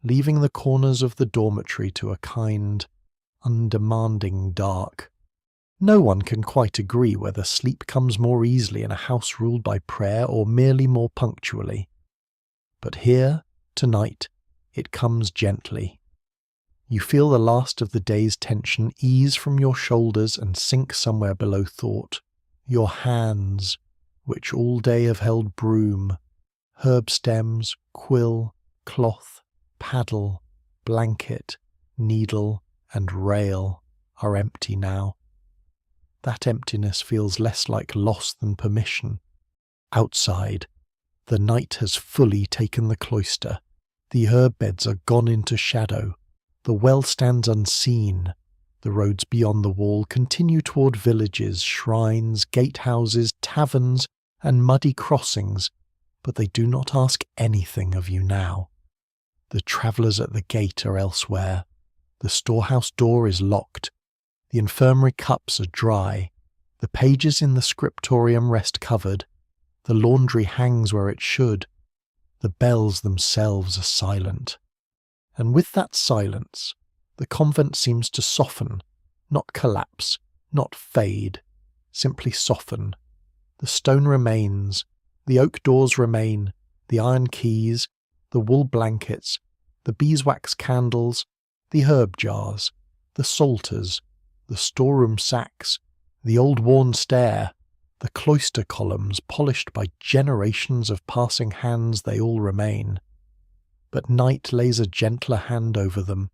leaving the corners of the dormitory to a kind, undemanding dark. No one can quite agree whether sleep comes more easily in a house ruled by prayer or merely more punctually. But here, tonight, it comes gently. You feel the last of the day's tension ease from your shoulders and sink somewhere below thought. Your hands, which all day have held broom, herb stems, quill, cloth, paddle, blanket, needle, and rail, are empty now. That emptiness feels less like loss than permission. Outside, the night has fully taken the cloister. The herb beds are gone into shadow. The well stands unseen. The roads beyond the wall continue toward villages, shrines, gatehouses, taverns, and muddy crossings, but they do not ask anything of you now. The travellers at the gate are elsewhere. The storehouse door is locked. The infirmary cups are dry. The pages in the scriptorium rest covered. The laundry hangs where it should. The bells themselves are silent. And with that silence, the convent seems to soften, not collapse, not fade, simply soften. The stone remains, the oak doors remain, the iron keys, the wool blankets, the beeswax candles, the herb jars, the psalters, the storeroom sacks, the old worn stair, the cloister columns polished by generations of passing hands, they all remain. But night lays a gentler hand over them.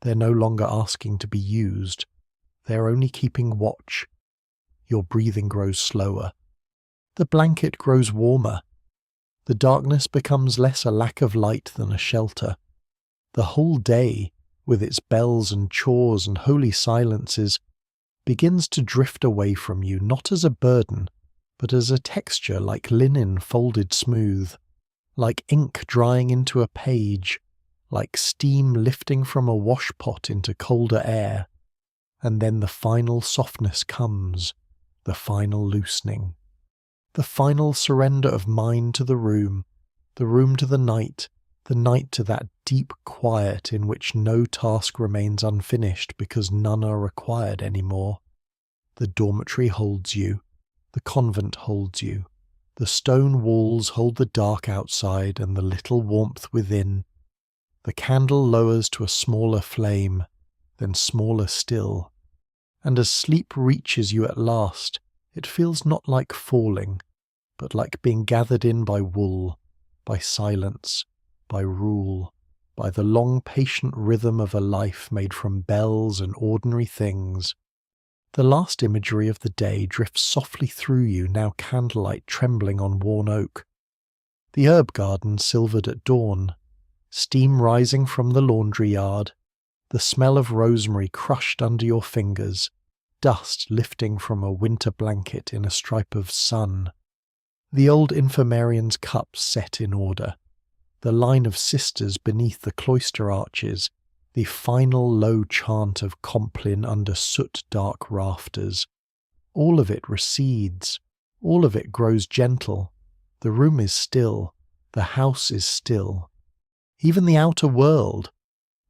They're no longer asking to be used. They're only keeping watch. Your breathing grows slower. The blanket grows warmer. The darkness becomes less a lack of light than a shelter. The whole day, with its bells and chores and holy silences, begins to drift away from you, not as a burden, but as a texture like linen folded smooth, like ink drying into a page, like steam lifting from a washpot into colder air. And then the final softness comes, the final loosening, the final surrender of mind to the room to the night to that deep quiet in which no task remains unfinished because none are required any more. The dormitory holds you, the convent holds you, the stone walls hold the dark outside and the little warmth within. The candle lowers to a smaller flame, then smaller still, and as sleep reaches you at last, it feels not like falling, but like being gathered in by wool, by silence, by rule, by the long patient rhythm of a life made from bells and ordinary things. The last imagery of the day drifts softly through you, now candlelight trembling on worn oak. The herb garden silvered at dawn, steam rising from the laundry yard, the smell of rosemary crushed under your fingers, dust lifting from a winter blanket in a stripe of sun. The old infirmarian's cups set in order, the line of sisters beneath the cloister arches, the final low chant of Compline under soot-dark rafters. All of it recedes, all of it grows gentle. The room is still, the house is still. Even the outer world,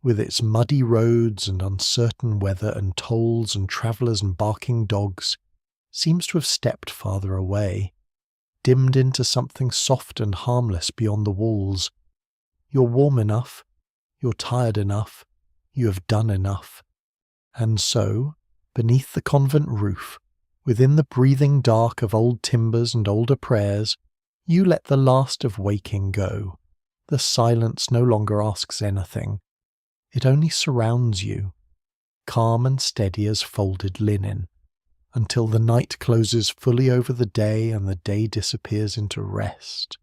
with its muddy roads and uncertain weather and tolls and travellers and barking dogs, seems to have stepped farther away, dimmed into something soft and harmless beyond the walls. You're warm enough, you're tired enough, you have done enough. And so, beneath the convent roof, within the breathing dark of old timbers and older prayers, You let the last of waking go. The silence no longer asks anything. It only surrounds you, calm and steady as folded linen, until the night closes fully over the day and the day disappears into rest.